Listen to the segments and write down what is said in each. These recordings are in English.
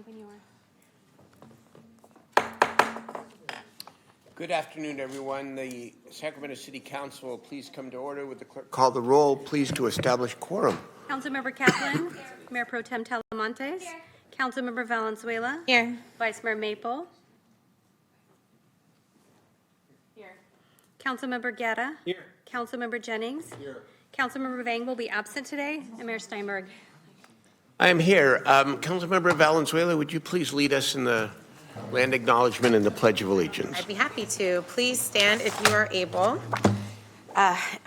when you are. Good afternoon, everyone. The Sacramento City Council will please come to order. Would the clerk call the roll, please, to establish quorum? Councilmember Kaplan. Mayor Pro Tem Talamontes. Here. Councilmember Valenzuela. Here. Vice Mayor Maple. Here. Councilmember Guerra. Here. Councilmember Jennings. Here. Councilmember Vang will be absent today, and Mayor Steinberg. I am here. Councilmember Valenzuela, would you please lead us in the land acknowledgement and the Pledge of Allegiance? I'd be happy to. Please stand if you are able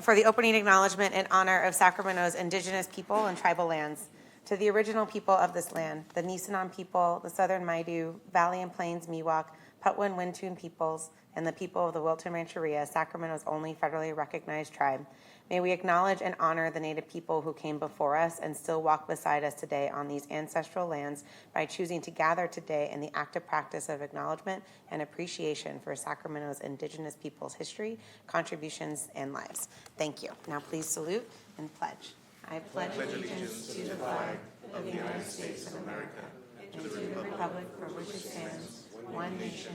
for the opening acknowledgement in honor of Sacramento's indigenous people and tribal lands. To the original people of this land, the Nisenan people, the Southern Maidu, Valley and Plains Miwok, Patwa and Wintun peoples, and the people of the Wilton Rancheria, Sacramento's only federally recognized tribe. May we acknowledge and honor the Native people who came before us and still walk beside us today on these ancestral lands by choosing to gather today in the active practice of acknowledgement and appreciation for Sacramento's indigenous people's history, contributions, and lives. Thank you. Now please salute and pledge. I pledge allegiance to the flag of the United States of America and to the republic for which it stands, one nation,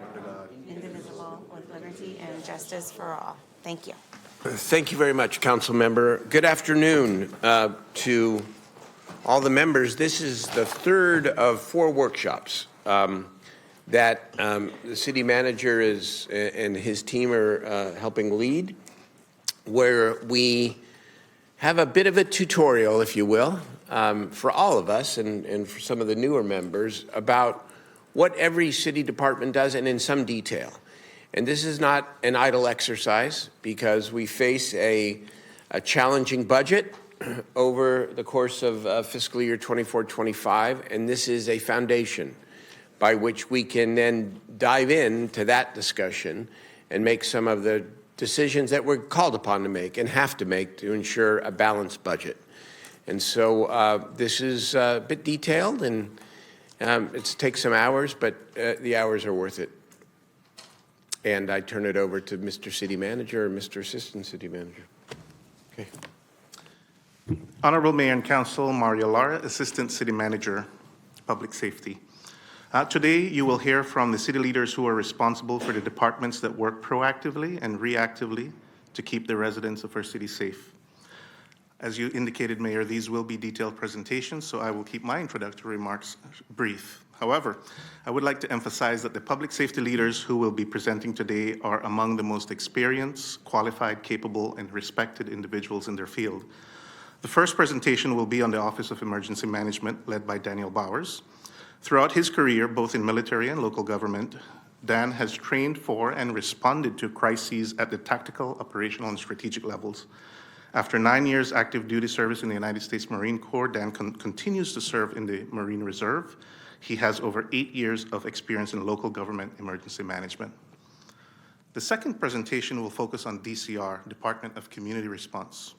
under God, indivisible, with liberty and justice for all. Thank you. Thank you very much, Council Member. Good afternoon to all the members. This is the third of 4 workshops that the city manager and his team are helping lead, where we have a bit of a tutorial, if you will, for all of us and for some of the newer members about what every city department does, and in some detail. And this is not an idle exercise, because we face a challenging budget over the course of fiscal year 24-25, and this is a foundation by which we can then dive into that discussion and make some of the decisions that we're called upon to make and have to make to ensure a balanced budget. And so this is a bit detailed, and it takes some hours, but the hours are worth it. And I turn it over to Mr. City Manager or Mr. Assistant City Manager. Okay. Honorable Mayor and Council, Mario Lara, Assistant City Manager, Public Safety. Today, you will hear from the city leaders who are responsible for the departments that work proactively and reactively to keep the residents of our city safe. As you indicated, Mayor, these will be detailed presentations, so I will keep my introductory remarks brief. However, I would like to emphasize that the public safety leaders who will be presenting today are among the most experienced, qualified, capable, and respected individuals in their field. The first presentation will be on the Office of Emergency Management, led by Daniel Bowers. Throughout his career, both in military and local government, Dan has trained for and responded to crises at the tactical, operational, and strategic levels. After 9 years active duty service in the United States Marine Corps, Dan continues to serve in the Marine Reserve. He has over 8 years of experience in local government emergency management. The second presentation will focus on DCR, Department of Community Response,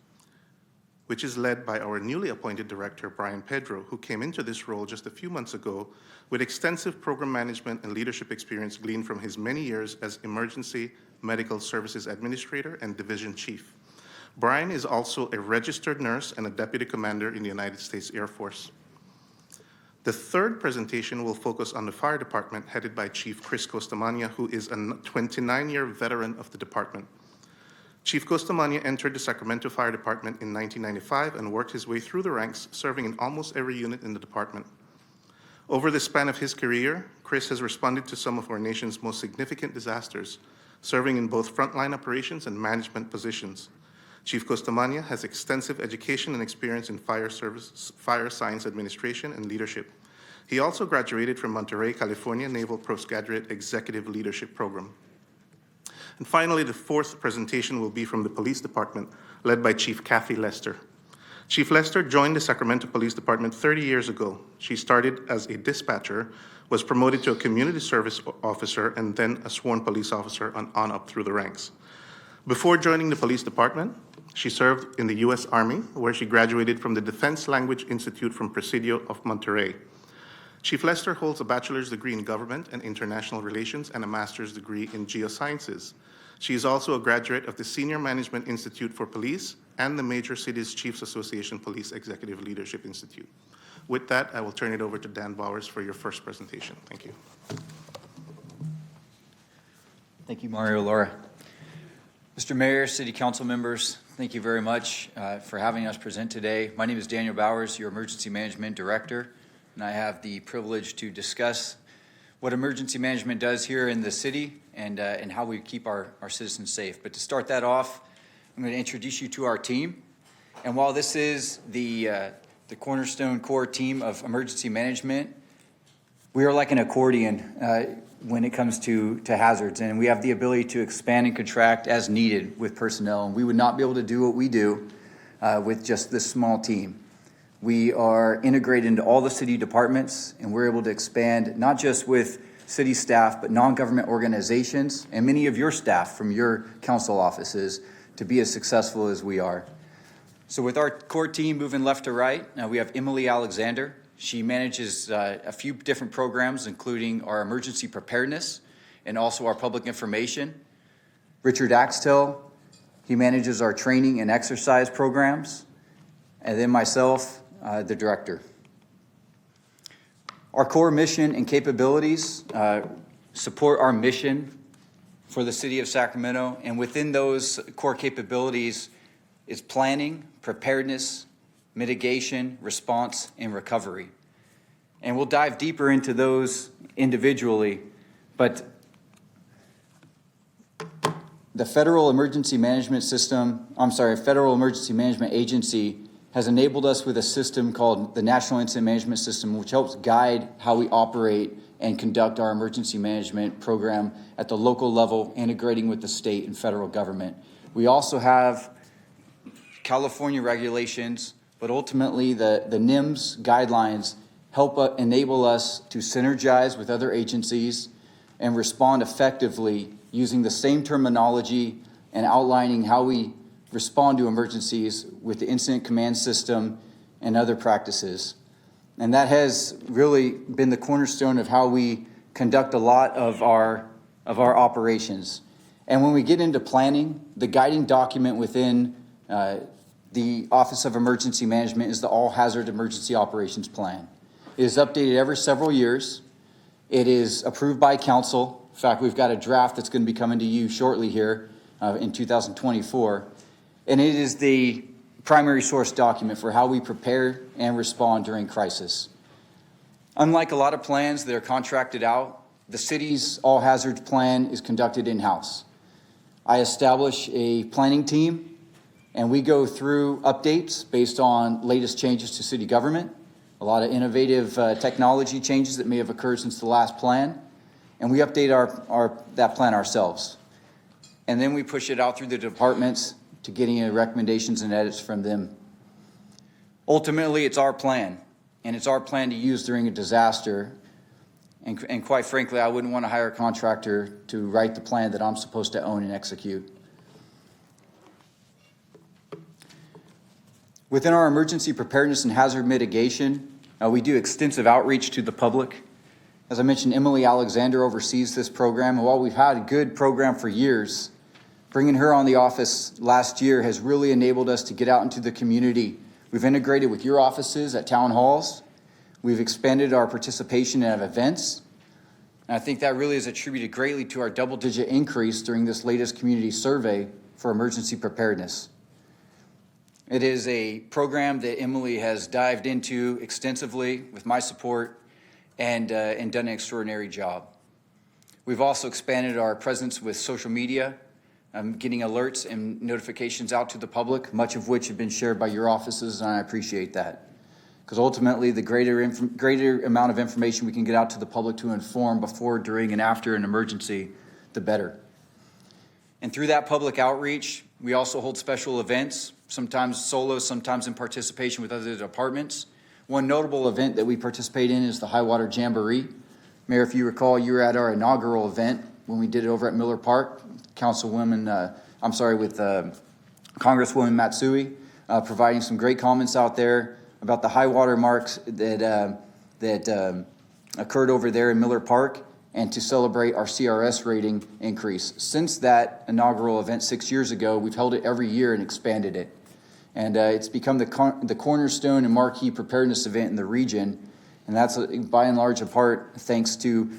which is led by our newly appointed director, Brian Pedro, who came into this role just a few months ago with extensive program management and leadership experience gleaned from his many years as Emergency Medical Services Administrator and Division Chief. Brian is also a registered nurse and a deputy commander in the United States Air Force. The third presentation will focus on the fire department, headed by Chief Chris Costamagna, who is a 29-year veteran of the department. Chief Costamagna entered the Sacramento Fire Department in 1995 and worked his way through the ranks, serving in almost every unit in the department. Over the span of his career, Chris has responded to some of our nation's most significant disasters, serving in both frontline operations and management positions. Chief Costamagna has extensive education and experience in fire science administration and leadership. He also graduated from Monterey, California Naval Postgraduate Executive Leadership Program. And finally, the fourth presentation will be from the Police Department, led by Chief Kathy Lester. Chief Lester joined the Sacramento Police Department 30 years ago. She started as a dispatcher, was promoted to a community service officer, and then a sworn police officer on up through the ranks. Before joining the police department, she served in the U.S. Army, where she graduated from the Defense Language Institute from Presidio of Monterey. Chief Lester holds a bachelor's degree in government and international relations and a master's degree in geosciences. She is also a graduate of the Senior Management Institute for Police and the Major Cities Chiefs Association Police Executive Leadership Institute. With that, I will turn it over to Dan Bowers for your first presentation. Thank you. Thank you, Mario Laura. Mr. Mayor, City Council members, thank you very much for having us present today. My name is Daniel Bowers, your Emergency Management Director, and I have the privilege to discuss what emergency management does here in the city and how we keep our citizens safe. But to start that off, I'm going to introduce you to our team. And while this is the cornerstone core team of emergency management, we are like an accordion when it comes to hazards, and we have the ability to expand and contract as needed with personnel. And we would not be able to do what we do with just this small team. We are integrated into all the city departments, and we're able to expand not just with city staff, but non-government organizations and many of your staff from your council offices to be as successful as we are. So with our core team moving left to right, we have Emily Alexander. She manages a few different programs, including our emergency preparedness and also our public information. Richard Axtell, he manages our training and exercise programs. And then myself, the director. Our core mission and capabilities support our mission for the city of Sacramento. And within those core capabilities is planning, preparedness, mitigation, response, and recovery. And we'll dive deeper into those individually, but the Federal Emergency Management Agency has enabled us with a system called the National Incident Management System, which helps guide how we operate and conduct our emergency management program at the local level, integrating with the state and federal government. We also have California regulations, but ultimately the NIMS guidelines help enable us to synergize with other agencies and respond effectively using the same terminology and outlining how we respond to emergencies with the incident command system and other practices. And that has really been the cornerstone of how we conduct a lot of our operations. And when we get into planning, the guiding document within the Office of Emergency Management is the All Hazard Emergency Operations Plan. It is updated every several years. It is approved by council. In fact, we've got a draft that's going to be coming to you shortly here in 2024. And it is the primary source document for how we prepare and respond during crisis. Unlike a lot of plans that are contracted out, the city's all hazards plan is conducted in-house. I establish a planning team, and we go through updates based on latest changes to city government, a lot of innovative technology changes that may have occurred since the last plan, and we update that plan ourselves. And then we push it out through the departments to getting recommendations and edits from them. Ultimately, it's our plan, and it's our plan to use during a disaster. And quite frankly, I wouldn't want to hire a contractor to write the plan that I'm supposed to own and execute. Within our emergency preparedness and hazard mitigation, we do extensive outreach to the public. As I mentioned, Emily Alexander oversees this program. And while we've had a good program for years, bringing her on the office last year has really enabled us to get out into the community. We've integrated with your offices at town halls. We've expanded our participation in events. And I think that really is attributed greatly to our double-digit increase during this latest community survey for emergency preparedness. It is a program that Emily has dived into extensively with my support and done an extraordinary job. We've also expanded our presence with social media, getting alerts and notifications out to the public, much of which have been shared by your offices, and I appreciate that. Because ultimately, the greater amount of information we can get out to the public to inform before, during, and after an emergency, the better. And through that public outreach, we also hold special events, sometimes solo, sometimes in participation with other departments. One notable event that we participate in is the High Water Jamboree. Mayor, if you recall, you were at our inaugural event when we did it over at Miller Park. With Congresswoman Matsui, providing some great comments out there about the high water marks that occurred over there in Miller Park, and to celebrate our CRS rating increase. Since that inaugural event 6 years ago, we've held it every year and expanded it. And it's become the cornerstone and marquee preparedness event in the region. And that's by and large a part thanks to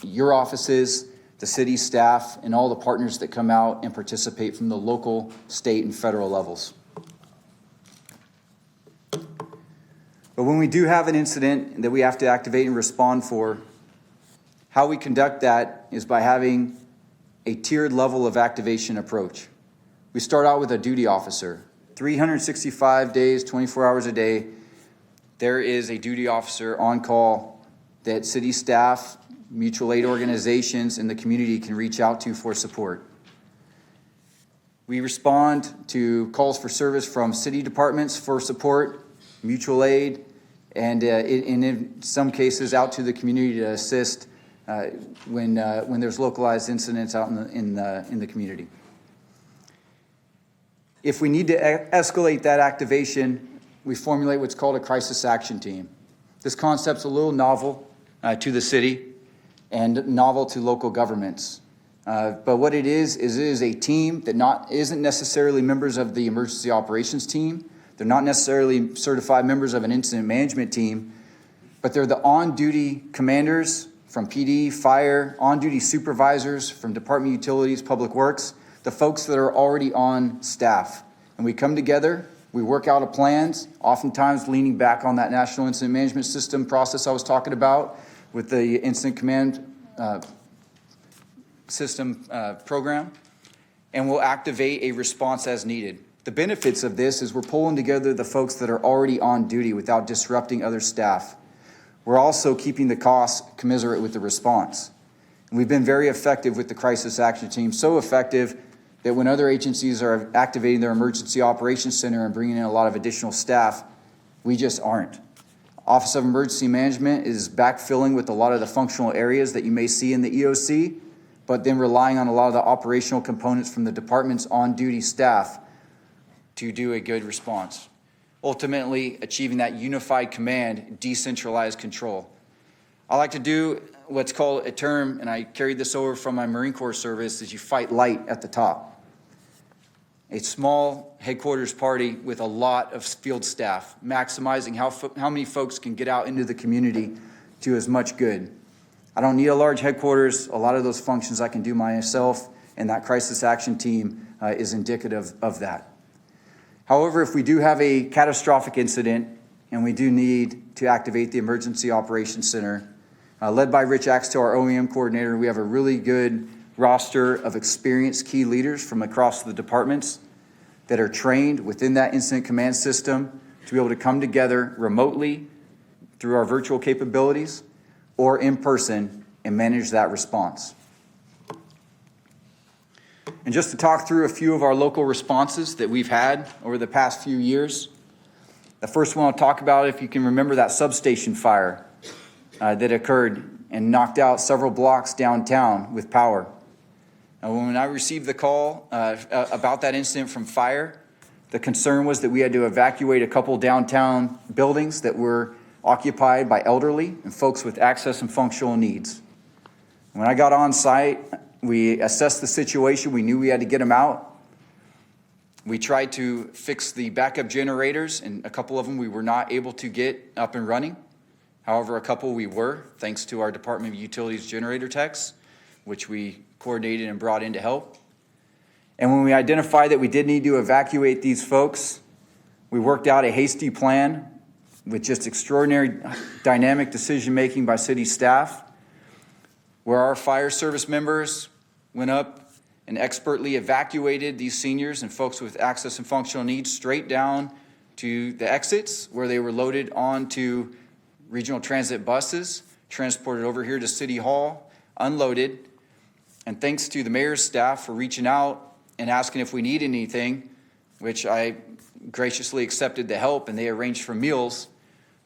your offices, the city staff, and all the partners that come out and participate from the local, state, and federal levels. But when we do have an incident that we have to activate and respond for, how we conduct that is by having a tiered level of activation approach. We start out with a duty officer. 365 days, 24 hours a day, there is a duty officer on call that city staff, mutual aid organizations, and the community can reach out to for support. We respond to calls for service from city departments for support, mutual aid, and in some cases out to the community to assist when there's localized incidents out in the community. If we need to escalate that activation, we formulate what's called a crisis action team. This concept's a little novel to the city and novel to local governments. But what it is it is a team that isn't necessarily members of the emergency operations team. They're not necessarily certified members of an incident management team, but they're the on-duty commanders from PD, fire, on-duty supervisors from Department of Utilities, Public Works, the folks that are already on staff. And we come together, we work out a plans, oftentimes leaning back on that National Incident Management System process I was talking about with the Incident Command System program, and we'll activate a response as needed. The benefits of this is we're pulling together the folks that are already on duty without disrupting other staff. We're also keeping the costs commensurate with the response. And we've been very effective with the crisis action team, so effective that when other agencies are activating their emergency operations center and bringing in a lot of additional staff, we just aren't. Office of Emergency Management is backfilling with a lot of the functional areas that you may see in the EOC, but then relying on a lot of the operational components from the department's on-duty staff to do a good response. Ultimately, achieving that unified command, decentralized control. I like to do what's called a term, and I carried this over from my Marine Corps service, is you fight light at the top. A small headquarters party with a lot of field staff, maximizing how many folks can get out into the community to as much good. I don't need a large headquarters. A lot of those functions I can do myself, and that crisis action team is indicative of that. However, if we do have a catastrophic incident and we do need to activate the Emergency Operations Center, led by Rich Axtell, our OEM coordinator, we have a really good roster of experienced key leaders from across the departments that are trained within that incident command system to be able to come together remotely through our virtual capabilities or in person and manage that response. And just to talk through a few of our local responses that we've had over the past few years. The first one I'll talk about, if you can remember that substation fire that occurred and knocked out several blocks downtown with power. And when I received the call about that incident from fire, the concern was that we had to evacuate a couple downtown buildings that were occupied by elderly and folks with access and functional needs. When I got on site, we assessed the situation. We knew we had to get them out. We tried to fix the backup generators, and a couple of them we were not able to get up and running. However, a couple we were, thanks to our Department of Utilities generator techs, which we coordinated and brought in to help. And when we identified that we did need to evacuate these folks, we worked out a hasty plan with just extraordinary dynamic decision-making by city staff, where our fire service members went up and expertly evacuated these seniors and folks with access and functional needs straight down to the exits, where they were loaded onto regional transit buses, transported over here to City Hall, unloaded. And thanks to the mayor's staff for reaching out and asking if we need anything, which I graciously accepted the help, and they arranged for meals.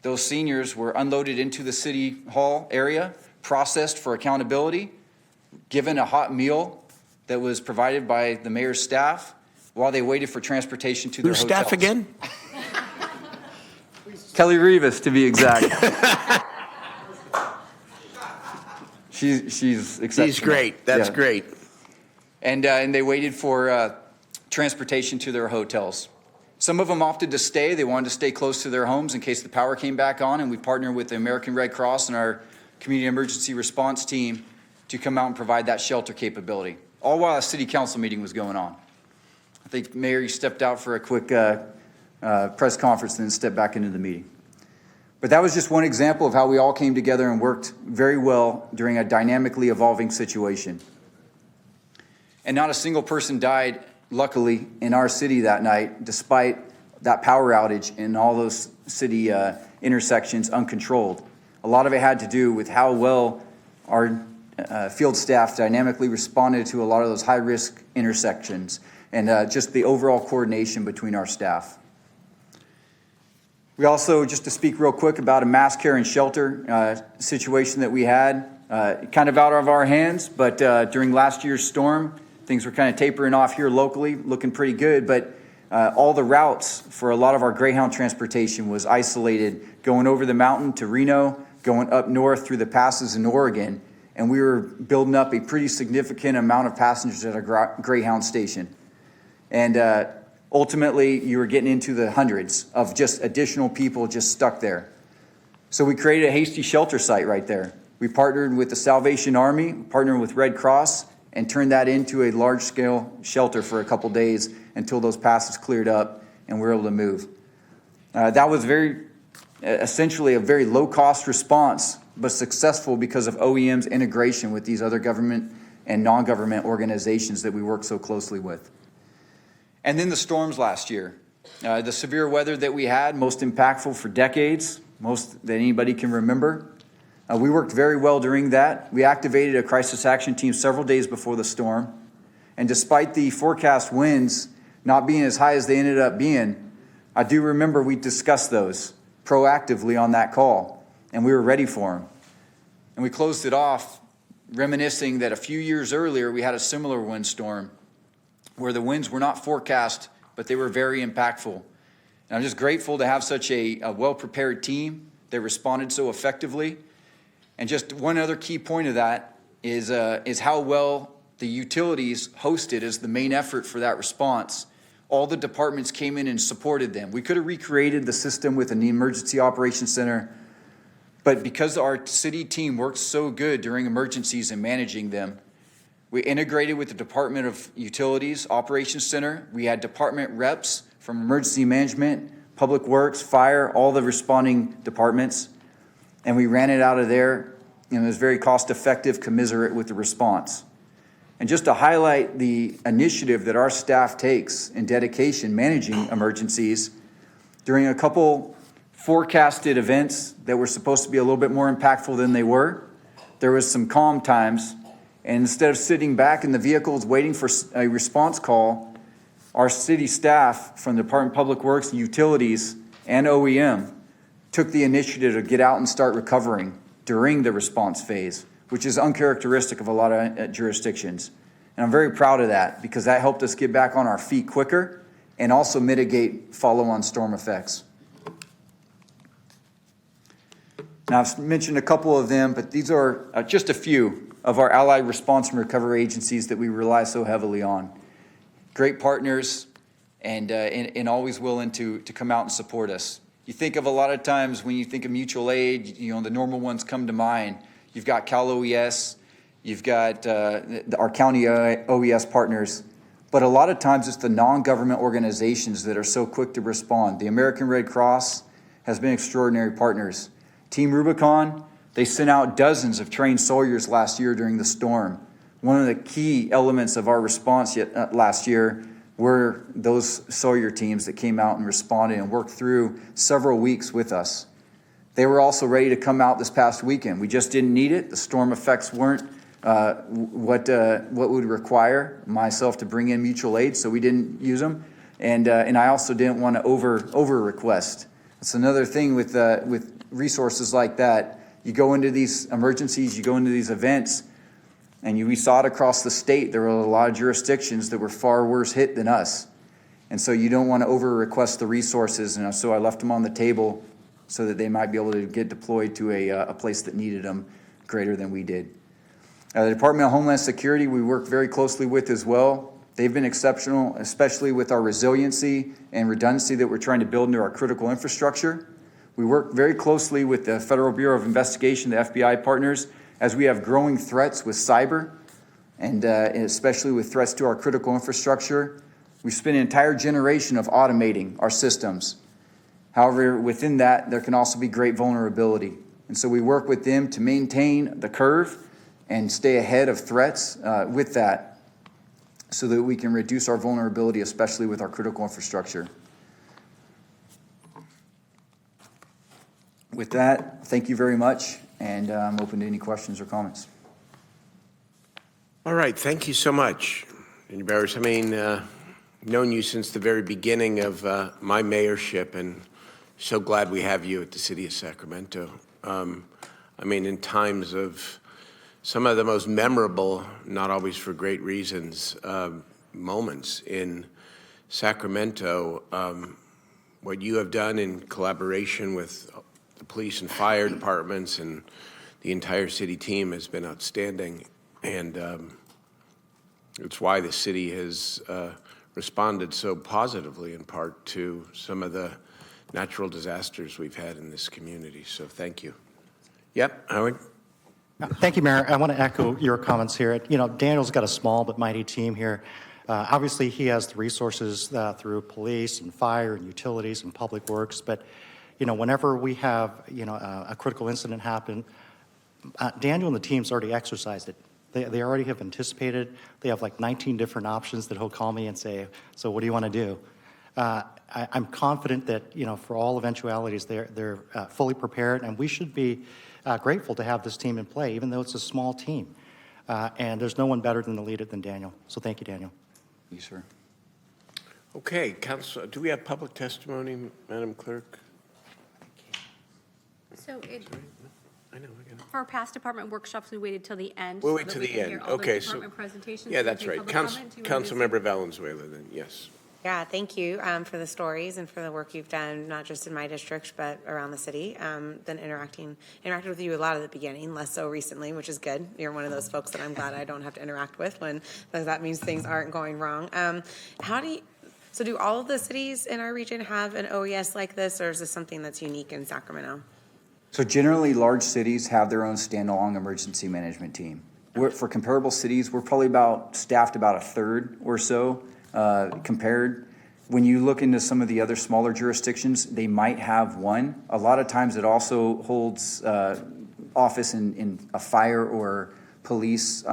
Those seniors were unloaded into the City Hall area, processed for accountability, given a hot meal that was provided by the mayor's staff while they waited for transportation to their Whose hotels. staff again? Kelly Rivas, to be exact. She's exceptional. He's great. That's great. And they waited for transportation to their hotels. Some of them opted to stay. They wanted to stay close to their homes in case the power came back on, and we partnered with the American Red Cross and our community emergency response team to come out and provide that shelter capability, all while a city council meeting was going on. I think Mayor, you stepped out for a quick press conference and then stepped back into the meeting. But that was just one example of how we all came together and worked very well during a dynamically evolving situation. And not a single person died, luckily, in our city that night, despite that power outage and all those city intersections uncontrolled. A lot of it had to do with how well our field staff dynamically responded to a lot of those high-risk intersections and just the overall coordination between our staff. We also, just to speak real quick about a mass care and shelter situation that we had, kind of out of our hands, but during last year's storm, things were kind of tapering off here locally, looking pretty good, but all the routes for a lot of our Greyhound transportation was isolated, going over the mountain to Reno, going up north through the passes in Oregon, and we were building up a pretty significant amount of passengers at our Greyhound station. And ultimately, you were getting into the hundreds of just additional people just stuck there. So we created a hasty shelter site right there. We partnered with the Salvation Army, partnered with Red Cross, and turned that into a large-scale shelter for a couple days until those passes cleared up and we were able to move. That was essentially a very low-cost response, but successful because of OEM's integration with these other government and non-government organizations that we work so closely with. And then the storms last year. The severe weather that we had, most impactful for decades, most that anybody can remember. We worked very well during that. We activated a crisis action team several days before the storm. And despite the forecast winds not being as high as they ended up being, I do remember we discussed those proactively on that call, and we were ready for them. And we closed it off reminiscing that a few years earlier we had a similar windstorm where the winds were not forecast, but they were very impactful. And I'm just grateful to have such a well-prepared team that responded so effectively. And just one other key point of that is how well the utilities hosted as the main effort for that response. All the departments came in and supported them. We could have recreated the system with an emergency operations center, but because our city team worked so good during emergencies and managing them, we integrated with the Department of Utilities Operations Center. We had department reps from emergency management, public works, fire, all the responding departments. And we ran it out of there, and it was very cost effective, commensurate with the response. And just to highlight the initiative that our staff takes in dedication managing emergencies, during a couple forecasted events that were supposed to be a little bit more impactful than they were, there was some calm times. And instead of sitting back in the vehicles waiting for a response call, our city staff from the Department of Public Works, Utilities, and OEM took the initiative to get out and start recovering during the response phase, which is uncharacteristic of a lot of jurisdictions. And I'm very proud of that because that helped us get back on our feet quicker and also mitigate follow-on storm effects. Now, I've mentioned a couple of them, but these are just a few of our allied response and recovery agencies that we rely so heavily on. Great partners and always willing to come out and support us. You think of a lot of times when you think of mutual aid, the normal ones come to mind. You've got Cal OES, you've got our county OES partners, but a lot of times it's the non-government organizations that are so quick to respond. The American Red Cross has been extraordinary partners. Team Rubicon, they sent out dozens of trained soldiers last year during the storm. One of the key elements of our response last year were those soldier teams that came out and responded and worked through several weeks with us. They were also ready to come out this past weekend. We just didn't need it. The storm effects weren't what would require myself to bring in mutual aid, so we didn't use them. And I also didn't want to over request. That's another thing with resources like that. You go into these emergencies, you go into these events, and we saw it across the state. There were a lot of jurisdictions that were far worse hit than us. And so you don't want to over-request the resources. And so I left them on the table so that they might be able to get deployed to a place that needed them greater than we did. The Department of Homeland Security we work very closely with as well. They've been exceptional, especially with our resiliency and redundancy that we're trying to build into our critical infrastructure. We work very closely with the Federal Bureau of Investigation, the FBI partners, as we have growing threats with cyber and especially with threats to our critical infrastructure. We've spent an entire generation of automating our systems. However, within that, there can also be great vulnerability. And so we work with them to maintain the curve and stay ahead of threats with that so that we can reduce our vulnerability, especially with our critical infrastructure. With that, thank you very much, and I'm open to any questions or comments. All right, thank you so much, Mr. Barris. I mean, known you since the very beginning of my mayorship, and so glad we have you at the City of Sacramento. I mean, in times of some of the most memorable, not always for great reasons, moments in Sacramento, what you have done in collaboration with the police and fire departments and the entire city team has been outstanding. And it's why the city has responded so positively in part to some of the natural disasters we've had in this community. So thank you. Yep, Howard? Thank you, Mayor. I want to echo your comments here. You know, Daniel's got a small but mighty team here. Obviously, he has the resources through police and fire and utilities and public works. But, you know, whenever we have, you know, a critical incident happen, Daniel and the team's already exercised it. They already have anticipated. They have like 19 different options that he'll call me and say, so what do you want to do? I'm confident that, you know, for all eventualities, they're fully prepared, and we should be grateful to have this team in play, even though it's a small team. And there's no one better than to lead it than Daniel. So thank you, Daniel. Yes, sir. Okay, Council, do we have public testimony, Madam Clerk? So I know, I got it. for our past department workshops, we waited till the end. We'll so wait that till we the can end. hear all the Okay, so, department presentations. yeah, and that's take right. public comment. Do you wanna do Councilmember Valenzuela then, yes. Yeah, thank you for the stories and for the work you've done, not just in my district, but around the city. Been interacted with you a lot at the beginning, less so recently, which is good. You're one of those folks that I'm glad I don't have to interact with when, because that means things aren't going wrong. So do all of the cities in our region have an OES like this, or is this something that's unique in Sacramento? So generally, large cities have their own standalone emergency management team. For comparable cities, we're probably staffed about a third or so compared. When you look into some of the other smaller jurisdictions, they might have one. A lot of times it also holds office in a fire or police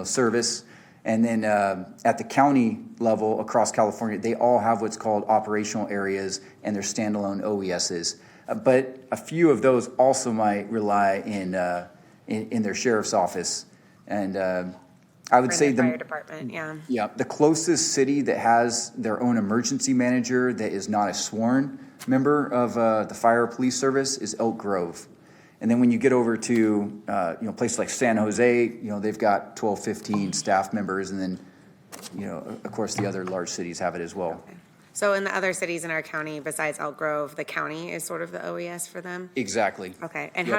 service. And then at the county level across California, they all have what's called operational areas and their standalone OESs. But a few of those also might rely in their sheriff's office. And I would say the fire department, yeah, the closest city that has their own emergency manager that is not a sworn member of the fire or police service is Elk Grove. And then when you get over to places like San Jose, they've got 12, 15 staff members, and then of course the other large cities have it as well. Okay. So in the other cities in our county, besides Elk Grove, the county is sort of the OES for them? Exactly. Okay, and Yep.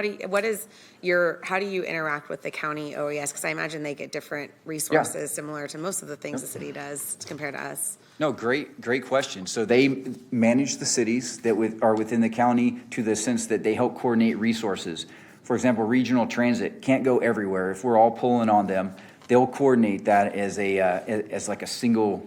how do you interact with the county OES? Because I imagine they get different resources similar to most of the things the city does compared to us. No, great question. So they manage the cities that are within the county to the sense that they help coordinate resources. For example, regional transit can't go everywhere. If we're all pulling on them, they'll coordinate that as a single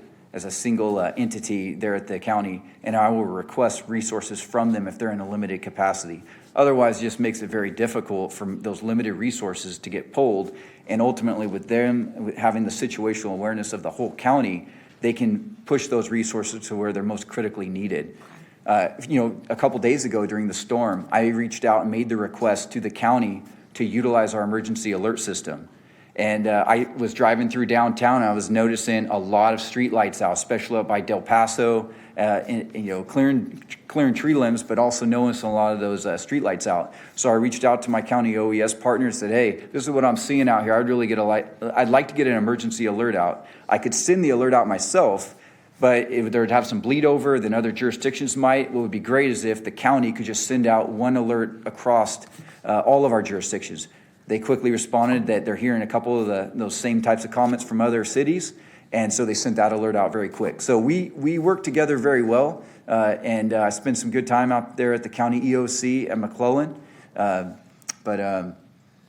entity there at the county, and I will request resources from them if they're in a limited capacity. Otherwise, it just makes it very difficult for those limited resources to get pulled, and ultimately with them having the situational awareness of the whole county, they can push those resources to where they're most critically needed. A couple days ago during the storm, I reached out and made the request to the county to utilize our emergency alert system. And I was driving through downtown, and I was noticing a lot of street lights out, especially up by Del Paso, clearing tree limbs, but also noticing a lot of those street lights out. So I reached out to my county OES partner and said, hey, this is what I'm seeing out here. I'd like to get an emergency alert out. I could send the alert out myself, but if there would have some bleed over than other jurisdictions might. What would be great is if the county could just send out one alert across all of our jurisdictions. They quickly responded that they're hearing a couple of those same types of comments from other cities, And so they sent that alert out very quick. So we work together very well, and I spent some good time out there at the county EOC at McClellan.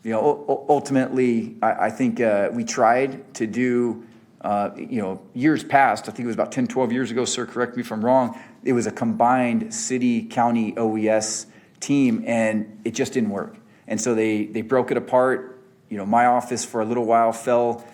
You know, ultimately, I think we tried to do, you know, years past, I think it was about 10, 12 years ago, sir, correct me if I'm wrong, it was a combined city-county OES team, and it just didn't work. And so they broke it apart. You know, my office for a little while fell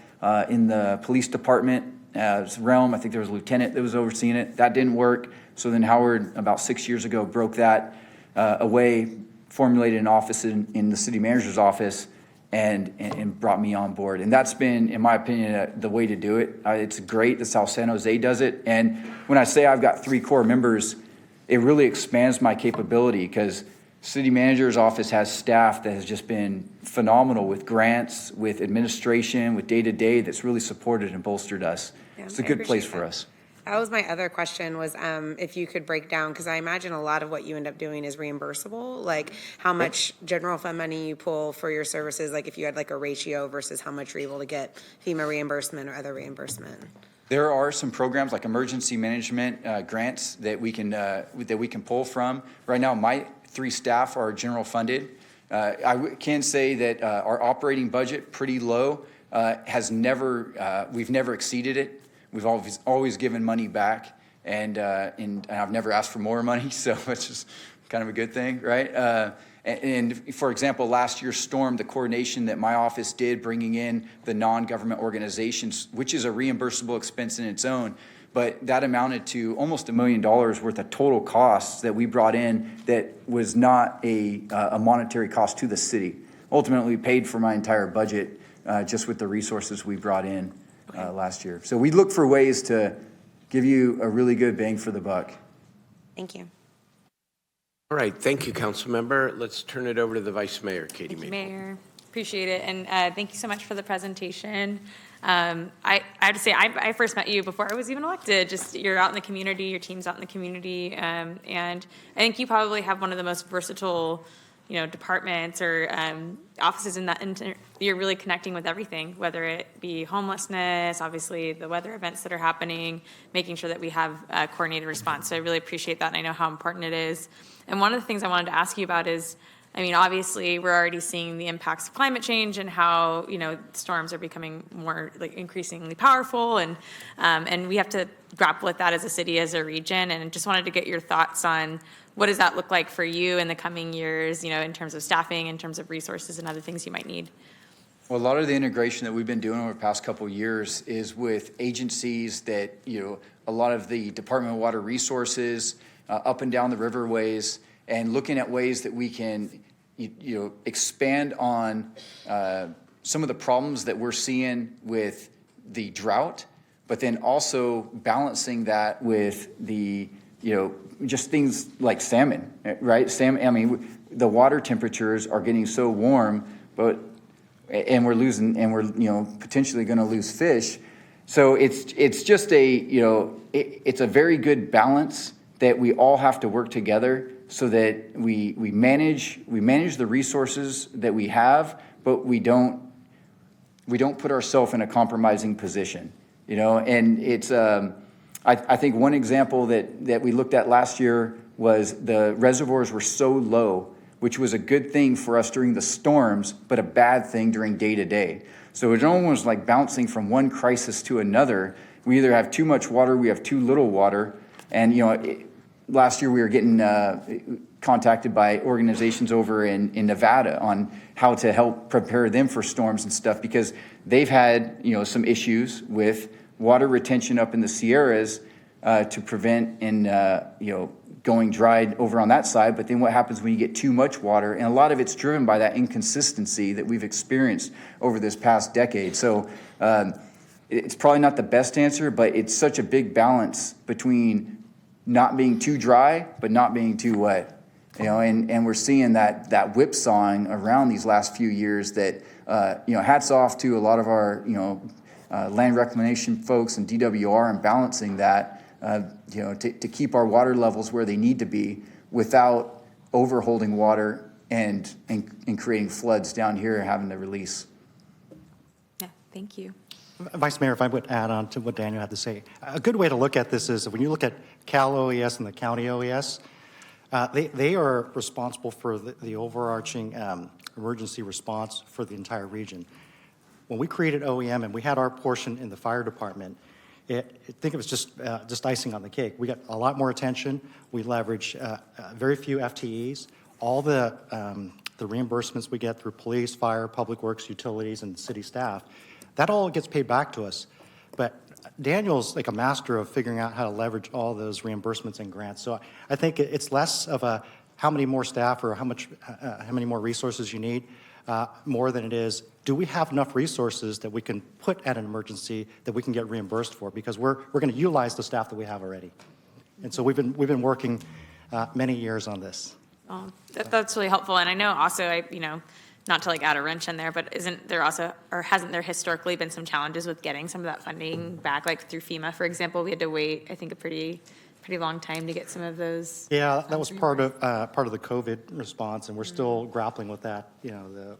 in the police department realm. I think there was a lieutenant that was overseeing it. That didn't work. So then Howard, about 6 years ago, broke that away, formulated an office in the city manager's office, and brought me on board. And that's been, in my opinion, the way to do it. It's great. That's how San Jose does it. And when I say I've got 3 core members, it really expands my capability, because city manager's office has staff that has just been phenomenal with grants, with administration, with day-to-day that's really supported and bolstered us. Yeah, It's a I good place appreciate for that. us. That was my other question, was if you could break down, because I imagine a lot of what you end up doing is reimbursable, like how much general fund money you pull for your services, like if you had like a ratio versus how much you're able to get FEMA reimbursement or other reimbursement. There are some programs like emergency management grants that we can pull from. Right now, my 3 staff are general funded. Can say that our operating budget, pretty low, we've never exceeded it. We've always given money back, and I've never asked for more money, so it's just kind of a good thing, right? And for example, last year's storm, the coordination that my office did, bringing in the non-government organizations, which is a reimbursable expense in its own, but that amounted to almost $1 million worth of total costs that we brought in that was not a monetary cost to the city. Ultimately, we paid for my entire budget just with the resources we brought in last year. So we look for ways to give you a really good bang for the buck. Thank you. All right, thank you, council member. Let's turn it over to the vice mayor, Katie Thank you, Maple. Mayor. Appreciate it. And thank you so much for the presentation. I have to say, I first met you before I was even elected. Just you're out in the community, your team's out in the community. And I think you probably have one of the most versatile, you know, departments or offices in that. You're really connecting with everything, whether it be homelessness, obviously the weather events that are happening, making sure that we have a coordinated response. So I really appreciate that, and I know how important it is. And one of the things I wanted to ask you about is, I mean, obviously, we're already seeing the impacts of climate change and how, you know, storms are becoming more, like, increasingly powerful, and we have to grapple with that as a city, as a region, and just wanted to get your thoughts on what does that look like for you in the coming years, you know, in terms of staffing, in terms of resources and other things you might need. Well, a lot of the integration that we've been doing over the past couple of years is with agencies that, you know, a lot of the Department of Water Resources up and down the riverways, and looking at ways that we can, you know, expand on some of the problems that we're seeing with the drought, but then also balancing that with the, you know, just things like salmon, right? Salmon, I mean, the water temperatures are getting so warm, and we're you know, potentially going to lose fish. So it's just a, you know, it's a very good balance that we all have to work together so that we manage the resources that we have, but we don't put ourselves in a compromising position, you know. And it's I think one example that we looked at last year was the reservoirs were so low, which was a good thing for us during the storms, but a bad thing during day-to-day. So it's almost like bouncing from one crisis to another. We either have too much water, we have too little water. And, you know, last year we were getting contacted by organizations over in Nevada on how to help prepare them for storms and stuff, because they've had, you know, some issues with water retention up in the Sierras to prevent you know, going dry over on that side. But then what happens when you get too much water? And a lot of it's driven by that inconsistency that we've experienced over this past decade. So it's probably not the best answer, but it's such a big balance between not being too dry, but not being too wet. You know, and we're seeing that whipsawing around these last few years that, you know, hats off to a lot of our, you know, land reclamation folks and DWR, and balancing that, you know, to keep our water levels where they need to be without overholding water and creating floods down here and having to release. Yeah, thank you. Vice Mayor, if I would add on to what Daniel had to say, a good way to look at this is when you look at Cal OES and the county OES, they are responsible for the overarching emergency response for the entire region. When we created OEM and we had our portion in the fire department, I think it was just icing on the cake. We got a lot more attention. We leverage very few FTEs. All the reimbursements we get through police, fire, public works, utilities, and city staff, that all gets paid back to us. But Daniel's like a master of figuring out how to leverage all those reimbursements and grants. So I think it's less of a how many more staff or how many more resources you need, more than it is, do we have enough resources that we can put at an emergency that we can get reimbursed for? Because we're going to utilize the staff that we have already. And so we've been working many years on this. Oh, that's really helpful. And I know also, not to like add a wrench in there, but isn't there also, or hasn't there historically been some challenges with getting some of that funding back, like through FEMA, for example? We had to wait, I think, a pretty long time to get some of those. Yeah, that was part of the COVID response, and we're still grappling with that, the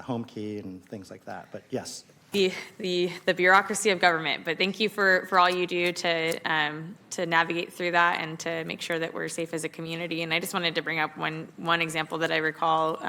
home key and things like that. But yes. The bureaucracy of government, but thank you for all you do to navigate through that and to make sure that we're safe as a community. And I just wanted to bring up one example that I recall.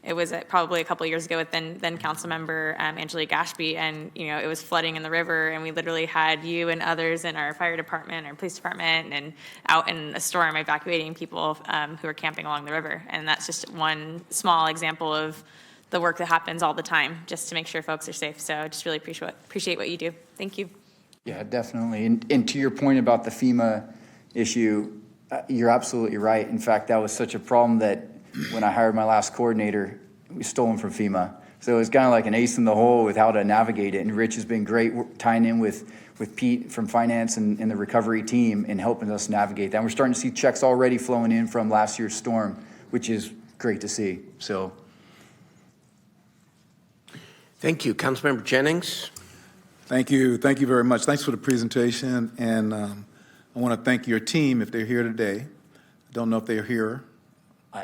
It was probably a couple of years ago with then council member Angela Gashby, and it was flooding in the river, and we literally had you and others in our fire department, our police department, and out in a storm evacuating people who are camping along the river. And that's just one small example of the work that happens all the time just to make sure folks are safe. So I just really appreciate what you do. Thank you. Yeah, definitely. And to your point about the FEMA issue, you're absolutely right. In fact, that was such a problem that when I hired my last coordinator, we stole him from FEMA. So it was kind of like an ace in the hole with how to navigate it. And Rich has been great tying in with Pete from finance and the recovery team in helping us navigate that. And we're starting to see checks already flowing in from last year's storm, which is great to see. So. Thank you. Councilmember Jennings. Thank you. Thank you very much. Thanks for the presentation. And I want to thank your team if they're here today. I don't know if they're here.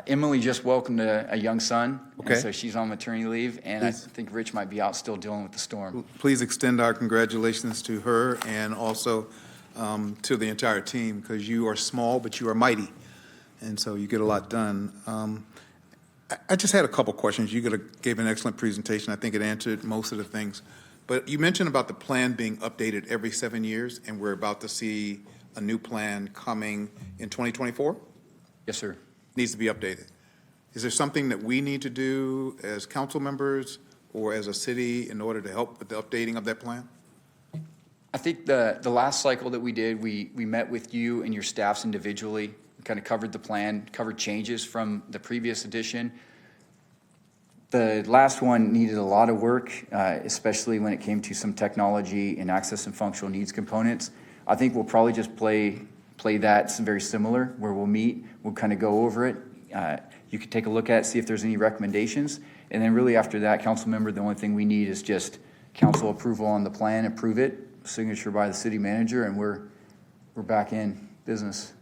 Emily just welcomed a young son. Okay. And so she's on maternity leave. And Please. I think Rich might be out still dealing with the storm. Please extend our congratulations to her and also to the entire team, because you are small, but you are mighty. And so you get a lot done. I just had a couple questions. You gave an excellent presentation. I think it answered most of the things. But you mentioned about the plan being updated every 7 years, and we're about to see a new plan coming in 2024? Yes, sir. Needs to be updated. Is there something that we need to do as council members or as a city in order to help with the updating of that plan? I think the last cycle that we did, we met with you and your staffs individually, kind of covered the plan, covered changes from the previous edition. The last one needed a lot of work, especially when it came to some technology and access and functional needs components. I think we'll probably just play that very similar, where we'll meet, we'll kind of go over it. You could take a look at it, see if there's any recommendations. And then really after that, council member, the only thing we need is just council approval on the plan, approve it, signature by the city manager, and we're back in business.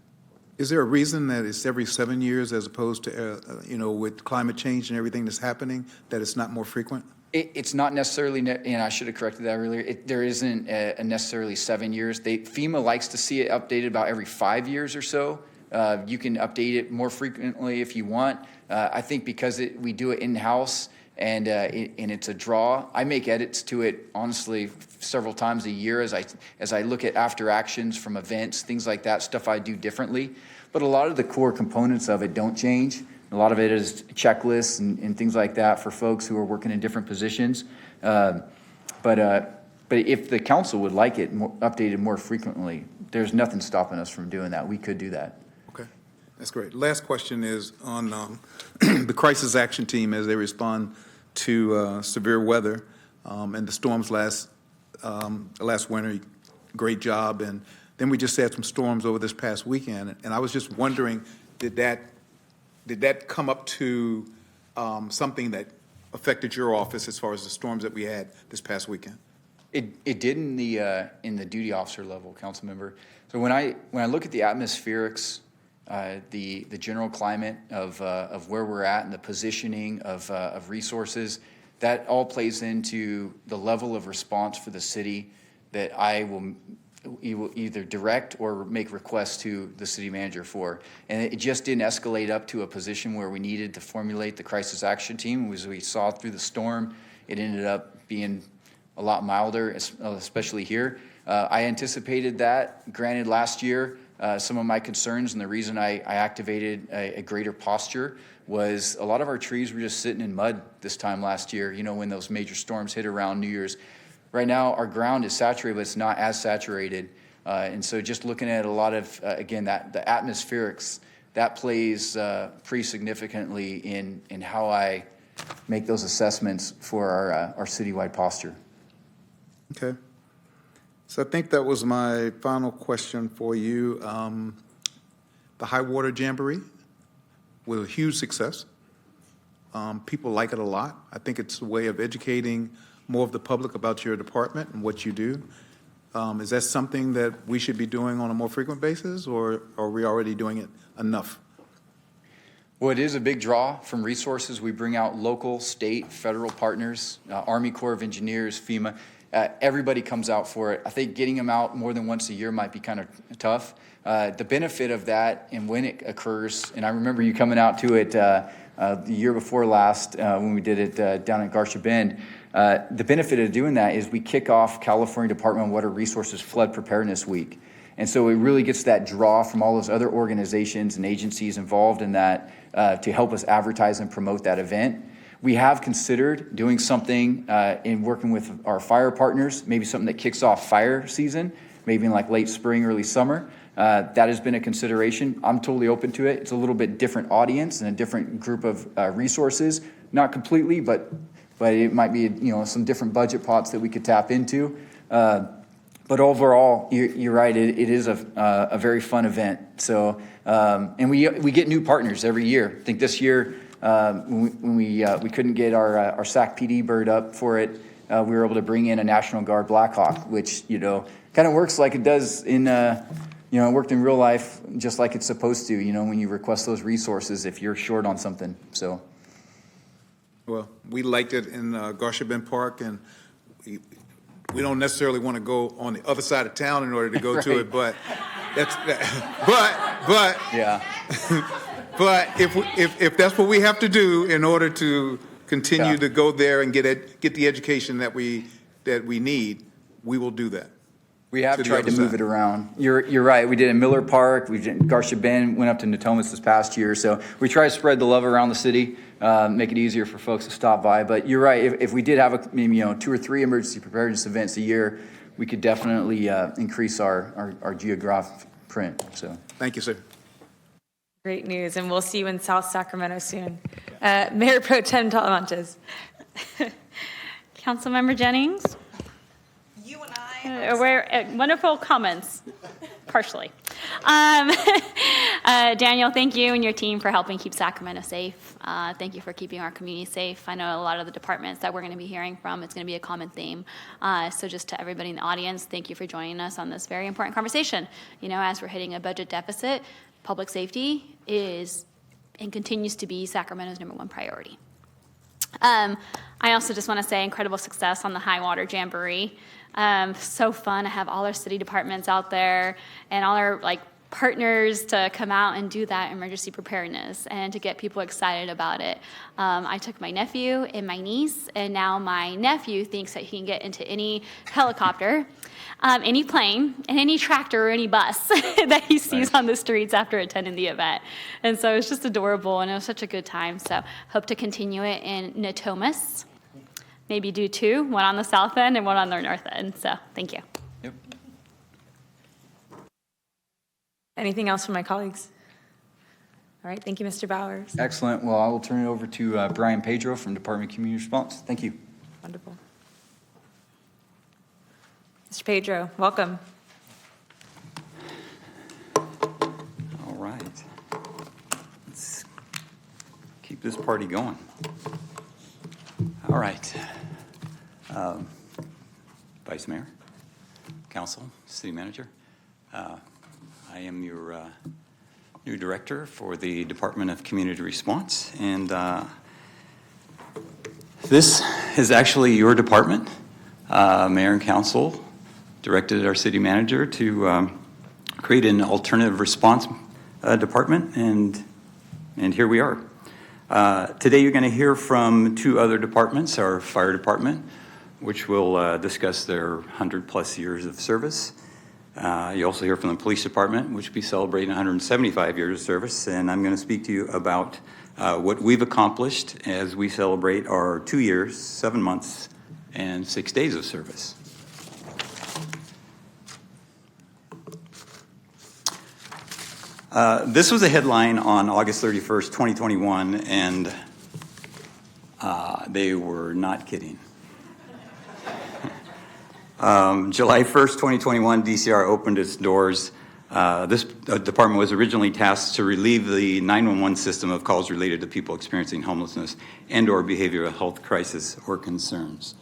Is there a reason that it's every 7 years as opposed to, with climate change and everything that's happening, that it's not more frequent? It's not necessarily, and I should have corrected that earlier, there isn't a necessarily 7 years. FEMA likes to see it updated about every 5 years or so. You can update it more frequently if you want. I think because we do it in-house and it's a draw, I make edits to it, honestly, several times a year as I look at after actions from events, things like that, stuff I do differently. But a lot of the core components of it don't change. A lot of it is checklists and things like that for folks who are working in different positions. But if the council would like it updated more frequently, there's nothing stopping us from doing that. We could do that. Okay, that's great. Last question is on the crisis action team as they respond to severe weather and the storms last winter. Great job. And then we just had some storms over this past weekend. And I was just wondering, did that come up to something that affected your office as far as the storms that we had this past weekend? It did in the duty officer level, council member. So when I look at the atmospherics, the general climate of where we're at and the positioning of resources, that all plays into the level of response for the city that I will either direct or make requests to the city manager for. And it just didn't escalate up to a position where we needed to formulate the crisis action team. As we saw through the storm, it ended up being a lot milder, especially here. I anticipated that. Granted, last year, some of my concerns and the reason I activated a greater posture was a lot of our trees were just sitting in mud this time last year, you know, when those major storms hit around New Year's. Right now, our ground is saturated, but it's not as saturated. And so just looking at a lot of, again, the atmospherics, that plays pretty significantly in how I make those assessments for our citywide posture. Okay. So I think that was my final question for you. The High Water Jamboree was a huge success. People like it a lot. I think it's a way of educating more of the public about your department and what you do. Is that something that we should be doing on a more frequent basis, or are we already doing it enough? Well, it is a big draw from resources. We bring out local, state, federal partners, Army Corps of Engineers, FEMA. Everybody comes out for it. I think getting them out more than once a year might be kind of tough. The benefit of that and when it occurs, and I remember you coming out to it the year before last when we did it down at Garcia Bend. The benefit of doing that is we kick off California Department of Water Resources Flood Preparedness Week. And so it really gets that draw from all those other organizations and agencies involved in that to help us advertise and promote that event. We have considered doing something in working with our fire partners, maybe something that kicks off fire season, maybe in like late spring, early summer. That has been a consideration. I'm totally open to it. It's a little bit different audience and a different group of resources. Not completely, but it might be, you know, some different budget pots that we could tap into. But overall, you're right. It is a very fun event. So, and we get new partners every year. I think this year, when we couldn't get our SAC PD bird up for it, we were able to bring in a National Guard Blackhawk, which, you know, kind of works like it does in, you know, it worked in real life just like it's supposed to, you know, when you request those resources if you're short on something. So. Well, we liked it in Garcia Bend Park, and we don't necessarily want to go on the other side of town in order to go to it, but that's but Yeah. but if that's what we have to do in order to continue to go there and get the education that we need, we will do that. We have tried to move it around. You're right. We did in Miller Park. We did in Garcia Bend. Went up to Natomas this past year. So we try to spread the love around the city, make it easier for folks to stop by. But you're right. If we did have maybe 2 or 3 emergency preparedness events a year, we could definitely increase our geographic print. So Thank you, sir. Great news, and we'll see you in South Sacramento soon. Mayor Pro Tem Talamantes. Councilmember Jennings? You and I. Wonderful comments, partially. Daniel, thank you and your team for helping keep Sacramento safe. Thank you for keeping our community safe. I know a lot of the departments that we're going to be hearing from, it's going to be a common theme. So just to everybody in the audience, thank you for joining us on this very important conversation. You know, as we're hitting a budget deficit, public safety is and continues to be Sacramento's #1 priority. I also just want to say incredible success on the High Water Jamboree. So fun to have all our city departments out there and all our partners to come out and do that emergency preparedness and to get people excited about it. I took my nephew and my niece, and now my nephew thinks that he can get into any helicopter, any plane, and any tractor or any bus that he sees on the streets after attending the event. And so it's just adorable, and it was such a good time. So hope to continue it in Natomas. Maybe do 2, one on the south end and one on the north end. So thank you. Yep. Anything else from my colleagues? All right, thank you, Mr. Bowers. Excellent. Well, I will turn it over to Brian Pedro from Department of Community Response. Thank you. Wonderful. Mr. Pedro, welcome. All right. Let's keep this party going. All right. Vice Mayor, Council, City Manager, I am your new director for the Department of Community Response, and this is actually your department. Mayor and council directed our city manager to create an alternative response department, and here we are. Today you're going to hear from two other departments, our fire department, which will discuss their 100-plus years of service. You also hear from the police department, which will be celebrating 175 years of service, and I'm going to speak to you about what we've accomplished as we celebrate our 2 years, 7 months, and 6 days of service. This was a headline on August 31st, 2021, and they were not kidding. July 1st, 2021, DCR opened its doors. This department was originally tasked to relieve the 911 system of calls related to people experiencing homelessness and/or behavioral health crisis or concerns.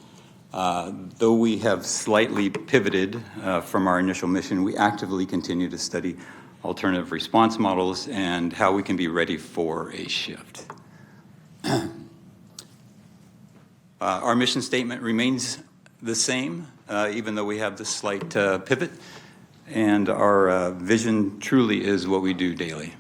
Though we have slightly pivoted from our initial mission, we actively continue to study alternative response models and how we can be ready for a shift. Our mission statement remains the same, even though we have this slight pivot, and our vision truly is what we do daily.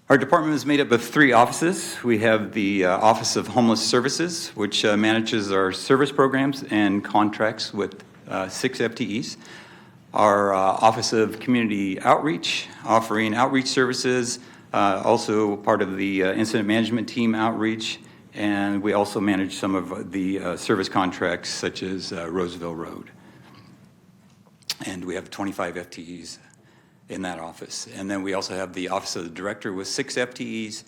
Our department is made up of 3 offices. We have the Office of Homeless Services, which manages our service programs and contracts with 6 FTEs. Our Office of Community Outreach, offering outreach services, also part of the incident management team outreach, and we also manage some of the service contracts such as Roseville Road. And we have 25 FTEs in that office. And then we also have the Office of the Director with 6 FTEs,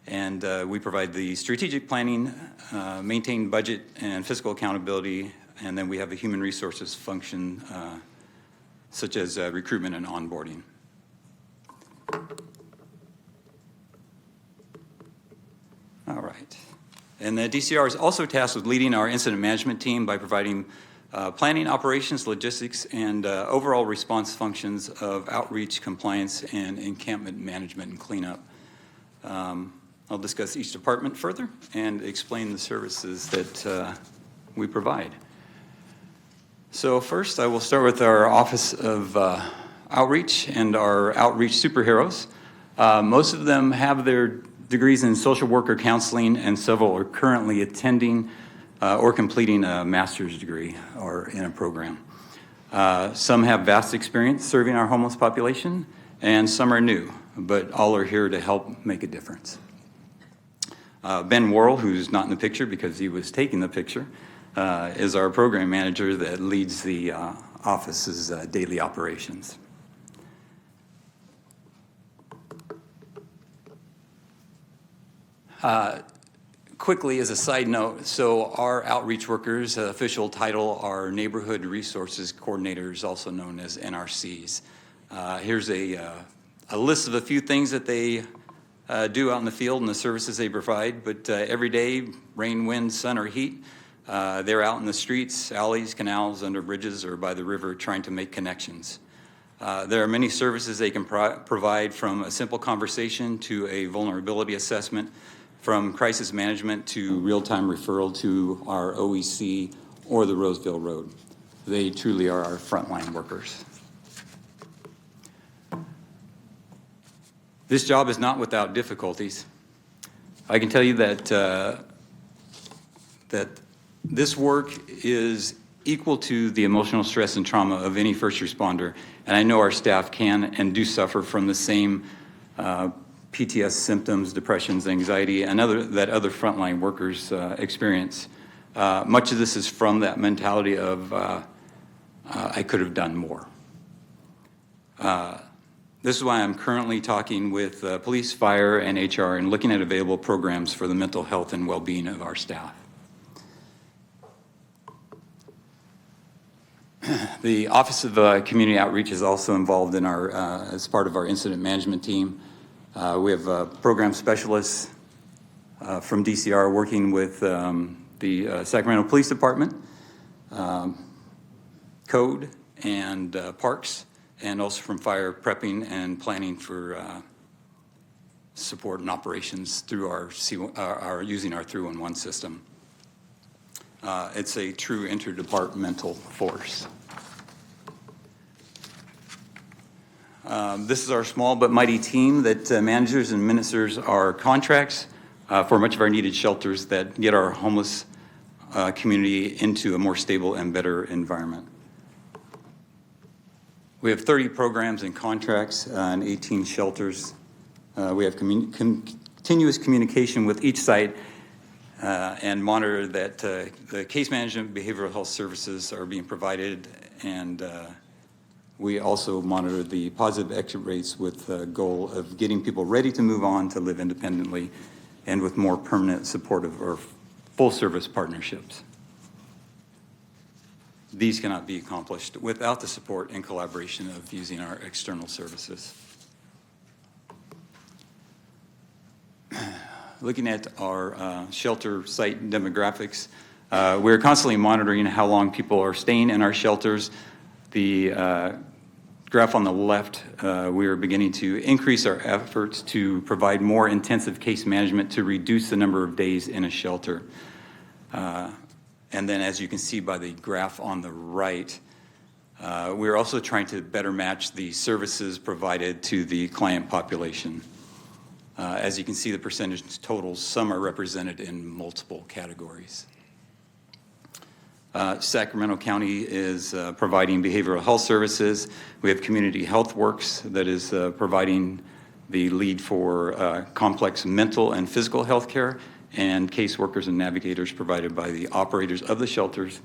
and we provide the strategic planning, maintain budget and fiscal accountability, and then we have a human resources function such as recruitment and onboarding. All right. And the DCR is also tasked with leading our incident management team by providing planning, operations, logistics, and overall response functions of outreach, compliance, and encampment management and cleanup. I'll discuss each department further and explain the services that we provide. So first, I will start with our Office of Outreach and our outreach superheroes. Most of them have their degrees in social work or counseling, and several are currently attending or completing a master's degree or in a program. Some have vast experience serving our homeless population, and some are new, but all are here to help make a difference. Ben Worrell, who's not in the picture because he was taking the picture, is our program manager that leads the office's daily operations. Quickly, as a side note, so our outreach workers' official title are Neighborhood Resources Coordinators, also known as NRCs. Here's a list of a few things that they do out in the field and the services they provide, but every day, rain, wind, sun, or heat, they're out in the streets, alleys, canals, under bridges, or by the river trying to make connections. There are many services they can provide, from a simple conversation to a vulnerability assessment, from crisis management to real-time referral to our OEC or the Roseville Road. They truly are our frontline workers. This job is not without difficulties. I can tell you that that this work is equal to the emotional stress and trauma of any first responder, and I know our staff can and do suffer from the same PTS symptoms, depressions, anxiety, and that other frontline workers experience. Much of this is from that mentality of I could have done more. This is why I'm currently talking with police, fire, and HR and looking at available programs for the mental health and well-being of our staff. The Office of Community Outreach is also involved in our, as part of our incident management team. We have program specialists from DCR working with the Sacramento Police Department, Code, and Parks, and also from fire prepping and planning for support and operations through our using our 311 system. It's a true interdepartmental force. This is our small but mighty team that manages and administers our contracts for much of our needed shelters that get our homeless community into a more stable and better environment. We have 30 programs and contracts and 18 shelters. We have continuous communication with each site and monitor that the case management behavioral health services are being provided, and we also monitor the positive exit rates with the goal of getting people ready to move on to live independently and with more permanent supportive or full service partnerships. These cannot be accomplished without the support and collaboration of using our external services. Looking at our shelter site demographics, we're constantly monitoring how long people are staying in our shelters. The graph on the left, we are beginning to increase our efforts to provide more intensive case management to reduce the number of days in a shelter. And then, as you can see by the graph on the right, we're also trying to better match the services provided to the client population. As you can see, the percentage totals, some are represented in multiple categories. Sacramento County is providing behavioral health services. We have Community Health Works that is providing the lead for complex mental and physical health care, and caseworkers and navigators provided by the operators of the shelters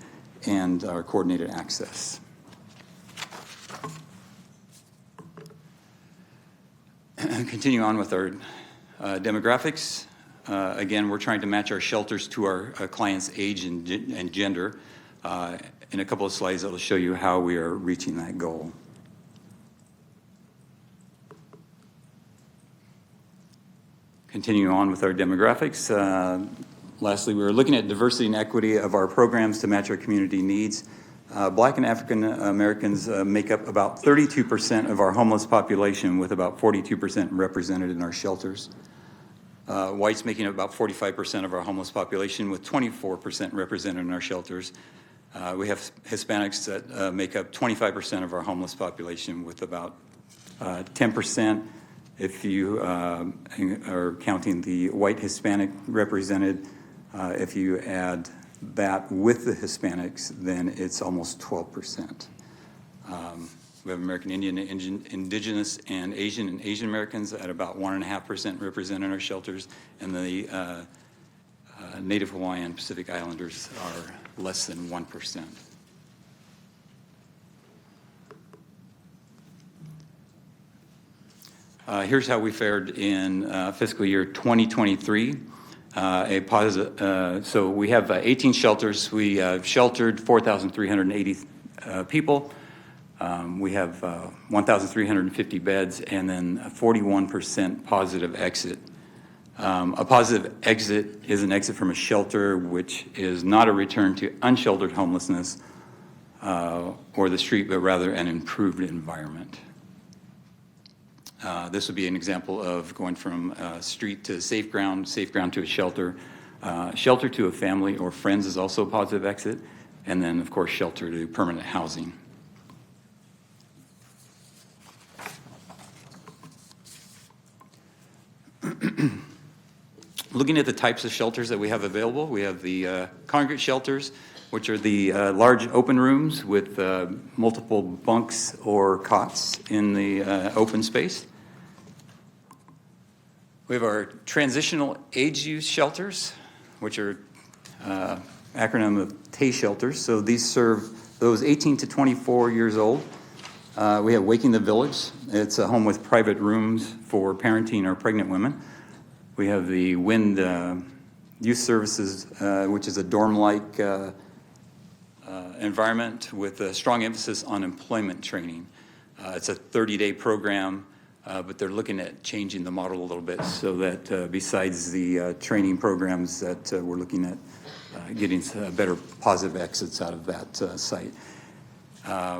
and our coordinated access. Continue on with our demographics. Again, we're trying to match our shelters to our clients' age and gender. In a couple of slides, I'll show you how we are reaching that goal. Continuing on with our demographics. Lastly, we were looking at diversity and equity of our programs to match our community needs. Black and African Americans make up about 32% of our homeless population, with about 42% represented in our shelters. Whites making up about 45% of our homeless population, with 24% represented in our shelters. We have Hispanics that make up 25% of our homeless population, with about 10%. If you are counting the white Hispanic represented, if you add that with the Hispanics, then it's almost 12%. We have American Indian, Indigenous, and Asian Americans at about 1.5% represented in our shelters, and the Native Hawaiian Pacific Islanders are less than 1%. Here's how we fared in fiscal year 2023. So we have 18 shelters. We sheltered 4,380 people. We have 1,350 beds, and then a 41% positive exit. A positive exit is an exit from a shelter which is not a return to unsheltered homelessness or the street, but rather an improved environment. This would be an example of going from street to safe ground to a shelter. Shelter to a family or friends is also a positive exit, and then, of course, shelter to permanent housing. Looking at the types of shelters that we have available, we have the congregate shelters, which are the large open rooms with multiple bunks or cots in the open space. We have our transitional age use shelters, which are acronym of TAY shelters. So these serve those 18 to 24 years old. We have Waking the Village. It's a home with private rooms for parenting or pregnant women. We have the Wind Youth Services, which is a dorm-like environment with a strong emphasis on employment training. It's a 30-day program, but they're looking at changing the model a little bit so that besides the training programs that we're looking at getting better positive exits out of that site.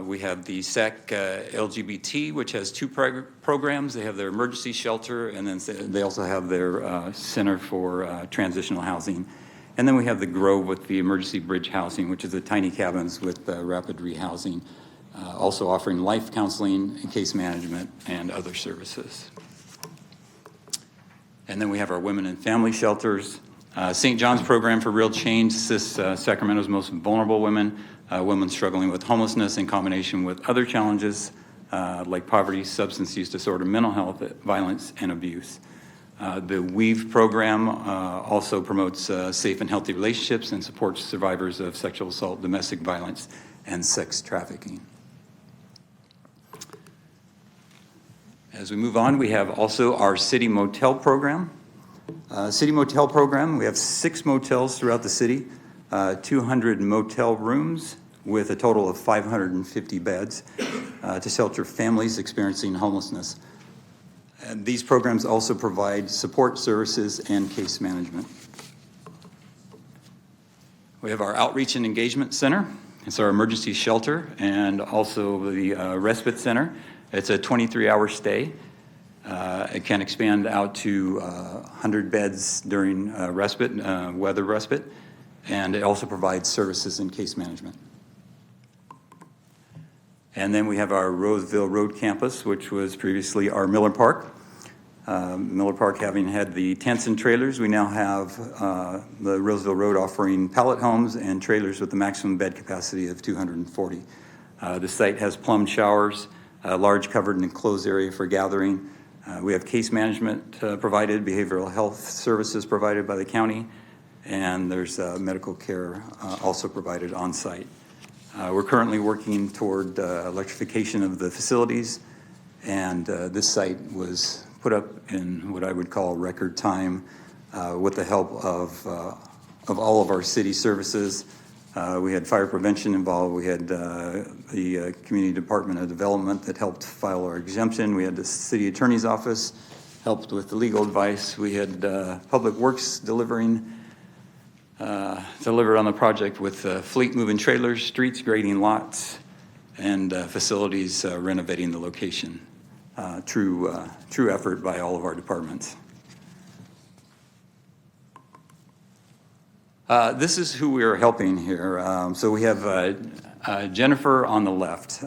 We have the SAC LGBT, which has two programs. They have their emergency shelter, and then they also have their Center for Transitional Housing. And then we have the Grove with the emergency bridge housing, which is the tiny cabins with rapid rehousing, also offering life counseling and case management and other services. And then we have our women and family shelters. St. John's program for Real Change assists Sacramento's most vulnerable women, women struggling with homelessness in combination with other challenges like poverty, substance use disorder, mental health, violence, and abuse. The WEAVE program also promotes safe and healthy relationships and supports survivors of sexual assault, domestic violence, and sex trafficking. As we move on, we have also our City Motel program. City Motel program, we have 6 motels throughout the city, 200 motel rooms with a total of 550 beds to shelter families experiencing homelessness. And these programs also provide support services and case management. We have our Outreach and Engagement Center. It's our emergency shelter and also the respite center. It's a 23-hour stay. It can expand out to 100 beds during respite, weather respite, and it also provides services in case management. And then we have our Roseville Road campus, which was previously our Miller Park. Miller Park having had the tents and trailers, we now have the Roseville Road offering pallet homes and trailers with a maximum bed capacity of 240. The site has plumbed showers, a large covered and enclosed area for gathering. We have case management provided, behavioral health services provided by the county, and there's medical care also provided on site. We're currently working toward electrification of the facilities, and this site was put up in what I would call record time with the help of all of our city services. We had fire prevention involved. We had the Community Department of Development that helped file our exemption. We had the City Attorney's Office helped with the legal advice. We had Public Works delivered on the project with fleet moving trailers, streets grading lots, and facilities renovating the location. True effort by all of our departments. This is who we are helping here. So we have Jennifer on the left.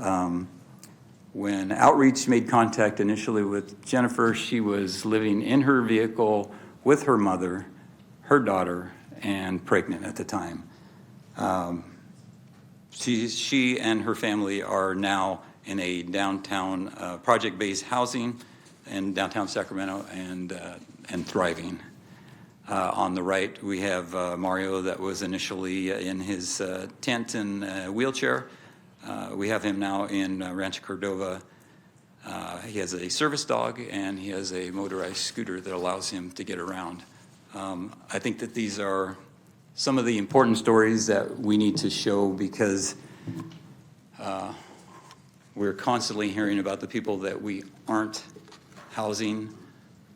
When Outreach made contact initially with Jennifer, she was living in her vehicle with her mother, her daughter, and pregnant at the time. She and her family are now in a downtown project-based housing in downtown Sacramento and thriving. On the right, we have Mario that was initially in his tent and wheelchair. We have him now in Rancho Cordova. He has a service dog and he has a motorized scooter that allows him to get around. I think that these are some of the important stories that we need to show because we're constantly hearing about the people that we aren't housing,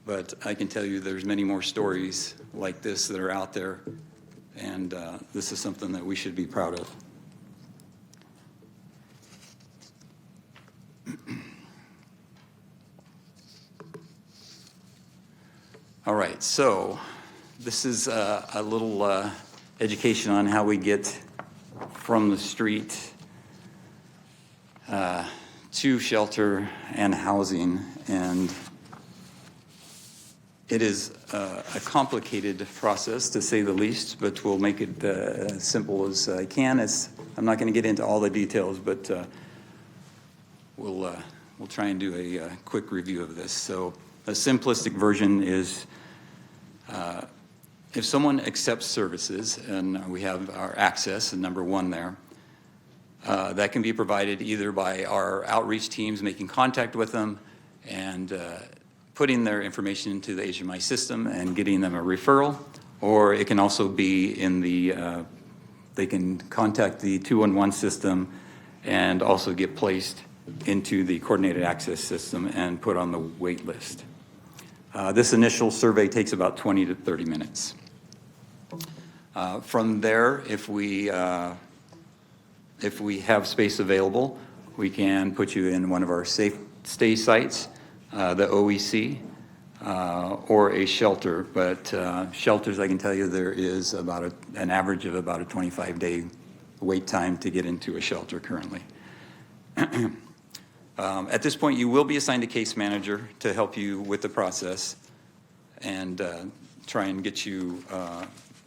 but I can tell you there's many more stories like this that are out there, and this is something that we should be proud of. All right, so this is a little education on how we get from the street to shelter and housing, and it is a complicated process, to say the least, but we'll make it as simple as I can. I'm not going to get into all the details, but we'll try and do a quick review of this. So a simplistic version is if someone accepts services, and we have our access, and number one there, that can be provided either by our outreach teams making contact with them and putting their information into the HMI system and getting them a referral, or it can also be in the, they can contact the 211 system and also get placed into the coordinated access system and put on the wait list. This initial survey takes about 20 to 30 minutes. From there, if we If we have space available, we can put you in one of our safe stay sites, the OEC, or a shelter. But shelters, I can tell you, there is about an average of about a 25-day wait time to get into a shelter currently. At this point, you will be assigned a case manager to help you with the process and try and get you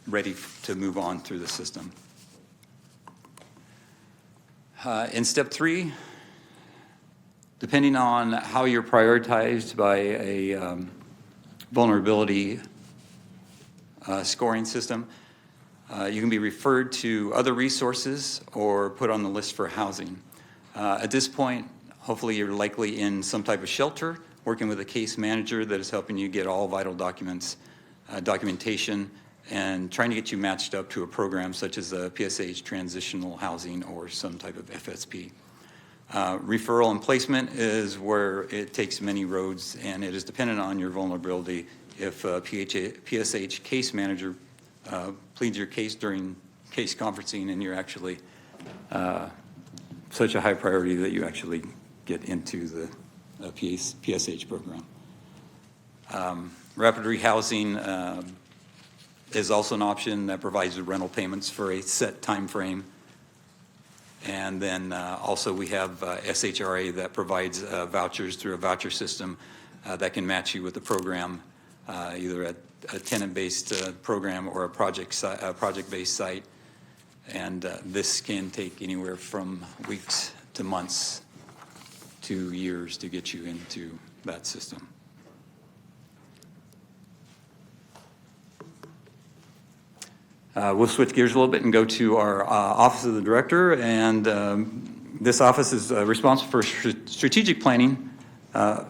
ready to move on through the system. In step 3, depending on how you're prioritized by a vulnerability scoring system, you can be referred to other resources or put on the list for housing. At this point, hopefully you're likely in some type of shelter, working with a case manager that is helping you get all vital documents, documentation, and trying to get you matched up to a program such as a PSH transitional housing or some type of FSP. Referral and placement is where it takes many roads, and it is dependent on your vulnerability. If a PSH case manager pleads your case during case conferencing and you're actually such a high priority that you actually get into the PSH program. Rapid rehousing is also an option that provides rental payments for a set time frame. And then also we have SHRA that provides vouchers through a voucher system that can match you with the program, either at a tenant-based program or a project-based site. And this can take anywhere from weeks to months to years to get you into that system. We'll switch gears a little bit and go to our Office of the Director, and this office is responsible for strategic planning,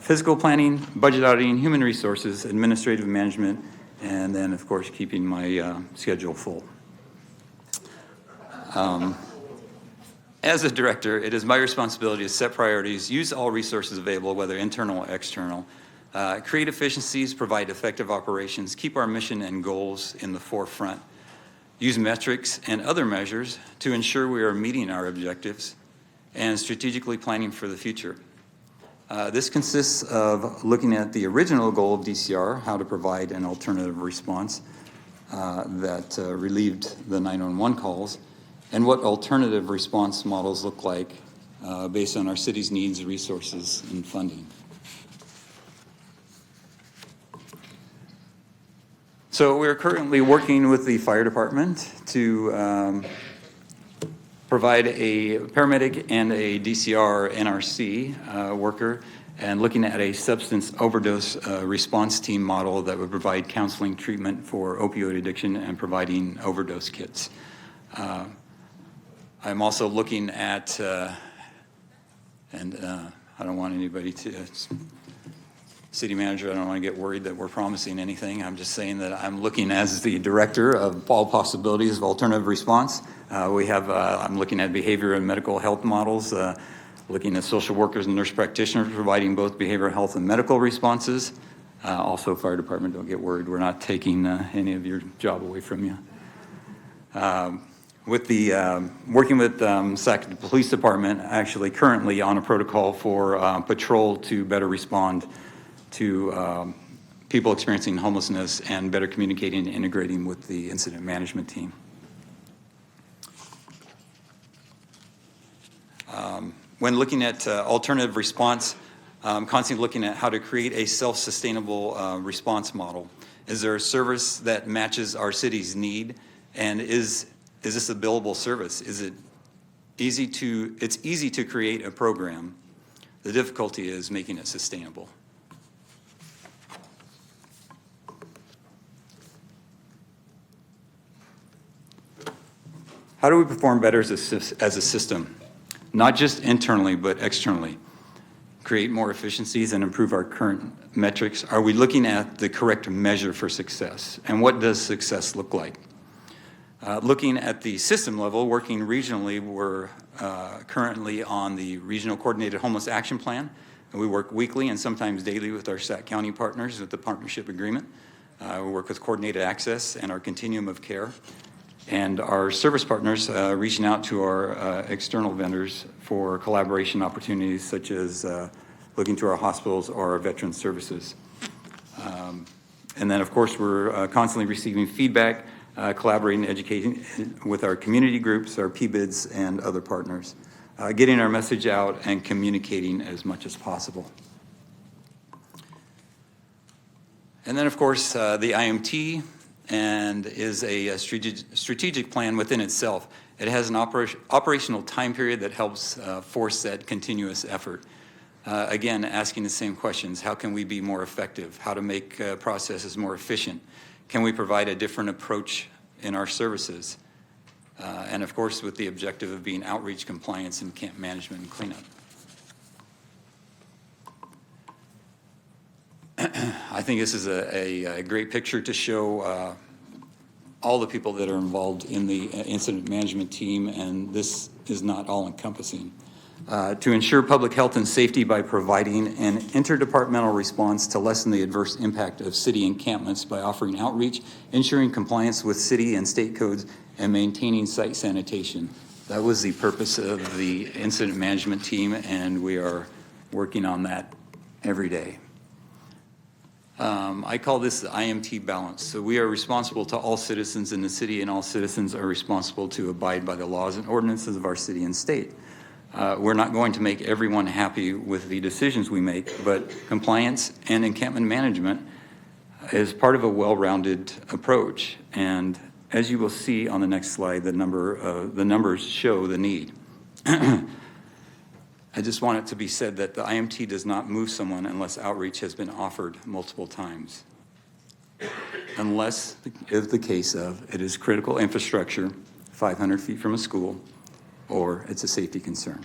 physical planning, budget auditing, human resources, administrative management, and then, of course, keeping my schedule full. As a director, it is my responsibility to set priorities, use all resources available, whether internal or external, create efficiencies, provide effective operations, keep our mission and goals in the forefront, use metrics and other measures to ensure we are meeting our objectives, and strategically planning for the future. This consists of looking at the original goal of DCR, how to provide an alternative response that relieved the 911 calls, and what alternative response models look like based on our city's needs, resources, and funding. So we're currently working with the fire department to provide a paramedic and a DCR NRC worker, and looking at a substance overdose response team model that would provide counseling treatment for opioid addiction and providing overdose kits. I'm also looking at, I don't want anybody to, city manager, I don't want to get worried that we're promising anything. I'm just saying that I'm looking as the director of all possibilities of alternative response. I'm looking at behavior and medical health models, looking at social workers and nurse practitioners providing both behavioral health and medical responses. Also, fire department, don't get worried. We're not taking any of your job away from you. With the working with Sacramento Police Department, actually currently on a protocol for patrol to better respond to people experiencing homelessness and better communicating and integrating with the incident management team. When looking at alternative response, constantly looking at how to create a self-sustainable response model. Is there a service that matches our city's need, and is this a billable service? Is it it's easy to create a program. The difficulty is making it sustainable. How do we perform better as a system? Not just internally, but externally. Create more efficiencies and improve our current metrics. Are we looking at the correct measure for success? And what does success look like? Looking at the system level, working regionally, we're currently on the Regional Coordinated Homeless Action Plan. And we work weekly and sometimes daily with our Sac County partners with the partnership agreement. We work with Coordinated Access and our Continuum of Care. and our service partners reaching out to our external vendors for collaboration opportunities such as looking to our hospitals or our veteran services. And then, of course, we're constantly receiving feedback, collaborating, educating with our community groups, our PBIDs, and other partners, getting our message out and communicating as much as possible. And then, of course, the IMT and is a strategic plan within itself. It has an operational time period that helps force that continuous effort. Again, asking the same questions. How can we be more effective? How to make processes more efficient? Can we provide a different approach in our services? And of course, with the objective of being outreach, compliance, and camp management and cleanup. I think this is a great picture to show all the people that are involved in the incident management team, and this is not all-encompassing. To ensure public health and safety by providing an interdepartmental response to lessen the adverse impact of city encampments by offering outreach, ensuring compliance with city and state codes, and maintaining site sanitation. That was the purpose of the incident management team, and we are working on that every day. I call this the IMT balance. So we are responsible to all citizens in the city, and all citizens are responsible to abide by the laws and ordinances of our city and state. We're not going to make everyone happy with the decisions we make, but compliance and encampment management is part of a well-rounded approach. And as you will see on the next slide, the numbers show the need. I just want it to be said that the IMT does not move someone unless outreach has been offered multiple times. Unless is the case of it is critical infrastructure, 500 feet from a school, or it's a safety concern.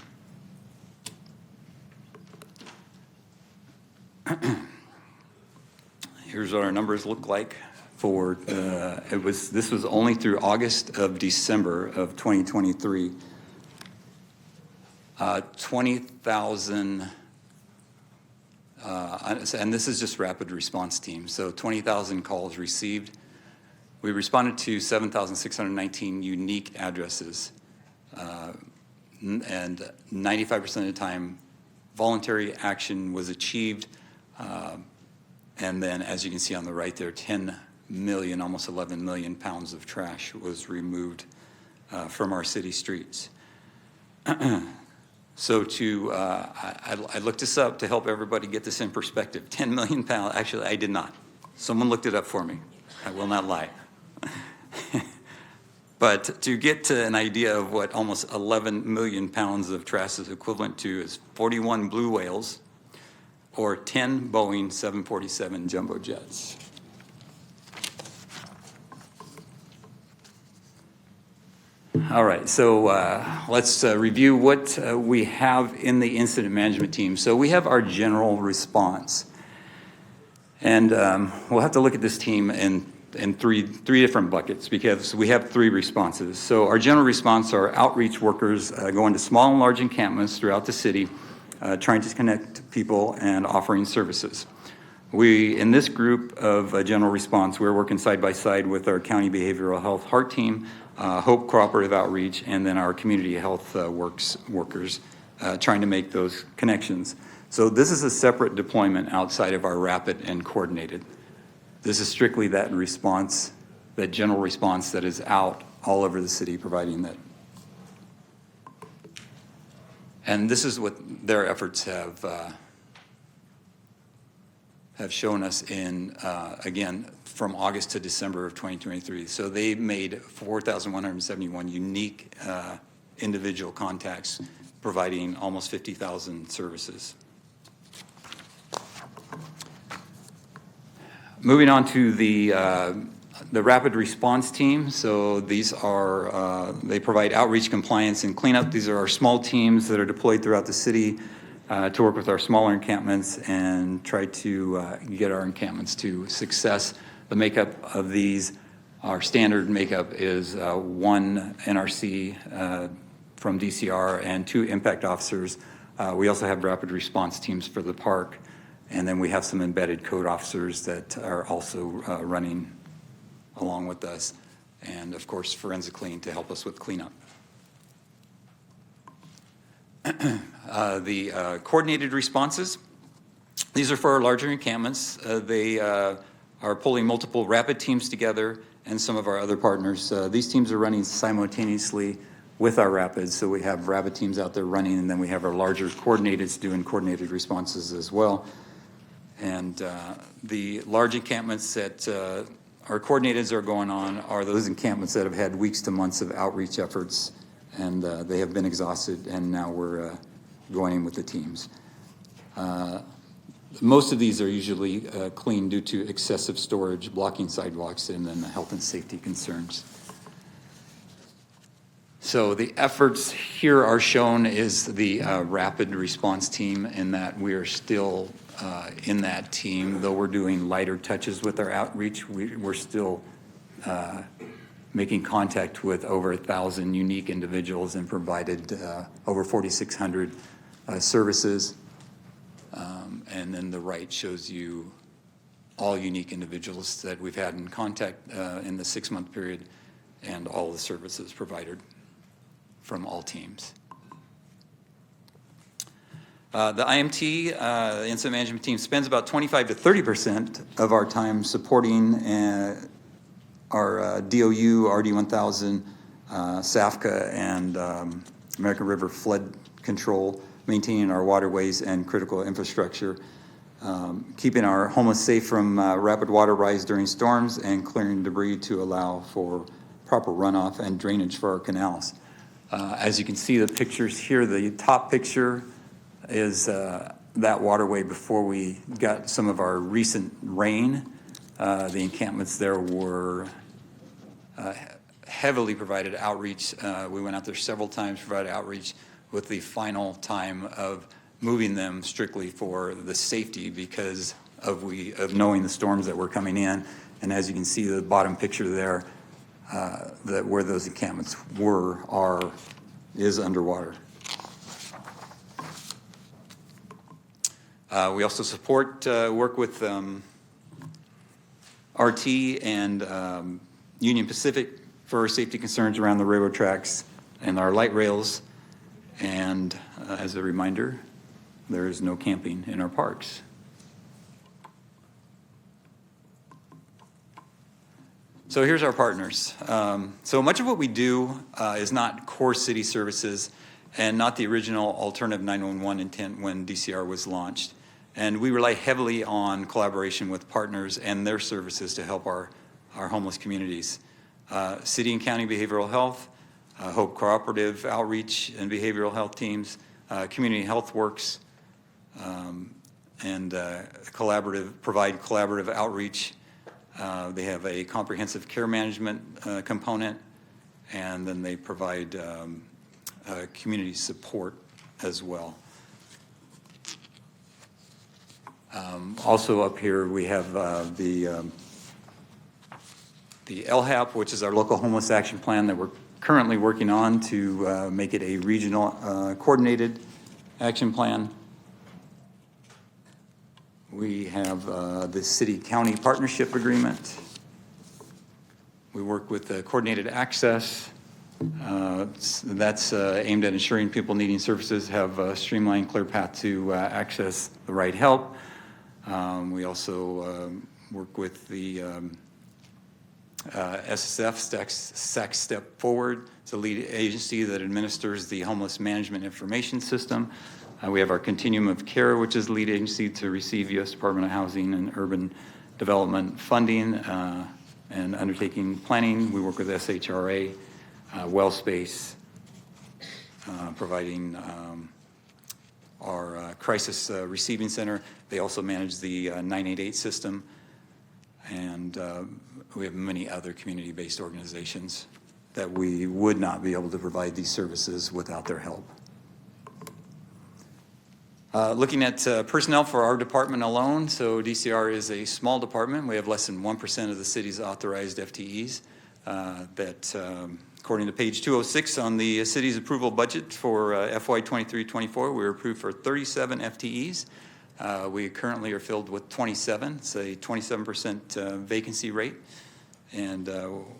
Here's what our numbers look like for, this was only through August of December of 2023. 20,000, and this is just rapid response team, so 20,000 calls received. We responded to 7,619 unique addresses, and 95% of the time, voluntary action was achieved. And then, as you can see on the right there, 10 million, almost 11 million pounds of trash was removed from our city streets. So I looked this up to help everybody get this in perspective. 10 million pounds, actually I did not. Someone looked it up for me. I will not lie. But to get to an idea of what almost 11 million pounds of trash is equivalent to is 41 blue whales or 10 Boeing 747 jumbo jets. All right, so let's review what we have in the incident management team. So we have our general response. And we'll have to look at this team in three different buckets because we have three responses. So our general response are outreach workers going to small and large encampments throughout the city, trying to connect people and offering services. We, in this group of general response, we're working side by side with our county behavioral health HEART team, Hope Cooperative Outreach, and then our community health workers trying to make those connections. So this is a separate deployment outside of our rapid and coordinated. This is strictly that response, that general response that is out all over the city providing that. And this is what their efforts have shown us in, again, from August to December of 2023. So they made 4,171 unique individual contacts, providing almost 50,000 services. Moving on to the rapid response team. So these are, they provide outreach, compliance, and cleanup. These are our small teams that are deployed throughout the city to work with our smaller encampments and try to get our encampments to success. The makeup of these, our standard makeup is one NRC from DCR and 2 impact officers. We also have rapid response teams for the park, and then we have some embedded code officers that are also running along with us. and of course Forensic Clean to help us with cleanup. The coordinated responses, these are for our larger encampments. They are pulling multiple rapid teams together and some of our other partners. These teams are running simultaneously with our rapids, so we have rapid teams out there running, and then we have our larger coordinateds doing coordinated responses as well. And the large encampments that our coordinateds are going on are those encampments that have had weeks to months of outreach efforts, and they have been exhausted, and now we're going in with the teams. Most of these are usually clean due to excessive storage, blocking sidewalks, and then the health and safety concerns. So the efforts here are shown is the rapid response team, in that we are still in that team. Though we're doing lighter touches with our outreach, we're still making contact with over 1,000 unique individuals and provided over 4,600 services. And then the right shows you all unique individuals that we've had in contact in the 6-month period, and all the services provided from all teams. The IMT, the Incident Management Team, spends about 25 to 30% of our time supporting our DOU, RD-1000, SAFCA, and American River Flood Control, maintaining our waterways and critical infrastructure, keeping our homeless safe from rapid water rise during storms, and clearing debris to allow for proper runoff and drainage for our canals. As you can see the pictures here, the top picture is that waterway before we got some of our recent rain. The encampments there were heavily provided outreach. We went out there several times, provided outreach, with the final time of moving them strictly for the safety, because of knowing the storms that were coming in. And as you can see, the bottom picture there, that where those encampments is underwater. We also support work with RT and Union Pacific for safety concerns around the railroad tracks and our light rails. And as a reminder, there is no camping in our parks. So here's our partners. So much of what we do is not core city services and not the original alternative 911 intent when DCR was launched. And we rely heavily on collaboration with partners and their services to help our homeless communities. City and county behavioral health, Hope Cooperative Outreach and Behavioral Health Teams, Community Health Works, and provide collaborative outreach. They have a comprehensive care management component, and then they provide community support as well. Also up here we have the LHAP, which is our local homeless action plan that we're currently working on to make it a regional coordinated action plan. We have the city-county partnership agreement. We work with coordinated access. That's aimed at ensuring people needing services have a streamlined, clear path to access the right help. We also work with the SSF, SAC Step Forward. It's a lead agency that administers the Homeless Management Information System. We have our Continuum of Care, which is the lead agency to receive U.S. Department of Housing and Urban Development funding and undertaking planning. We work with SHRA, WellSpace, providing our crisis receiving center. They also manage the 988 system. And we have many other community-based organizations that we would not be able to provide these services without their help. Looking at personnel for our department alone, so DCR is a small department. We have less than 1% of the city's authorized FTEs. According to page 206 on the city's approval budget for FY 23-24, we were approved for 37 FTEs. We currently are filled with 27. It's a 27% vacancy rate. and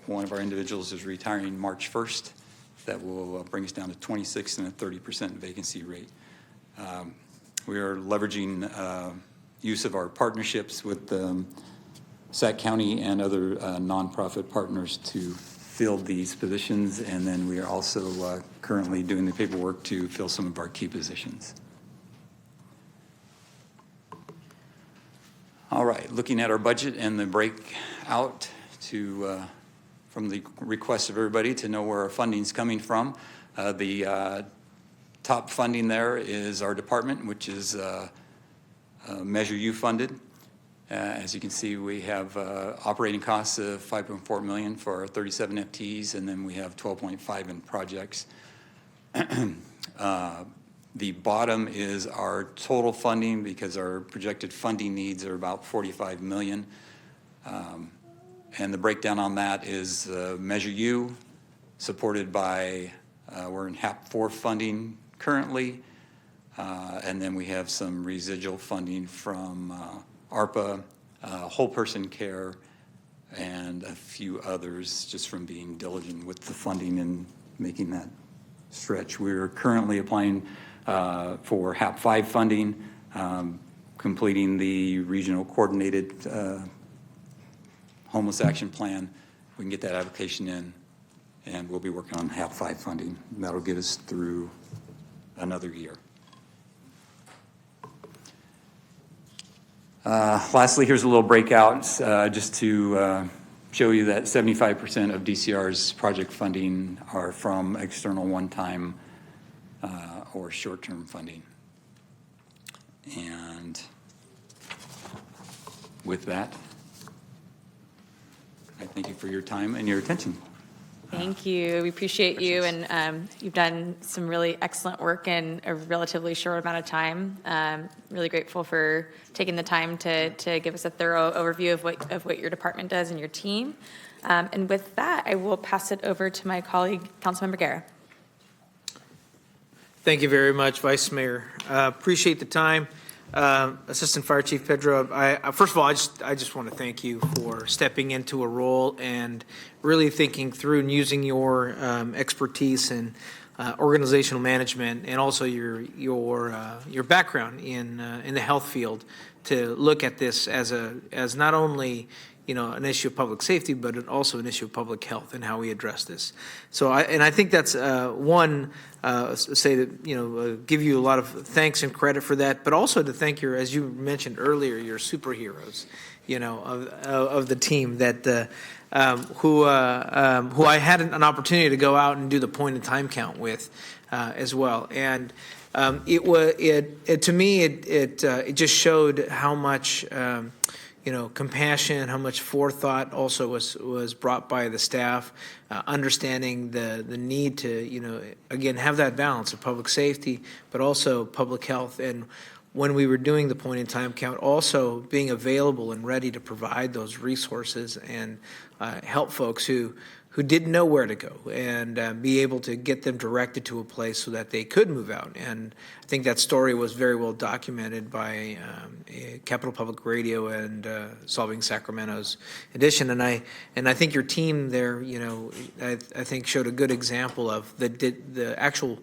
one of our individuals is retiring March 1st. That will bring us down to 26 and a 30% vacancy rate. We are leveraging use of our partnerships with Sac County and other nonprofit partners to fill these positions, and then we are also currently doing the paperwork to fill some of our key positions. All right, looking at our budget and the breakout from the request of everybody to know where our funding's coming from. The top funding there is our department, which is Measure U funded. As you can see, we have operating costs of $5.4 million for our 37 FTEs, and then we have 12.5 in projects. The bottom is our total funding, because our projected funding needs are about $45 million. And the breakdown on that is Measure U, supported by, we're in HAP 4 funding currently, and then we have some residual funding from ARPA, whole person care, and a few others, just from being diligent with the funding and making that stretch. We're currently applying for HAP 5 funding, completing the regional coordinated homeless action plan. We can get that application in, and we'll be working on HAP 5 funding. And that'll get us through another year. Lastly, here's a little breakout just to show you that 75% of DCR's project funding are from external one-time or short-term funding. And with that, I thank you for your time and your attention. Thank you. We appreciate you, and you've done some really excellent work in a relatively short amount of time. Really grateful for taking the time to give us a thorough overview of what your department does and your team. And with that, I will pass it over to my colleague, Councilmember Guerra. Thank you very much, Vice Mayor. Appreciate the time. Assistant Fire Chief Pedro, first of all, I just want to thank you for stepping into a role and really thinking through and using your expertise in organizational management, and also your background in the health field, to look at this as not only an issue of public safety, but also an issue of public health and how we address this. So I think that's say that, give you a lot of thanks and credit for that, but also to thank as you mentioned earlier, your superheroes, of the team that, who I had an opportunity to go out and do the point in time count with, as well. And to me, it just showed how much, compassion, how much forethought also was brought by the staff, understanding the need to, again, have that balance of public safety, but also public health. And when we were doing the point in time count, also being available and ready to provide those resources and help folks who didn't know where to go, and be able to get them directed to a place so that they could move out. And I think that story was very well documented by Capital Public Radio and Solving Sacramento's edition. And I think your team there, I think showed a good example of the actual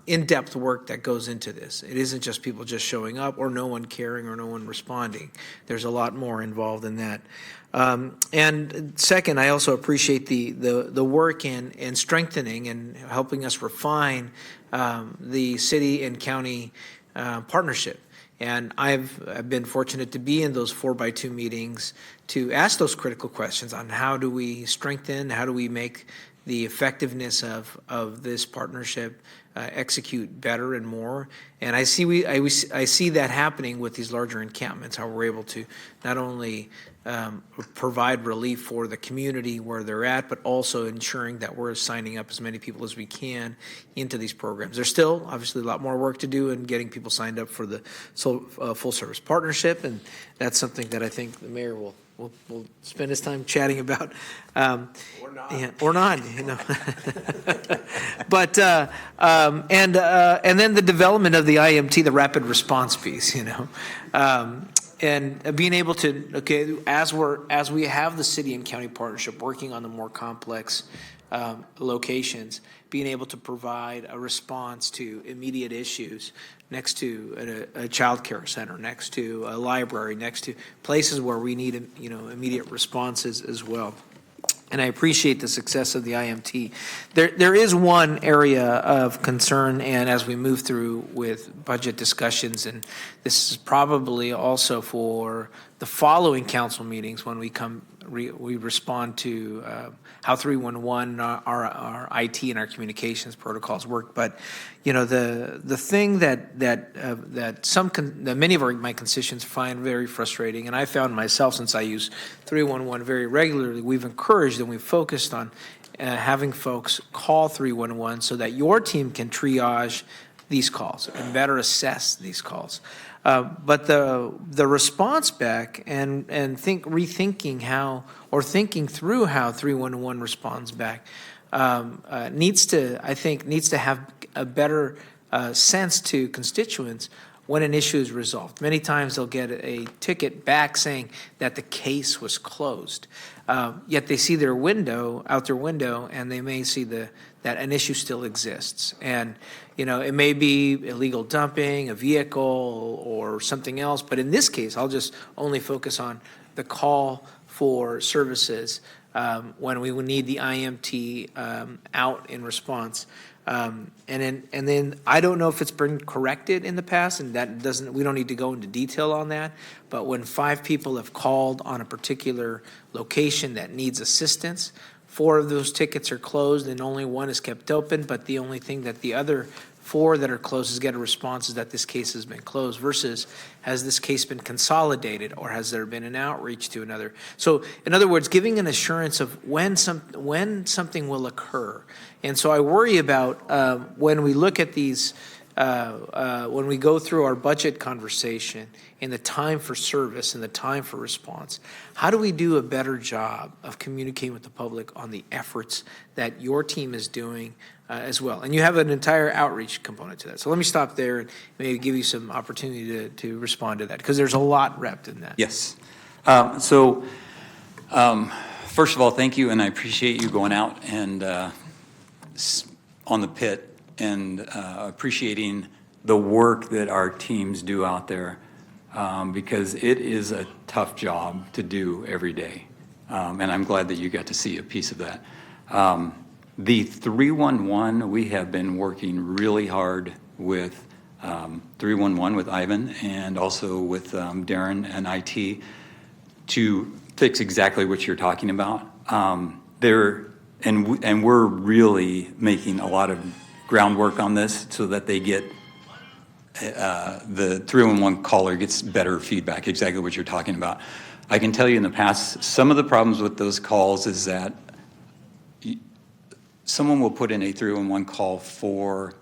in-depth work that goes into this. It isn't just people just showing up or no one caring or no one responding. There's a lot more involved in that. And second, I also appreciate the work in strengthening and helping us refine the city and county partnership. And I've been fortunate to be in those 4x2 meetings to ask those critical questions on how do we strengthen, how do we make the effectiveness of this partnership execute better and more. And I see that happening with these larger encampments, how we're able to not only provide relief for the community where they're at, but also ensuring that we're signing up as many people as we can into these programs. There's still obviously a lot more work to do in getting people signed up for the full service partnership, and that's something that I think the mayor will spend his time chatting about, or not. Yeah, or not, But and then the development of the IMT, the rapid response piece, And being able to, okay, as we have the city and county partnership working on the more complex locations, being able to provide a response to immediate issues next to a child care center, next to a library, next to places where we need, immediate responses as well. And I appreciate the success of the IMT. There is one area of concern, and as we move through with budget discussions, and this is probably also for the following council meetings when we respond to how 311, our IT and our communications protocols work. But the thing that many of my constituents find very frustrating, and I found myself, since I use 311 very regularly, we've encouraged and we've focused on having folks call 311 so that your team can triage these calls and better assess these calls. But the response back and rethinking how, or thinking through how 311 responds back needs to have a better sense to constituents when an issue is resolved. Many times they'll get a ticket back saying that the case was closed, yet they see out their window, and they may see that an issue still exists. And it may be illegal dumping, a vehicle, or something else. But in this case, I'll just only focus on the call for services when we would need the IMT out in response. And then I don't know if it's been corrected in the past, and we don't need to go into detail on that. But when 5 people have called on a particular location that needs assistance, 4 of those tickets are closed and only 1 is kept open, but the only thing that the other 4 that are closed get a response is that this case has been closed, versus has this case been consolidated, or has there been an outreach to another? So in other words, giving an assurance of when something will occur. And so I worry about when we look at these, when we go through our budget conversation and the time for service and the time for response, how do we do a better job of communicating with the public on the efforts that your team is doing as well? And you have an entire outreach component to that. So let me stop there and maybe give you some opportunity to respond to that, because there's a lot wrapped in that. Yes. First of all, thank you, and I appreciate you going out and on the pit and appreciating the work that our teams do out there, because it is a tough job to do every day. And I'm glad that you got to see a piece of that. The 311, we have been working really hard with 311 with Ivan, and also with Darren and IT, to fix exactly what you're talking about. And we're really making a lot of groundwork on this so that they get the 311 caller gets better feedback, exactly what you're talking about. I can tell you in the past, some of the problems with those calls is that someone will put in a 311 call for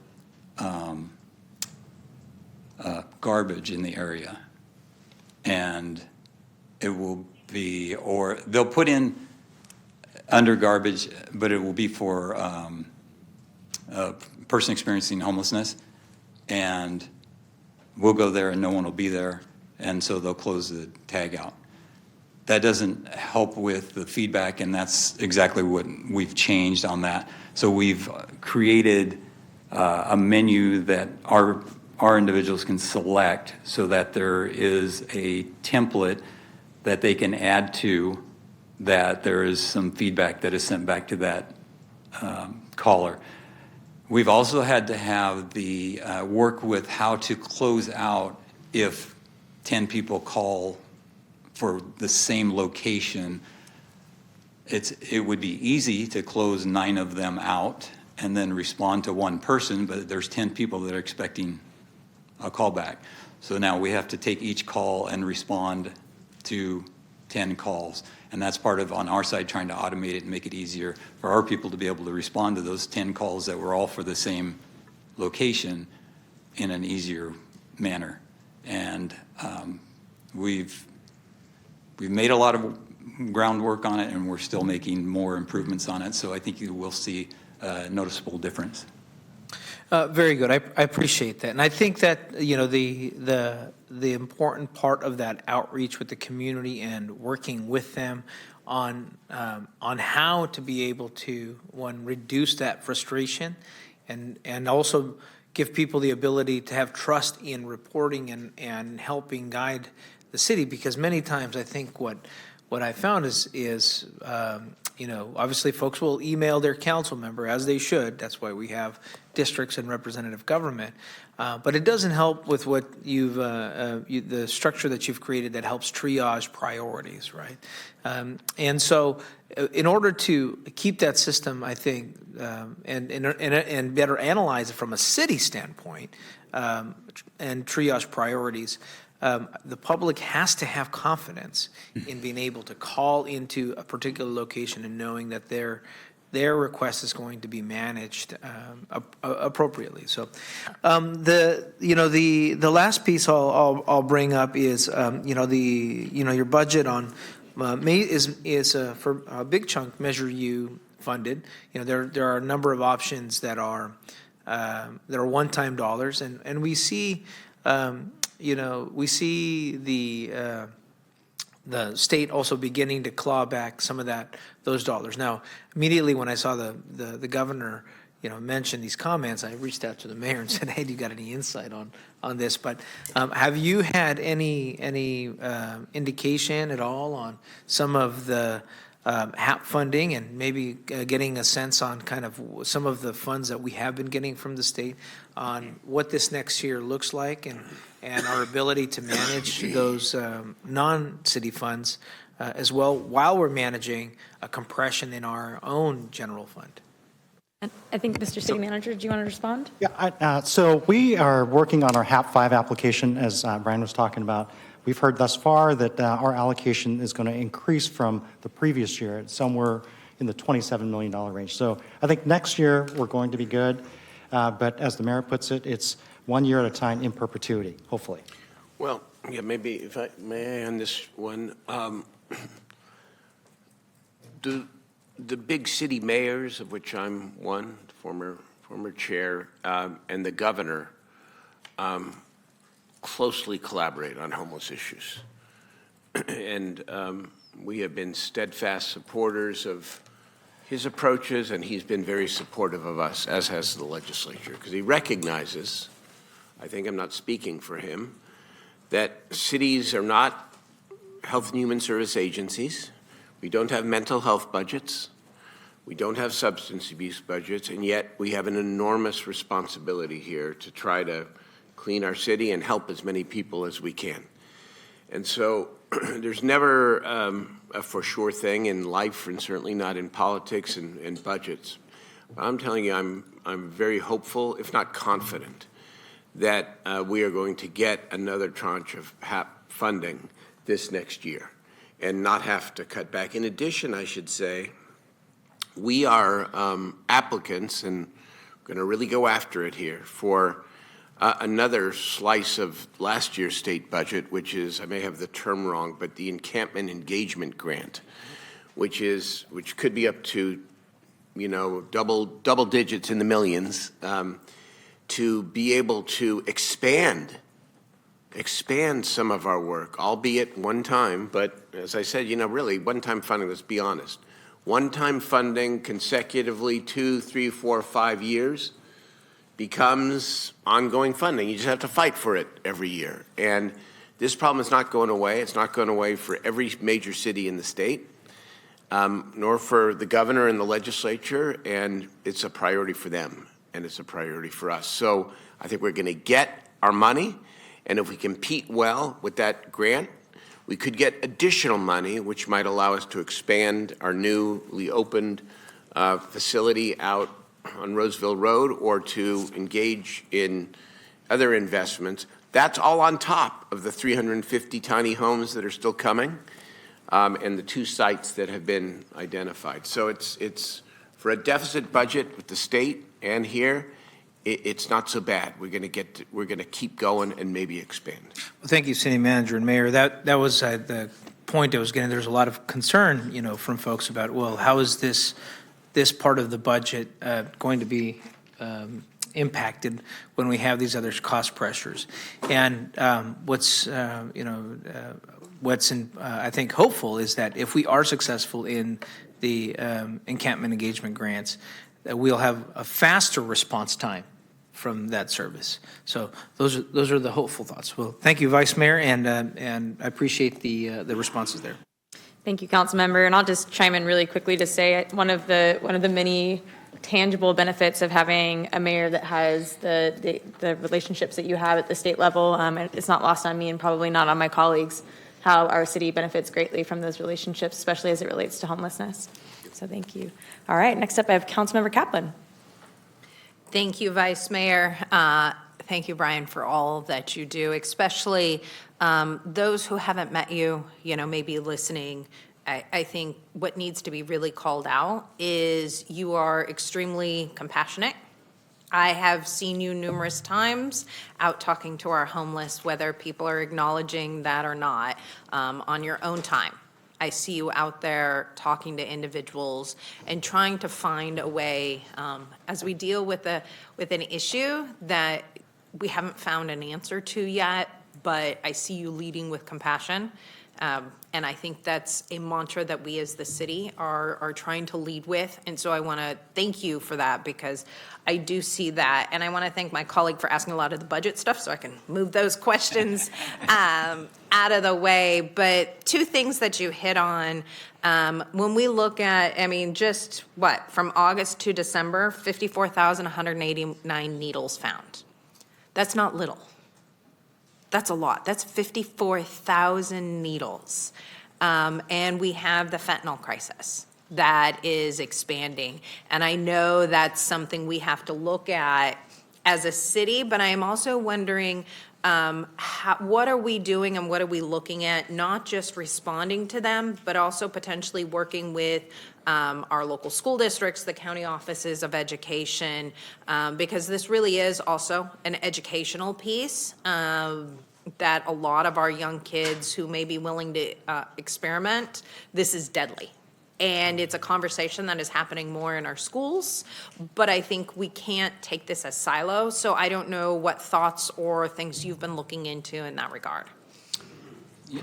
garbage in the area, and it will be, or they'll put in under garbage, but it will be for a person experiencing homelessness, and we'll go there and no one will be there, and so they'll close the tag out. That doesn't help with the feedback, and that's exactly what we've changed on that. So we've created a menu that our individuals can select, so that there is a template that they can add to, that there is some feedback that is sent back to that caller. We've also had to have the work with how to close out if 10 people call for the same location. It would be easy to close 9 of them out and then respond to 1 person, but there's 10 people that are expecting a call back. So now we have to take each call and respond to 10 calls. And that's part of, on our side, trying to automate it and make it easier for our people to be able to respond to those 10 calls that were all for the same location in an easier manner. And we've made a lot of groundwork on it, and we're still making more improvements on it. So I think you will see a noticeable difference. Very good. I appreciate that. And I think that, you know, the important part of that outreach with the community and working with them on how to be able to, one, reduce that frustration and also give people the ability to have trust in reporting and helping guide the city. Because many times I think what I found is you know, obviously folks will email their council member, as they should. That's why we have districts and representative government. But it doesn't help with what the structure that you've created that helps triage priorities, right? And so in order to keep that system, I think, and better analyze it from a city standpoint, and triage priorities, the public has to have confidence in being able to call into a particular location and knowing that their request is going to be managed appropriately. So, the last piece I'll bring up is your budget on is for a big chunk Measure U funded. You know, there are a number of options that are one-time dollars, and we see. We see the state also beginning to claw back some of those dollars. Now, immediately when I saw the governor, mention these comments, I reached out to the mayor and said, "Hey, do you got any insight on this?" But have you had any indication at all on some of the HAP funding and maybe getting a sense on kind of some of the funds that we have been getting from the state on what this next year looks like and our ability to manage those non-city funds as well while we're managing a compression in our own general fund? I think, Mr. City Manager, do you want to respond? Yeah, so we are working on our HAP 5 application, as Brian was talking about. We've heard thus far that our allocation is going to increase from the previous year, somewhere in the $27 million range. So I think next year we're going to be good, but as the mayor puts it, it's 1 year at a time in perpetuity, hopefully. Well, yeah, maybe if I may on this one, the big city mayors, of which I'm one, former chair, and the governor, closely collaborate on homeless issues. And we have been steadfast supporters of his approaches, and he's been very supportive of us, as has the legislature, because he recognizes, I think I'm not speaking for him, that cities are not health and human service agencies. We don't have mental health budgets. We don't have substance abuse budgets, and yet we have an enormous responsibility here to try to clean our city and help as many people as we can. And so there's never a for sure thing in life, and certainly not in politics and budgets. But I'm telling you, I'm very hopeful, if not confident, that we are going to get another tranche of HAP funding this next year and not have to cut back. In addition, I should say, we are applicants, and we're going to really go after it here, for another slice of last year's state budget, which is, I may have the term wrong, but the Encampment Engagement Grant, which could be up to, double digits in the millions, to be able to expand some of our work, albeit one time, but as I said, really one-time funding, let's be honest. One-time funding consecutively 2, 3, 4, 5 years becomes ongoing funding. You just have to fight for it every year. And this problem is not going away. It's not going away for every major city in the state, nor for the governor and the legislature, and it's a priority for them, and it's a priority for us. So I think we're going to get our money, and if we compete well with that grant, we could get additional money, which might allow us to expand our newly opened facility out on Roseville Road, or to engage in other investments. That's all on top of the 350 tiny homes that are still coming, and the 2 sites that have been identified. So it's for a deficit budget with the state and here, it's not so bad. We're going to keep going and maybe expand. Well, thank you, City Manager and Mayor. That was the point I was getting. There's a lot of concern, from folks about, well, how is this part of the budget going to be impacted when we have these other cost pressures. And what's I think hopeful is that if we are successful in the encampment engagement grants, that we'll have a faster response time from that service. So those are the hopeful thoughts. Well, thank you, Vice Mayor, and I appreciate the responses there. Thank you, Councilmember. And I'll just chime in really quickly to say one of the many tangible benefits of having a mayor that has the relationships that you have at the state level. And it's not lost on me and probably not on my colleagues how our city benefits greatly from those relationships, especially as it relates to homelessness. So thank you. All right, next up I have Councilmember Kaplan. Thank you, Vice Mayor. Thank you, Brian, for all that you do, especially those who haven't met you, maybe listening. I think what needs to be really called out is you are extremely compassionate. I have seen you numerous times out talking to our homeless, whether people are acknowledging that or not, on your own time. I see you out there talking to individuals and trying to find a way, as we deal with an issue that we haven't found an answer to yet, but I see you leading with compassion. And I think that's a mantra that we as the city are trying to lead with. And so I want to thank you for that, because I do see that. And I want to thank my colleague for asking a lot of the budget stuff so I can move those questions out of the way. But two things that you hit on, when we look at, just from August to December, 54,189 needles found. That's not little. That's a lot. That's 54,000 needles. And we have the fentanyl crisis that is expanding. And I know that's something we have to look at as a city, but I am also wondering, what are we doing and what are we looking at, not just responding to them, but also potentially working with our local school districts, the county offices of education, because this really is also an educational piece that a lot of our young kids who may be willing to experiment, this is deadly. And it's a conversation that is happening more in our schools, but I think we can't take this as silos. So I don't know what thoughts or things you've been looking into in that regard.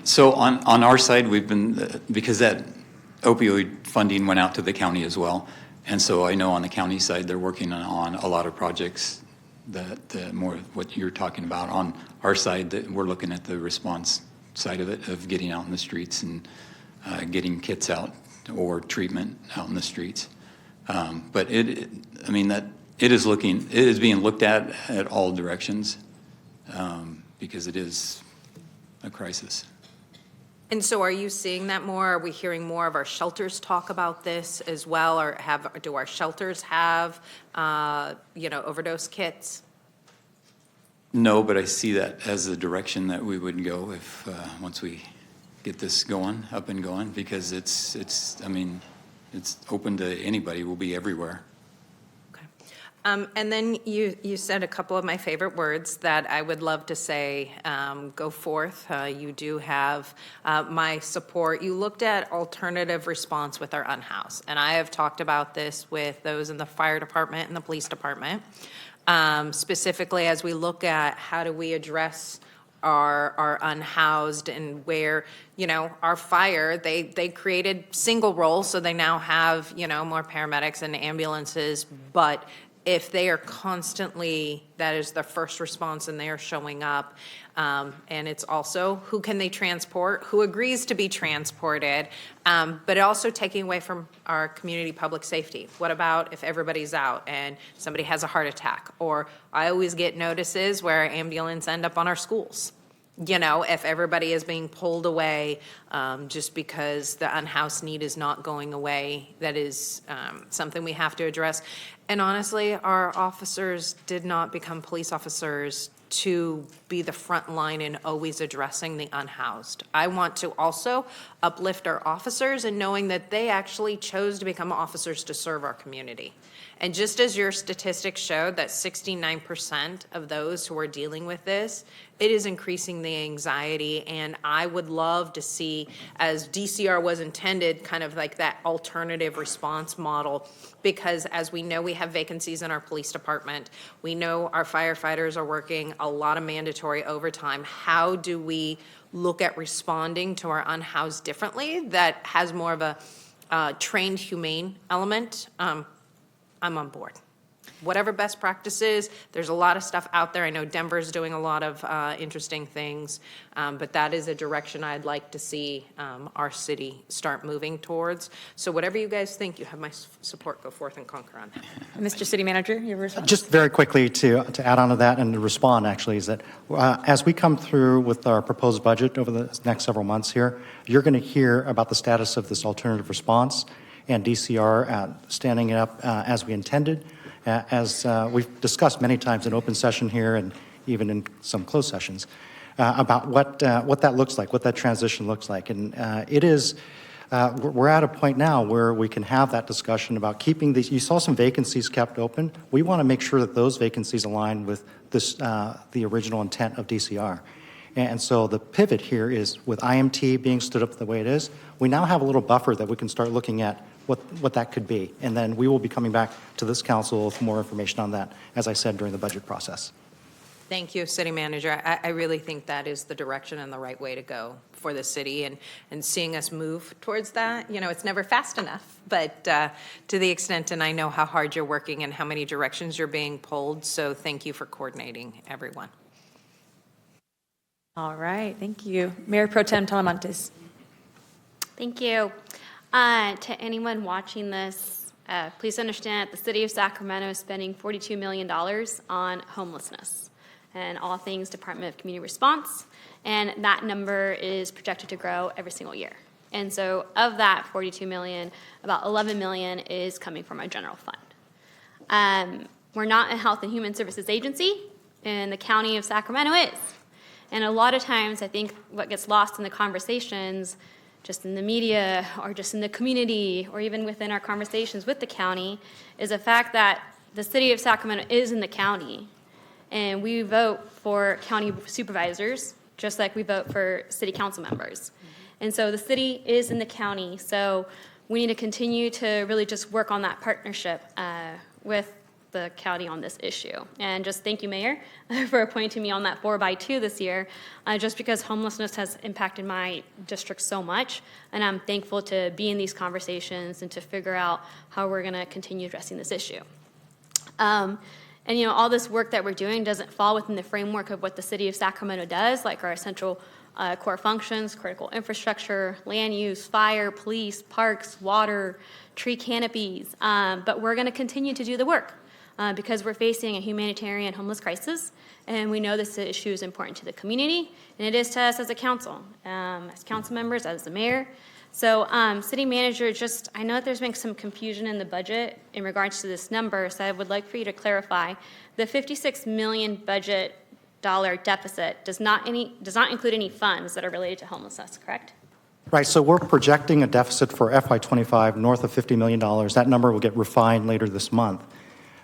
So on our side, we've been, because that opioid funding went out to the county as well. And so I know on the county side, they're working on a lot of projects that more what you're talking about. On our side, that we're looking at the response side of it, of getting out in the streets and getting kits out or treatment out in the streets. But it is being looked at all directions, because it is a crisis. And so are you seeing that more? Are we hearing more of our shelters talk about this as well? Or do our shelters have, overdose kits? No, but I see that as the direction that we would go if, once we get this up and going, because it's open to anybody, will be everywhere. And then you said a couple of my favorite words that I would love to say, go forth. You do have my support. You looked at alternative response with our unhoused. And I have talked about this with those in the fire department and the police department. Specifically, as we look at how do we address our unhoused, and where, our fire, they created single roles, so they now have, more paramedics and ambulances, but if they are constantly, that is their first response and they are showing up, and it's also who can they transport, who agrees to be transported, but also taking away from our community public safety. What about if everybody's out and somebody has a heart attack? Or I always get notices where our ambulance end up on our schools. If everybody is being pulled away just because the unhoused need is not going away, that is something we have to address. And honestly, our officers did not become police officers to be the front line in always addressing the unhoused. I want to also uplift our officers in knowing that they actually chose to become officers to serve our community. And just as your statistics showed that 69% of those who are dealing with this it is increasing the anxiety, and I would love to see, as DCR was intended, kind of like that alternative response model, because as we know, we have vacancies in our police department. We know our firefighters are working a lot of mandatory overtime. How do we look at responding to our unhoused differently that has more of a trained, humane element? I'm on board. Whatever best practices, there's a lot of stuff out there. I know Denver's doing a lot of interesting things, but that is a direction I'd like to see our city start moving towards. So whatever you guys think, you have my support. Go forth and conquer on that. Mr. City Manager, your response? Just very quickly to add on to that and to respond, actually, is that as we come through with our proposed budget over the next several months here, you're going to hear about the status of this alternative response and DCR standing it up as we intended. As we've discussed many times in open session here and even in some closed sessions, about what that looks like, what that transition looks like. And it is, we're at a point now where we can have that discussion about keeping these, you saw some vacancies kept open. We want to make sure that those vacancies align with this, the original intent of DCR. And so the pivot here is with IMT being stood up the way it is, we now have a little buffer that we can start looking at what that could be. And then we will be coming back to this council with more information on that, as I said, during the budget process. Thank you, City Manager. I really think that is the direction and the right way to go for the city, and seeing us move towards that. You know, it's never fast enough, but to the extent, and I know how hard you're working and how many directions you're being pulled, so thank you for coordinating, everyone. All right, thank you. Mayor Pro Tem Talamantes. Thank you. To anyone watching this, please understand that the city of Sacramento is spending $42 million on homelessness and all things Department of Community Response, and that number is projected to grow every single year. And so of that $42 million, about $11 million is coming from our general fund. We're not a health and human services agency, and the county of Sacramento is. And a lot of times, I think what gets lost in the conversations just in the media or just in the community or even within our conversations with the county is the fact that the city of Sacramento is in the county and we vote for county supervisors just like we vote for city council members. And so the city is in the county, so we need to continue to really just work on that partnership with the county on this issue. And just thank you, Mayor, for appointing me on that 4x2 this year, just because homelessness has impacted my district so much, and I'm thankful to be in these conversations and to figure out how we're gonna continue addressing this issue. And you know, all this work that we're doing doesn't fall within the framework of what the city of Sacramento does, like our essential core functions, critical infrastructure, land use, fire, police, parks, water, tree canopies, but we're gonna continue to do the work. Because we're facing a humanitarian homeless crisis, and we know this issue is important to the community, and it is to us as a council, as council members, as the mayor. So, City Manager, just I know that there's been some confusion in the budget in regards to this number, so I would like for you to clarify. The $56 million budget deficit does not include any funds that are related to homelessness, correct? Right, so we're projecting a deficit for FY25 north of $50 million. That number will get refined later this month.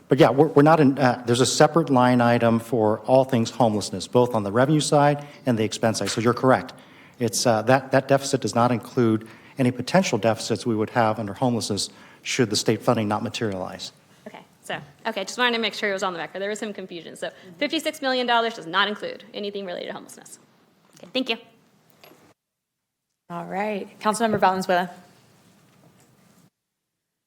But yeah, we're not in, there's a separate line item for all things homelessness, both on the revenue side and the expense side. So you're correct. It's, that deficit does not include any potential deficits we would have under homelessness should the state funding not materialize. Okay, just wanted to make sure it was on the record. There was some confusion. So $56 million does not include anything related to homelessness. Okay, thank you. All right, Councilmember Valenzuela.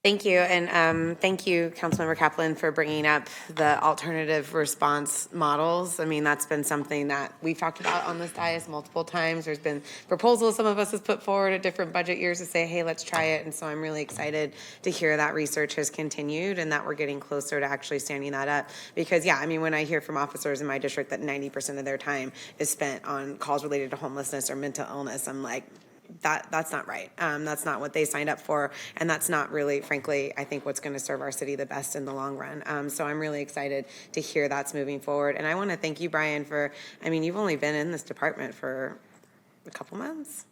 Thank you, and thank you, Councilmember Kaplan, for bringing up the alternative response models. I mean, that's been something that we've talked about on this dais multiple times. There's been proposals some of us has put forward at different budget years to say, hey, let's try it. And so I'm really excited to hear that research has continued and that we're getting closer to actually standing that up. Because, yeah, I mean, when I hear from officers in my district that 90% of their time is spent on calls related to homelessness or mental illness, I'm like, that's not right. That's not what they signed up for, and that's not really, frankly, I think what's going to serve our city the best in the long run. So I'm really excited to hear that's moving forward. And I want to thank you, Brian, for, I mean, you've only been in this department for a couple months.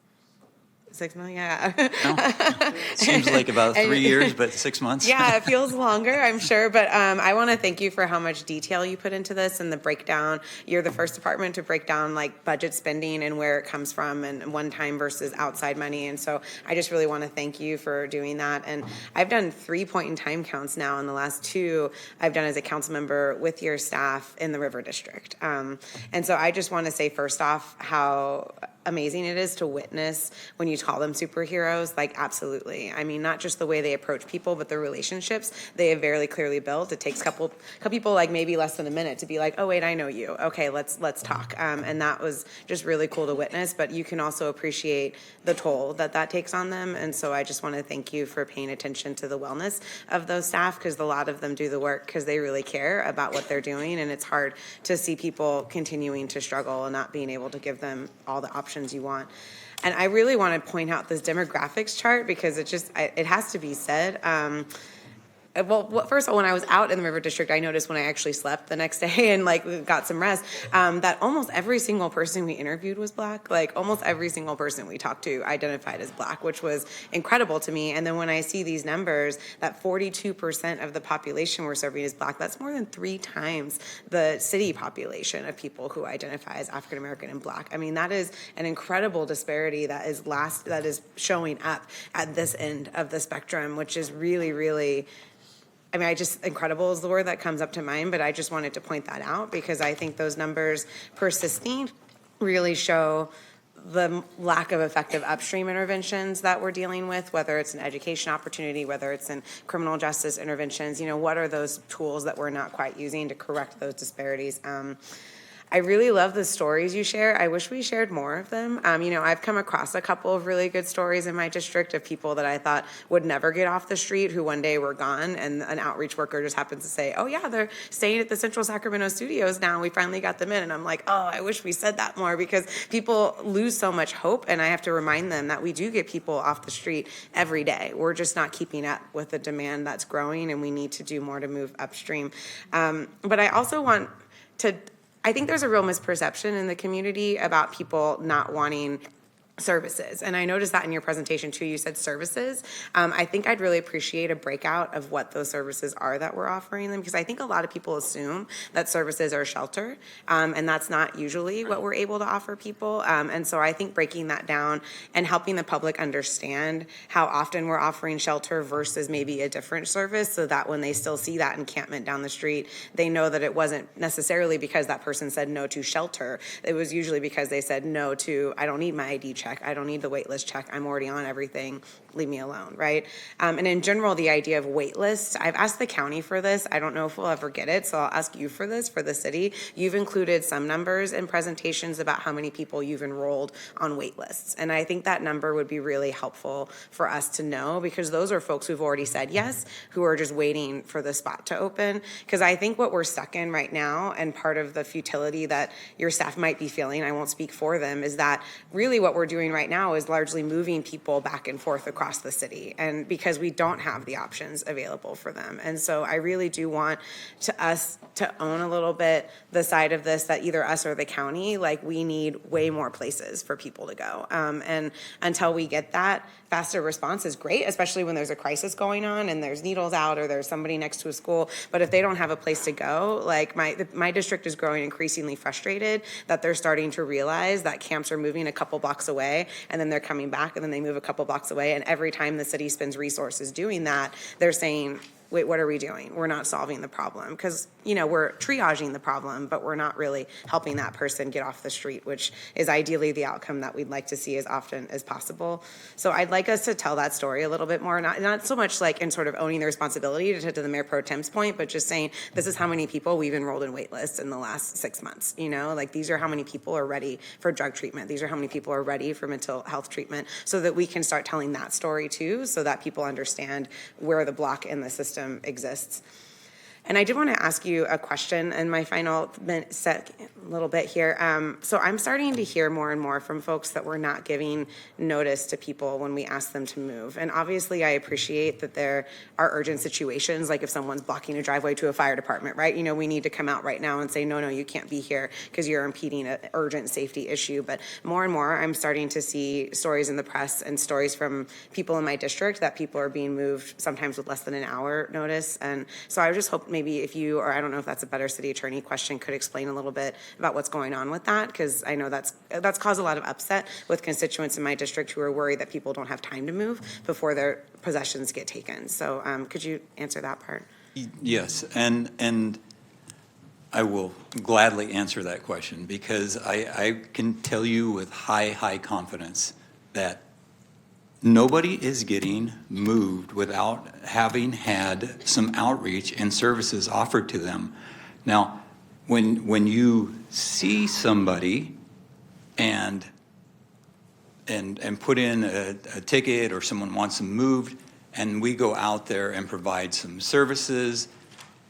6 million, yeah. Seems like about 3 years, but 6 months. Yeah, it feels longer, I'm sure, but I want to thank you for how much detail you put into this and the breakdown. You're the first department to break down like budget spending and where it comes from and one-time versus outside money, and so I just really want to thank you for doing that. And I've done 3 point-in-time counts now, and the last 2 I've done as a council member with your staff in the River District. And so I just want to say first off how amazing it is to witness when you call them superheroes, like absolutely. I mean, not just the way they approach people, but the relationships they have very clearly built. It takes a couple people like maybe less than a minute to be like, oh wait, I know you. Okay, let's talk. And that was just really cool to witness, but you can also appreciate the toll that takes on them. And so I just want to thank you for paying attention to the wellness of those staff, because a lot of them do the work because they really care about what they're doing, and it's hard to see people continuing to struggle and not being able to give them all the options you want. And I really want to point out this demographics chart because it has to be said. Well, first of all, when I was out in the River District, I noticed when I actually slept the next day and like got some rest, that almost every single person we interviewed was Black. Like almost every single person we talked to identified as Black, which was incredible to me. And then when I see these numbers, that 42% of the population we're serving is Black, that's more than 3 times the city population of people who identify as African American and Black. I mean, that is an incredible disparity that is showing up at this end of the spectrum, which is really, really, I mean, incredible is the word that comes up to mind, but I just wanted to point that out because I think those numbers persisting really show the lack of effective upstream interventions that we're dealing with, whether it's an education opportunity, whether it's in criminal justice interventions, what are those tools that we're not quite using to correct those disparities? I really love the stories you share. I wish we shared more of them. I've come across a couple of really good stories in my district of people that I thought would never get off the street who one day were gone, and an outreach worker just happens to say, oh yeah, they're staying at the Central Sacramento studios now. We finally got them in. And I'm like, oh, I wish we said that more because people lose so much hope, and I have to remind them that we do get people off the street every day. We're just not keeping up with the demand that's growing, and we need to do more to move upstream. But I also want to I think there's a real misperception in the community about people not wanting services. And I noticed that in your presentation too, you said services. I think I'd really appreciate a breakout of what those services are that we're offering them, because I think a lot of people assume that services are shelter, and that's not usually what we're able to offer people. And so I think breaking that down and helping the public understand how often we're offering shelter versus maybe a different service, so that when they still see that encampment down the street, they know that it wasn't necessarily because that person said no to shelter. It was usually because they said no to, I don't need my ID check. I don't need the wait list check. I'm already on everything. Leave me alone, right? And in general, the idea of wait lists, I've asked the county for this. I don't know if we'll ever get it, so I'll ask you for this for the city. You've included some numbers in presentations about how many people you've enrolled on wait lists. And I think that number would be really helpful for us to know, because those are folks who've already said yes, who are just waiting for the spot to open. Because I think what we're stuck in right now, and part of the futility that your staff might be feeling, I won't speak for them, is that really what we're doing right now is largely moving people back and forth across the city, and because we don't have the options available for them. And so I really do want us to own a little bit the side of this, that either us or the county, like, we need way more places for people to go. And until we get that, faster response is great, especially when there's a crisis going on and there's needles out or there's somebody next to a school. But if they don't have a place to go, like my district is growing increasingly frustrated that they're starting to realize that camps are moving a couple blocks away, and then they're coming back, and then they move a couple blocks away. And every time the city spends resources doing that, they're saying, wait, what are we doing? We're not solving the problem, because, we're triaging the problem, but we're not really helping that person get off the street, which is ideally the outcome that we'd like to see as often as possible. So I'd like us to tell that story a little bit more, not so much like in sort of owning the responsibility to the Mayor Pro Tem's point, but just saying, this is how many people we've enrolled in wait lists in the last 6 months. Like, these are how many people are ready for drug treatment. These are how many people are ready for mental health treatment, so that we can start telling that story too, so that people understand where the block in the system exists. And I did want to ask you a question in my final little bit here. So I'm starting to hear more and more from folks that we're not giving notice to people when we ask them to move. And obviously, I appreciate that there are urgent situations, like if someone's blocking a driveway to a fire department, right? You know, we need to come out right now and say, no, you can't be here because you're impeding an urgent safety issue. But more and more, I'm starting to see stories in the press and stories from people in my district that people are being moved sometimes with less than an hour notice. And so I just hope maybe if you, or I don't know if that's a better city attorney question, could explain a little bit about what's going on with that, because I know that's caused a lot of upset with constituents in my district who are worried that people don't have time to move before their possessions get taken. So could you answer that part? Yes, and I will gladly answer that question, because I can tell you with high confidence that nobody is getting moved without having had some outreach and services offered to them. Now, when you see somebody and put in a ticket, or someone wants them moved, and we go out there and provide some services,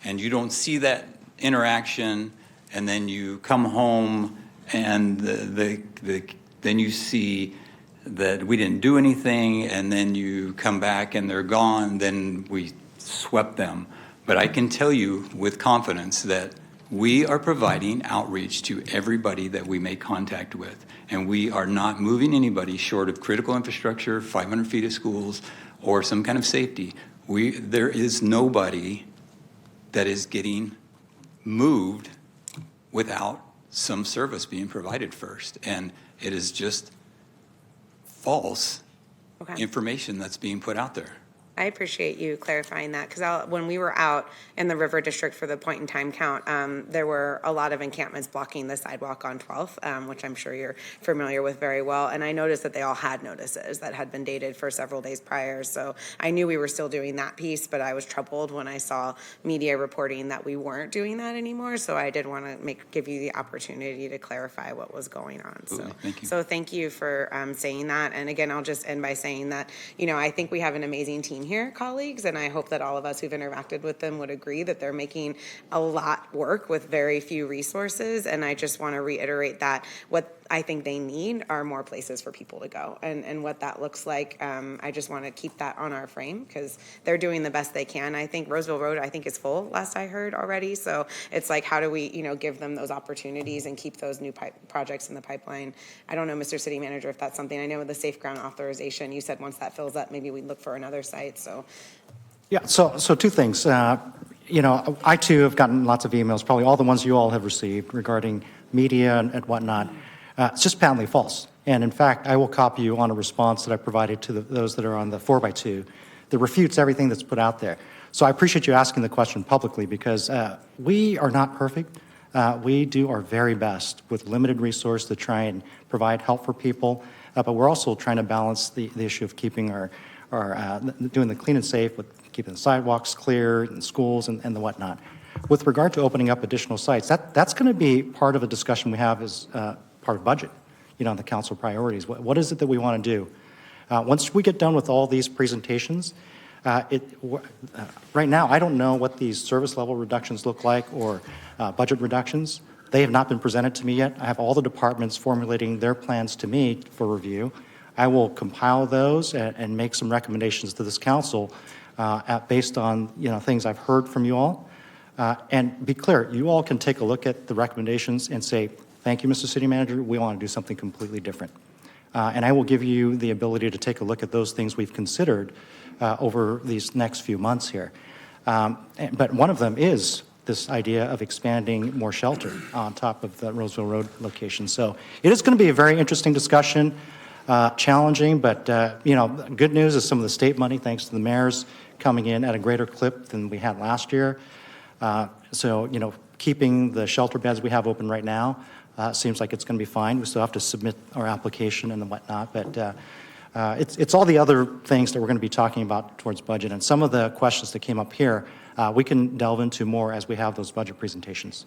and you don't see that interaction, and then you come home and then you see that we didn't do anything, and then you come back and they're gone, then we swept them. But I can tell you with confidence that we are providing outreach to everybody that we make contact with, and we are not moving anybody short of critical infrastructure, 500 feet of schools, or some kind of safety. There is nobody that is getting moved without some service being provided first. And it is just false information that's being put out there. I appreciate you clarifying that, because when we were out in the River District for the point in time count, there were a lot of encampments blocking the sidewalk on 12th, which I'm sure you're familiar with very well. And I noticed that they all had notices that had been dated for several days prior. So I knew we were still doing that piece, but I was troubled when I saw media reporting that we weren't doing that anymore. So I did want to give you the opportunity to clarify what was going on. Thank you. So thank you for saying that. And again, I'll just end by saying that, I think we have an amazing team here, colleagues, and I hope that all of us who've interacted with them would agree that they're making a lot work with very few resources. And I just want to reiterate that what I think they need are more places for people to go, and what that looks like. I just want to keep that on our frame, because they're doing the best they can. I think Roseville Road, is full, last I heard already. So it's like, how do we, give them those opportunities and keep those new projects in the pipeline? I don't know, Mr. City Manager, if that's something. I know with the safe ground authorization, you said once that fills up, maybe we'd look for another site. So Yeah, so two things. I too have gotten lots of emails, probably all the ones you all have received regarding media and whatnot. It's just patently false. And in fact, I will copy you on a response that I provided to those that are on the 4x2 that refutes everything that's put out there. So I appreciate you asking the question publicly, because we are not perfect. We do our very best with limited resource to try and provide help for people, but we're also trying to balance the issue of keeping doing the clean and safe with keeping the sidewalks clear and schools and the whatnot. With regard to opening up additional sites, that's going to be part of a discussion we have as part of budget, the council priorities. What is it that we want to do? Once we get done with all these presentations, right now I don't know what these service level reductions look like, or budget reductions. They have not been presented to me yet. I have all the departments formulating their plans to me for review. I will compile those and make some recommendations to this council based on things I've heard from you all. And be clear, you all can take a look at the recommendations and say, thank you, Mr. City Manager, we want to do something completely different. And I will give you the ability to take a look at those things we've considered over these next few months here. But one of them is this idea of expanding more shelter on top of the Roseville Road location. So it is going to be a very interesting discussion, challenging, but good news is some of the state money, thanks to the mayors, coming in at a greater clip than we had last year. So keeping the shelter beds we have open right now seems like it's going to be fine. We still have to submit our application and whatnot, but it's all the other things that we're going to be talking about towards budget. And some of the questions that came up here, we can delve into more as we have those budget presentations.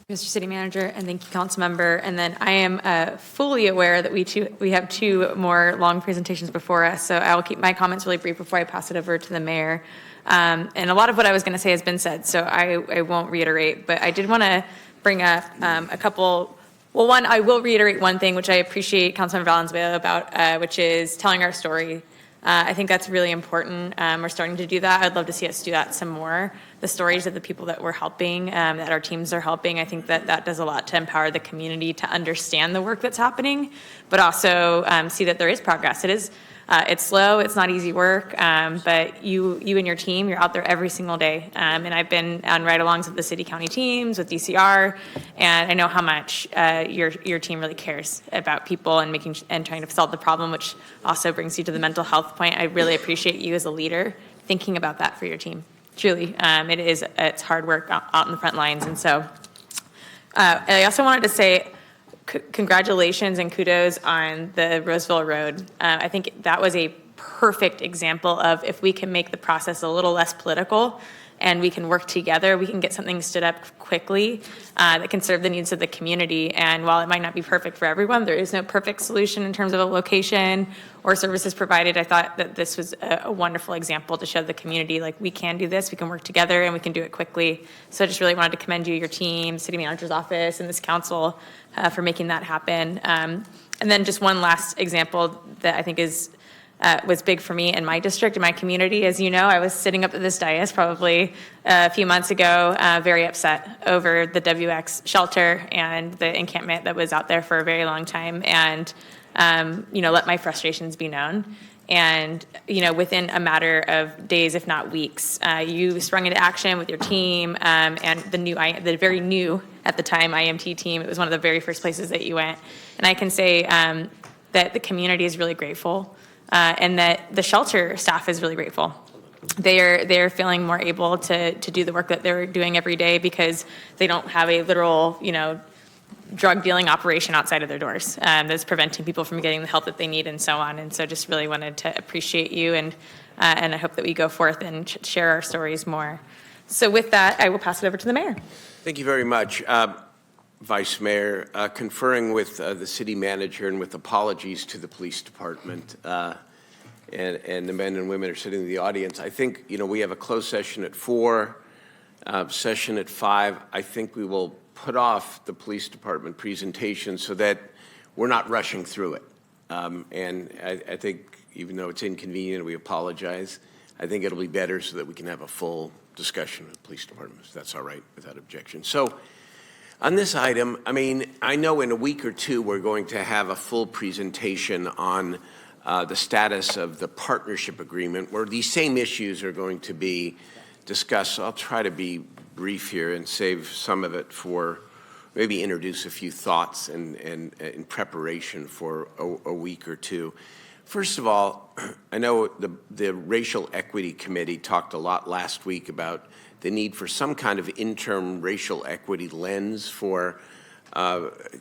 Mr. City Manager, and thank you, Council Member. And then I am fully aware that we have two more long presentations before us, so I will keep my comments really brief before I pass it over to the mayor. And a lot of what I was going to say has been said, so I won't reiterate, but I did want to bring up a couple. Well, one, I will reiterate one thing, which I appreciate Councilmember Valenzuela about, which is telling our story. I think that's really important. We're starting to do that. I'd love to see us do that some more. The stories of the people that we're helping, that our teams are helping, I think that does a lot to empower the community to understand the work that's happening, but also see that there is progress. It's slow, it's not easy work, but you and your team, you're out there every single day. And I've been on ride-alongs with the city-county teams, with DCR, and I know how much your team really cares about people and trying to solve the problem, which also brings you to the mental health point. I really appreciate you as a leader thinking about that for your team. Truly, it's hard work out in the front lines. And so I also wanted to say, congratulations and kudos on the Roseville Road. I think that was a perfect example of if we can make the process a little less political and we can work together, we can get something stood up quickly that can serve the needs of the community. And while it might not be perfect for everyone, there is no perfect solution in terms of a location or services provided. I thought that this was a wonderful example to show the community, like, we can do this, we can work together, and we can do it quickly. So I just really wanted to commend you, your team, city manager's office, and this council for making that happen. And then just one last example that I think was big for me in my district, in my community. As you know, I was sitting up at this dais probably a few months ago, very upset over the WX shelter and the encampment that was out there for a very long time, and let my frustrations be known. And within a matter of days, if not weeks, you sprung into action with your team and the very new at the time IMT team. It was one of the very first places that you went, and I can say that the community is really grateful. And that the shelter staff is really grateful. They're feeling more able to do the work that they're doing every day because they don't have a literal, drug dealing operation outside of their doors that's preventing people from getting the help that they need and so on. And so just really wanted to appreciate you, and I hope that we go forth and share our stories more. So with that, I will pass it over to the mayor. Thank you very much. Vice Mayor, conferring with the city manager and with apologies to the police department and the men and women who are sitting in the audience. I think, we have a closed session at 4, session at 5. I think we will put off the police department presentation so that we're not rushing through it. And I think, even though it's inconvenient, we apologize. I think it'll be better so that we can have a full discussion with the police department, if that's all right, without objection. So, on this item, I know in a week or two we're going to have a full presentation on the status of the partnership agreement, where these same issues are going to be discussed. So I'll try to be brief here and save some of it for maybe introduce a few thoughts and in preparation for a week or two. First of all, I know the Racial Equity Committee talked a lot last week about the need for some kind of interim racial equity lens for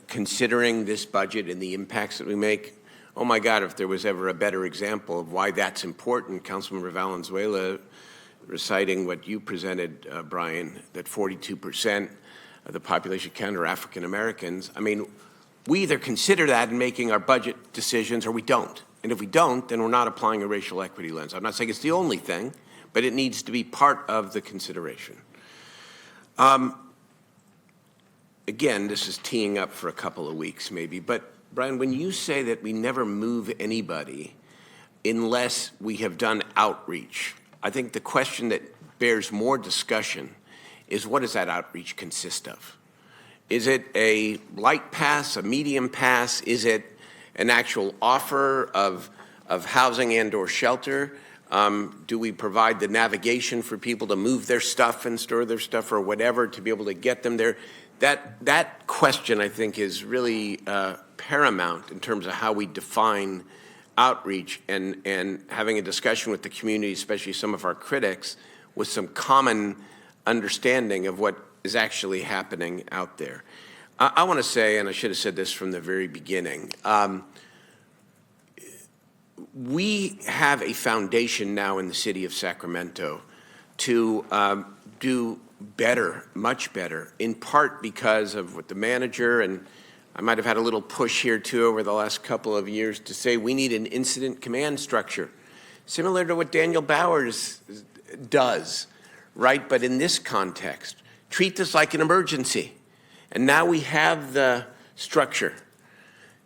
considering this budget and the impacts that we make. Oh my God, if there was ever a better example of why that's important, Councilmember Valenzuela reciting what you presented, Brian, that 42% of the population count are African Americans. We either consider that in making our budget decisions or we don't. And if we don't, then we're not applying a racial equity lens. I'm not saying it's the only thing, but it needs to be part of the consideration. Again, this is teeing up for a couple of weeks maybe, but Brian, when you say that we never move anybody unless we have done outreach, I think the question that bears more discussion is, what does that outreach consist of? Is it a light pass, a medium pass? Is it an actual offer of housing and or shelter? Do we provide the navigation for people to move their stuff and store their stuff or whatever to be able to get them there? That question, I think, is really paramount in terms of how we define outreach and having a discussion with the community, especially some of our critics, with some common understanding of what is actually happening out there. I want to say, and I should have said this from the very beginning, we have a foundation now in the city of Sacramento to do better, much better, in part because of what the manager, and I might have had a little push here too over the last couple of years to say we need an incident command structure, similar to what Daniel Bowers does, right? But in this context, treat this like an emergency. And now we have the structure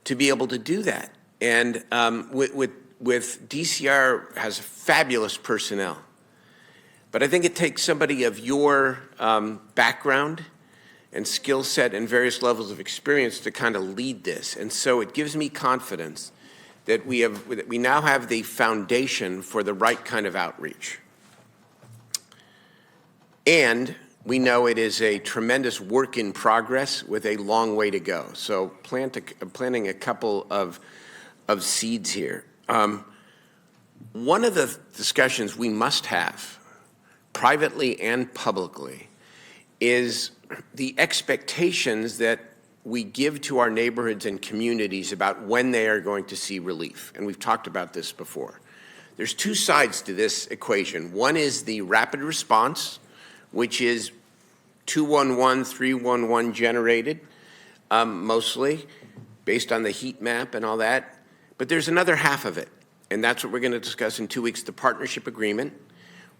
to be able to do that. And with DCR has fabulous personnel. But I think it takes somebody of your background and skill set and various levels of experience to kind of lead this. And so it gives me confidence that we now have the foundation for the right kind of outreach. And we know it is a tremendous work in progress with a long way to go. So planting a couple of seeds here. One of the discussions we must have, privately and publicly, is the expectations that we give to our neighborhoods and communities about when they are going to see relief. And we've talked about this before. There's two sides to this equation. One is the rapid response, which is 211, 311 generated, mostly, based on the heat map and all that. But there's another half of it, and that's what we're going to discuss in 2 weeks, the partnership agreement,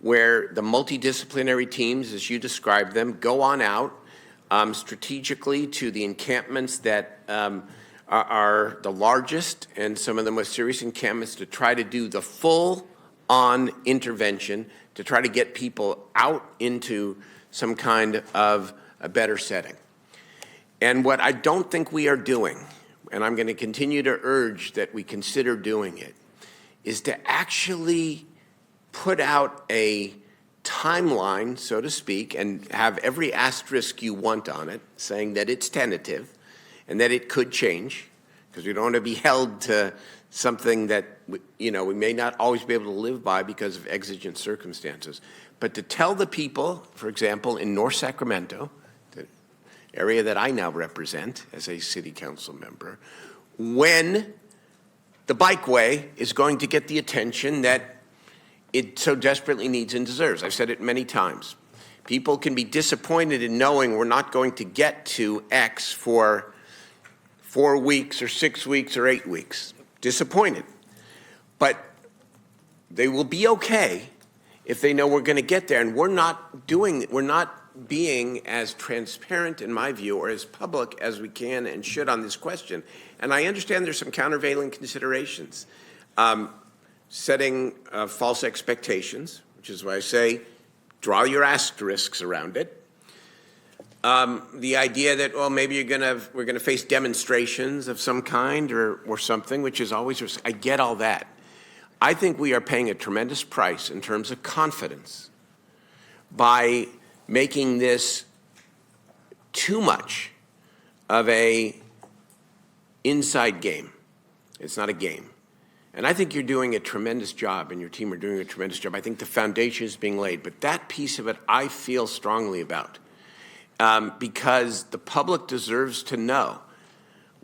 where the multidisciplinary teams, as you described them, go on out strategically to the encampments that are the largest and some of the most serious encampments to try to do the full-on intervention to try to get people out into some kind of a better setting. And what I don't think we are doing, and I'm going to continue to urge that we consider doing it, is to actually put out a timeline, so to speak, and have every asterisk you want on it, saying that it's tentative and that it could change, because we don't want to be held to something that we may not always be able to live by because of exigent circumstances. But to tell the people, for example, in North Sacramento, the area that I now represent as a city council member, when the bikeway is going to get the attention that it so desperately needs and deserves. I've said it many times. People can be disappointed in knowing we're not going to get to X for 4 weeks or 6 weeks or 8 weeks. Disappointed. But they will be okay if they know we're going to get there. And we're not being as transparent, in my view, or as public as we can and should on this question. And I understand there's some countervailing considerations. Setting false expectations, which is why I say draw your asterisks around it. The idea that, well, maybe we're gonna face demonstrations of some kind or something, which is always, I get all that. I think we are paying a tremendous price in terms of confidence by making this too much of a inside game. It's not a game. And I think you're doing a tremendous job, and your team are doing a tremendous job. I think the foundation is being laid. But that piece of it I feel strongly about because the public deserves to know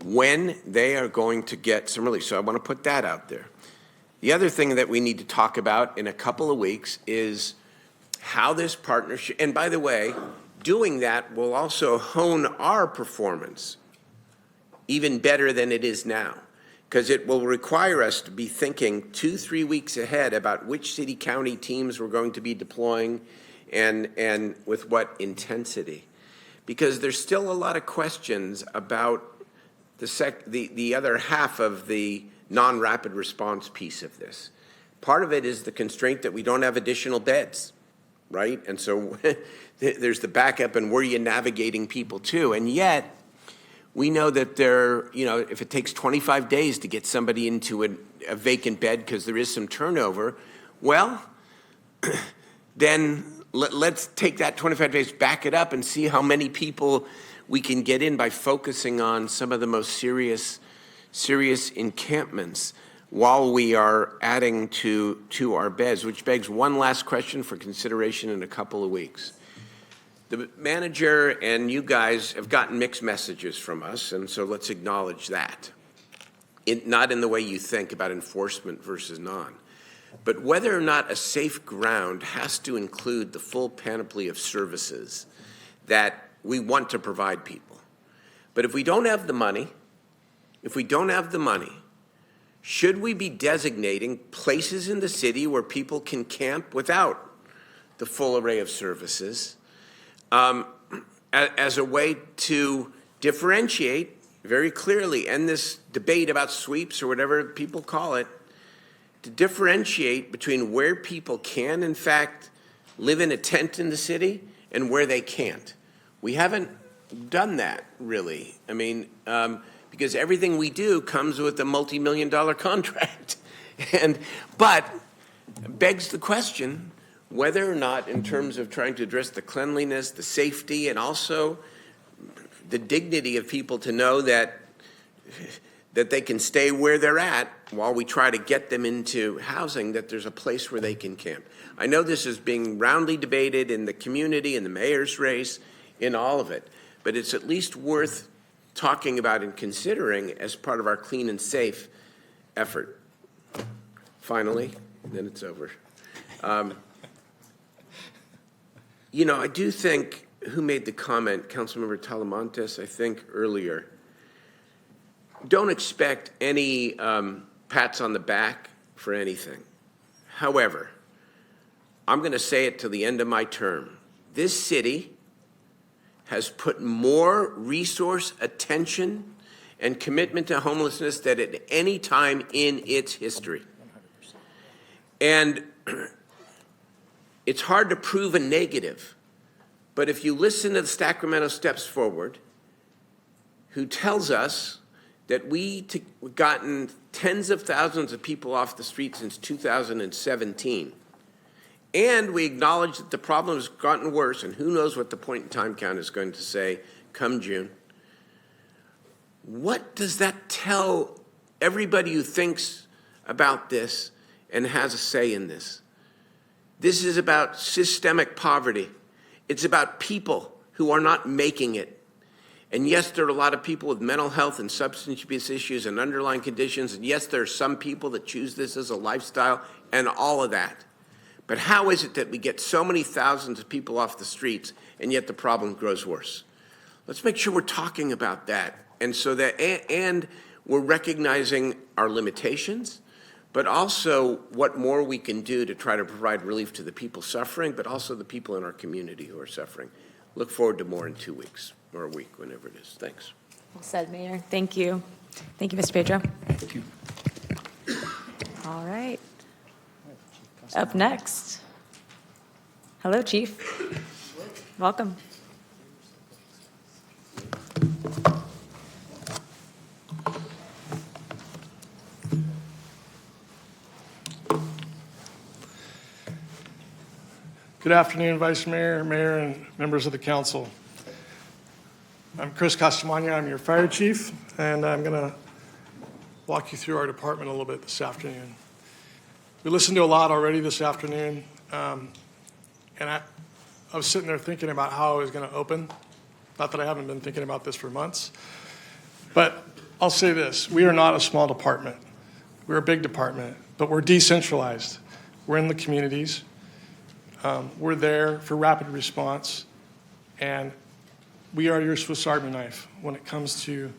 when they are going to get some relief. So I want to put that out there. The other thing that we need to talk about in a couple of weeks is how this partnership, and by the way, doing that will also hone our performance even better than it is now, because it will require us to be thinking 2-3 weeks ahead about which city-county teams we're going to be deploying and with what intensity. Because there's still a lot of questions about the other half of the non-rapid response piece of this. Part of it is the constraint that we don't have additional beds, right? And so there's the backup, and where are you navigating people to? And yet, we know that if it takes 25 days to get somebody into a vacant bed because there is some turnover, well, then let's take that 25 days, back it up, and see how many people we can get in by focusing on some of the most serious encampments while we are adding to our beds, which begs one last question for consideration in a couple of weeks. The manager and you guys have gotten mixed messages from us, and so let's acknowledge that. Not in the way you think about enforcement versus non. But whether or not a safe ground has to include the full panoply of services that we want to provide people. But if we don't have the money, should we be designating places in the city where people can camp without the full array of services as a way to differentiate very clearly, end this debate about sweeps or whatever people call it, to differentiate between where people can, in fact, live in a tent in the city and where they can't. We haven't done that, really. I mean, because everything we do comes with a multi-million-dollar contract. But begs the question whether or not, in terms of trying to address the cleanliness, the safety, and also the dignity of people to know that they can stay where they're at while we try to get them into housing, that there's a place where they can camp. I know this is being roundly debated in the community, in the mayor's race, in all of it, but it's at least worth talking about and considering as part of our clean and safe effort. Finally, then it's over. I do think, who made the comment, Councilmember Talamantes, I think earlier, don't expect any pats on the back for anything. However, I'm going to say it till the end of my term. This city has put more resource, attention, and commitment to homelessness than at any time in its history. 100%. And it's hard to prove a negative, but if you listen to the Sacramento Steps Forward, who tells us that we've gotten tens of thousands of people off the street since 2017, and we acknowledge that the problem has gotten worse, and who knows what the point in time count is going to say come June. What does that tell everybody who thinks about this and has a say in this? This is about systemic poverty. It's about people who are not making it. And yes, there are a lot of people with mental health and substance abuse issues and underlying conditions. And yes, there are some people that choose this as a lifestyle and all of that. But how is it that we get so many thousands of people off the streets and yet the problem grows worse? Let's make sure we're talking about that. And so that, and we're recognizing our limitations, but also what more we can do to try to provide relief to the people suffering, but also the people in our community who are suffering. Look forward to more in 2 weeks or a week, whenever it is. Thanks. Well said, Mayor. Thank you. Thank you, Mr. Pedro. Thank you. All right. Up next. Hello, Chief. Welcome. Good afternoon, Vice Mayor, Mayor, and members of the council. I'm Chris Castamagna. I'm your fire chief, and I'm going to walk you through our department a little bit this afternoon. We listened to a lot already this afternoon, and I was sitting there thinking about how I was going to open. Not that I haven't been thinking about this for months, but I'll say this. We are not a small department. We're a big department, but we're decentralized. We're in the communities. We're there for rapid response, and we are your Swiss Army knife when it comes to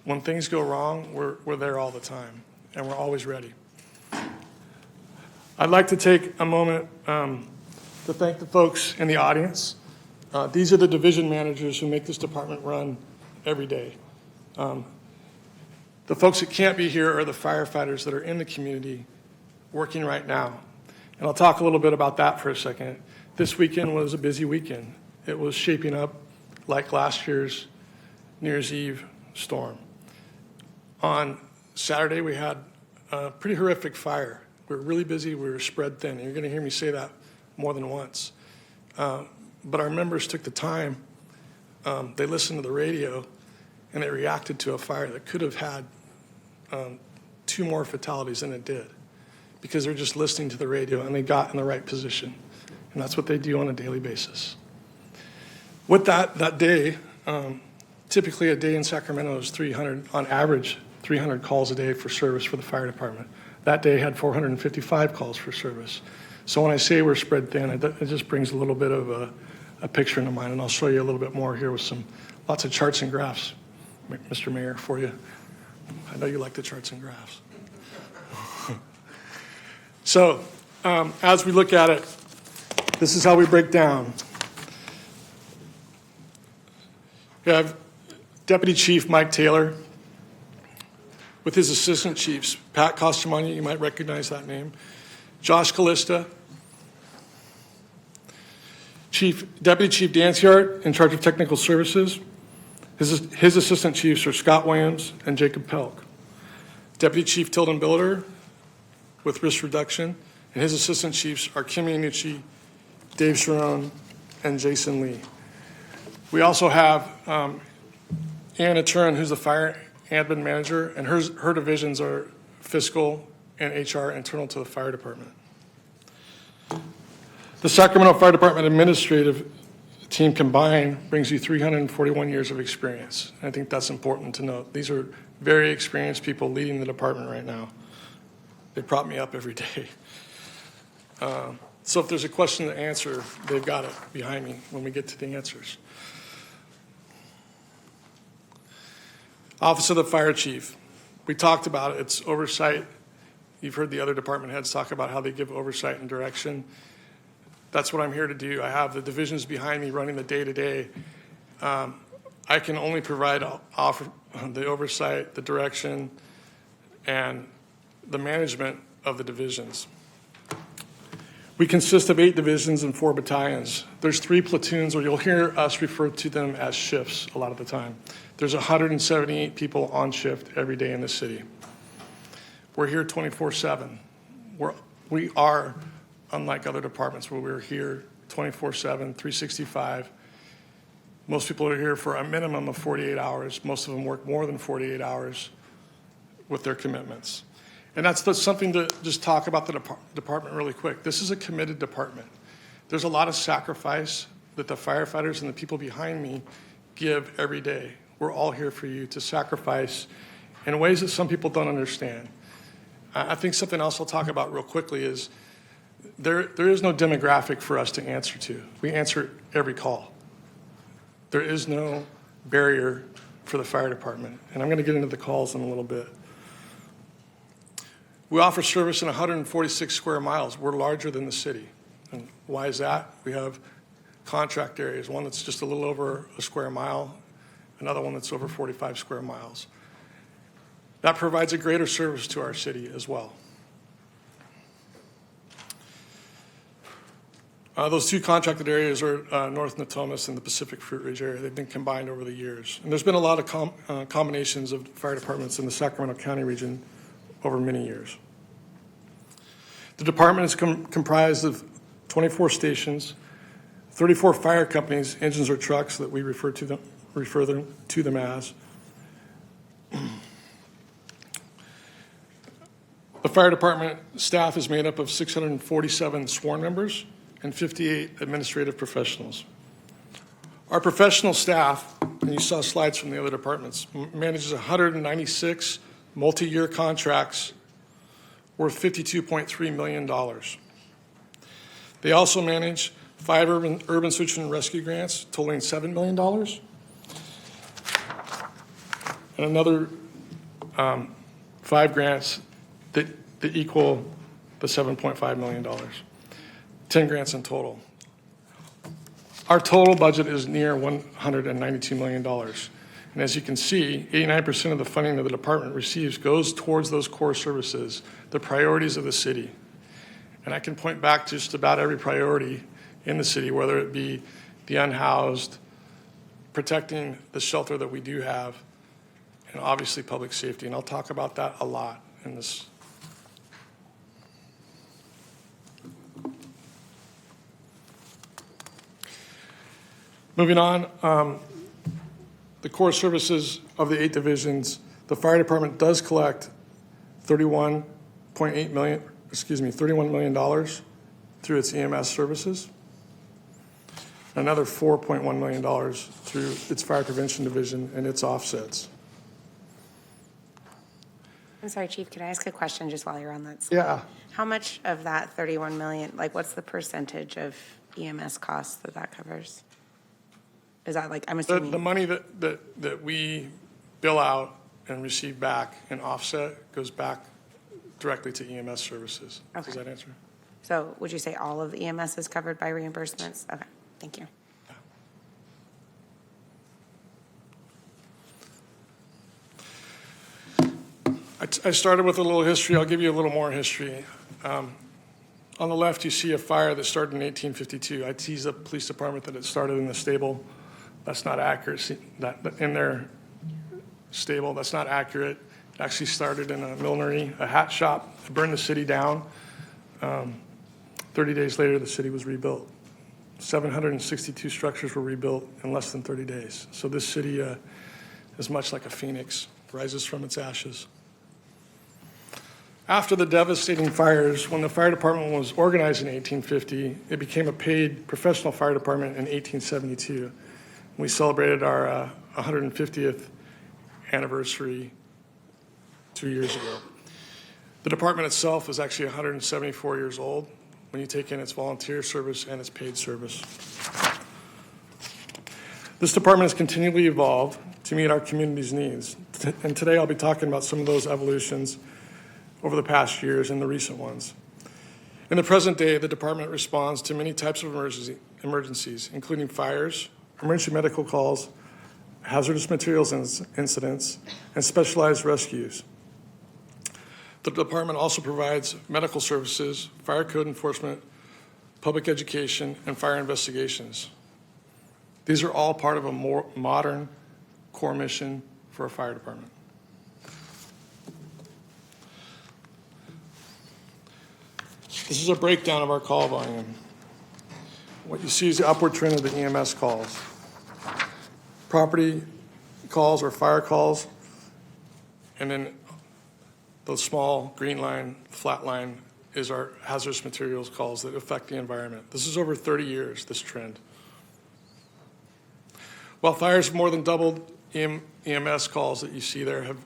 when things go wrong. We're there all the time, and we're always ready. I'd like to take a moment to thank the folks in the audience. These are the division managers who make this department run every day. The folks that can't be here are the firefighters that are in the community working right now. And I'll talk a little bit about that for a second. This weekend was a busy weekend. It was shaping up like last year's New Year's Eve storm. On Saturday, we had a pretty horrific fire. We were really busy. We were spread thin. You're going to hear me say that more than once. But our members took the time. They listened to the radio, and they reacted to a fire that could have had 2 more fatalities than it did, because they're just listening to the radio and they got in the right position. And that's what they do on a daily basis. With that day, typically a day in Sacramento is 300, on average, 300 calls a day for service for the fire department. that day had 455 calls for service. So when I say we're spread thin, it just brings a little bit of a picture into mind, and I'll show you a little bit more here with lots of charts and graphs, Mr. Mayor, for you. I know you like the charts and graphs. So as we look at it, this is how we break down. We have Deputy Chief Mike Taylor with his assistant chiefs, Pat Costamagna, you might recognize that name, Josh Callista, Deputy Chief Danciart in charge of technical services. His assistant chiefs are Scott Williams and Jacob Pelk. Deputy Chief Tilden Biller with risk reduction, and his assistant chiefs are Kim Iannucci, Dave Sharon, and Jason Lee. We also have Anna Turin, who's the fire admin manager, and her divisions are fiscal and HR internal to the fire department. The Sacramento Fire Department administrative team combined brings you 341 years of experience. I think that's important to note. These are very experienced people leading the department right now. They prop me up every day. So if there's a question to answer, they've got it behind me when we get to the answers. Office of the Fire Chief. We talked about it. It's oversight. You've heard the other department heads talk about how they give oversight and direction. That's what I'm here to do. I have the divisions behind me running the day-to-day. I can only provide the oversight, the direction, and the management of the divisions. We consist of 8 divisions and 4 battalions. There's 3 platoons, or you'll hear us refer to them as shifts a lot of the time. There's 178 people on shift every day in the city. We're here 24/7. We are unlike other departments where we're here 24/7, 365. Most people are here for a minimum of 48 hours. Most of them work more than 48 hours with their commitments. And that's something to just talk about the department really quick. This is a committed department. There's a lot of sacrifice that the firefighters and the people behind me give every day. We're all here for you to sacrifice in ways that some people don't understand. I think something else I'll talk about real quickly is there is no demographic for us to answer to. We answer every call. There is no barrier for the fire department. And I'm going to get into the calls in a little bit. We offer service in 146 square miles. We're larger than the city. And why is that? We have contract areas, one that's just a little over a square mile, another one that's over 45 square miles. That provides a greater service to our city as well. Those 2 contracted areas are North Natomas and the Pacific Fruit Ridge area. They've been combined over the years. And there's been a lot of combinations of fire departments in the Sacramento County region over many years. The department is comprised of 24 stations, 34 fire companies, engines or trucks that we refer to them as. The fire department staff is made up of 647 sworn members and 58 administrative professionals. Our professional staff, and you saw slides from the other departments, manages 196 multi-year contracts worth $52.3 million. They also manage 5 urban search and rescue grants totaling $7 million, and another 5 grants that equal the $7.5 million. 10 grants in total. Our total budget is near $192 million. And as you can see, 89% of the funding that the department receives goes towards those core services, the priorities of the city. And I can point back to just about every priority in the city, whether it be the unhoused, protecting the shelter that we do have, and obviously public safety. And I'll talk about that a lot in this. Moving on, the core services of the 8 divisions, the fire department does collect $31 million through its EMS services, another $4.1 million through its fire prevention division and its offsets. I'm sorry, Chief, could I ask a question just while you're on that? Yeah. How much of that 31 million, like what's the percentage of EMS costs that covers? Is that like, I'm assuming? The money that we bill out and receive back and offset goes back directly to EMS services. Does Okay. that answer? So would you say all of the EMS is covered by reimbursements? Okay, thank you. I started with a little history. I'll give you a little more history. On the left, you see a fire that started in 1852. I teased the police department that it started in the stable. That's not accurate. That in their stable, that's not accurate. It actually started in a millinery, a hat shop. It burned the city down. 30 days later, the city was rebuilt. 762 structures were rebuilt in less than 30 days. So this city is much like a phoenix, rises from its ashes. After the devastating fires, when the fire department was organized in 1850, it became a paid professional fire department in 1872. We celebrated our 150th anniversary 2 years ago. The department itself is actually 174 years old when you take in its volunteer service and its paid service. This department has continually evolved to meet our community's needs. And today I'll be talking about some of those evolutions over the past years and the recent ones. In the present day, the department responds to many types of emergencies, including fires, emergency medical calls, hazardous materials incidents, and specialized rescues. The department also provides medical services, fire code enforcement, public education, and fire investigations. These are all part of a more modern core mission for a fire department. This is a breakdown of our call volume. What you see is the upward trend of the EMS calls. Property calls or fire calls, and then the small green line, flat line, is our hazardous materials calls that affect the environment. This is over 30 years, this trend. While fires have more than doubled, EMS calls that you see there have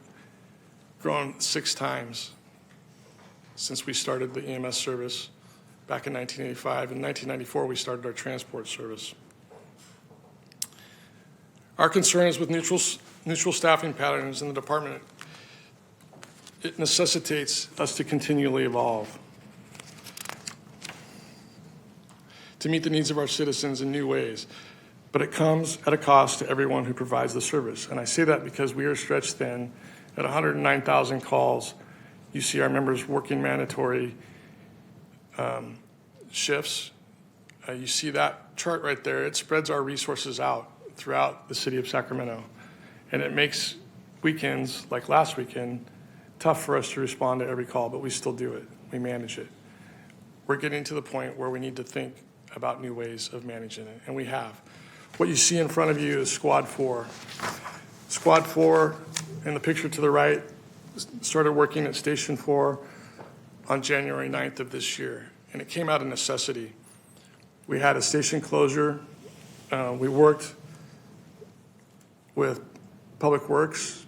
grown 6 times since we started the EMS service back in 1985. In 1994, we started our transport service. Our concern is with neutral staffing patterns in the department. It necessitates us to continually evolve to meet the needs of our citizens in new ways. But it comes at a cost to everyone who provides the service. And I say that because we are stretched thin at 109,000 calls. You see our members working mandatory shifts. You see that chart right there. It spreads our resources out throughout the city of Sacramento. And it makes weekends, like last weekend, tough for us to respond to every call, but we still do it. We manage it. We're getting to the point where we need to think about new ways of managing it, and we have. What you see in front of you is Squad 4. Squad 4, in the picture to the right, started working at Station 4 on January 9th of this year, and it came out of necessity. We had a station closure. We worked with Public Works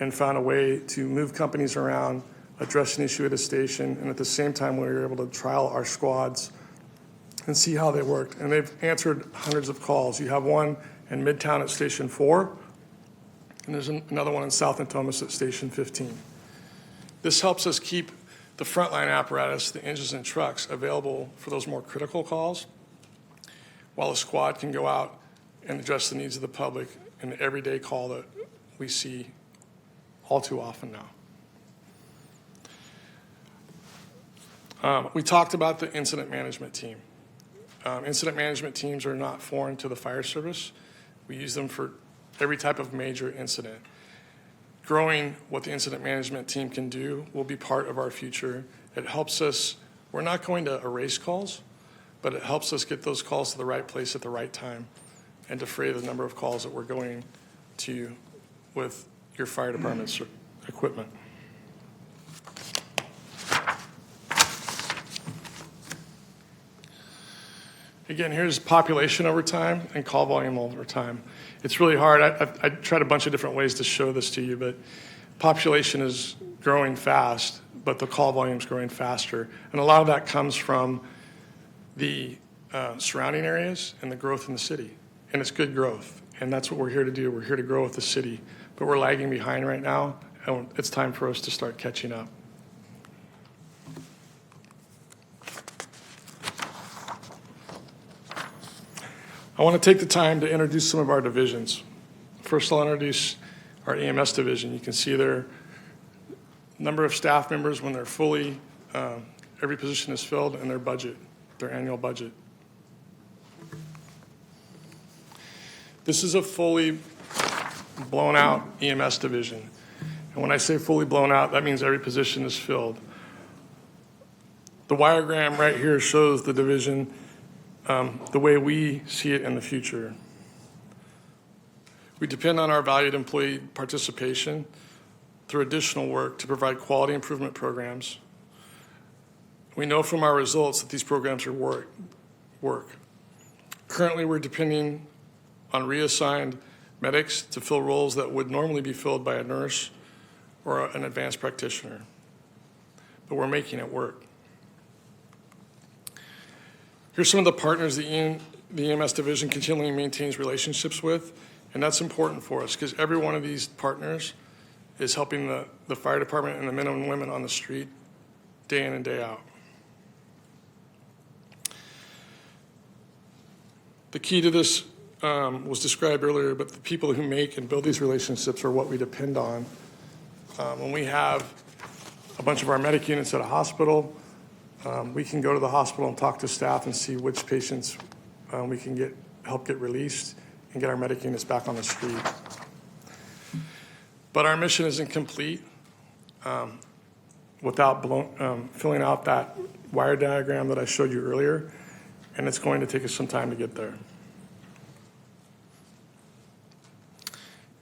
and found a way to move companies around, address an issue at a station, and at the same time we were able to trial our squads and see how they worked. And they've answered hundreds of calls. You have one in Midtown at Station 4, and there's another one in South Natomas at Station 15. This helps us keep the frontline apparatus, the engines and trucks, available for those more critical calls, while a squad can go out and address the needs of the public in the everyday call that we see all too often now. We talked about the incident management team. Incident management teams are not foreign to the fire service. We use them for every type of major incident. Growing what the incident management team can do will be part of our future. It helps us, we're not going to erase calls, but it helps us get those calls to the right place at the right time and defray the number of calls that we're going to with your fire department's equipment. Again, here's population over time and call volume over time. It's really hard. I tried a bunch of different ways to show this to you, but population is growing fast, but the call volume is growing faster. And a lot of that comes from the surrounding areas and the growth in the city. And it's good growth. And that's what we're here to do. We're here to grow with the city. But we're lagging behind right now, and it's time for us to start catching up. I want to take the time to introduce some of our divisions. First, I'll introduce our EMS division. You can see their number of staff members when they're fully, every position is filled, and their budget, their annual budget. This is a fully blown out EMS division. And when I say fully blown out, that means every position is filled. The diagram right here shows the division the way we see it in the future. We depend on our valued employee participation through additional work to provide quality improvement programs. We know from our results that these programs are work. Currently, we're depending on reassigned medics to fill roles that would normally be filled by a nurse or an advanced practitioner. But we're making it work. Here's some of the partners the EMS division continually maintains relationships with, and that's important for us because every one of these partners is helping the fire department and the men and women on the street day in and day out. The key to this was described earlier, but the people who make and build these relationships are what we depend on. When we have a bunch of our medic units at a hospital, we can go to the hospital and talk to staff and see which patients we can help get released and get our medic units back on the street. But our mission isn't complete without filling out that wire diagram that I showed you earlier, and it's going to take us some time to get there.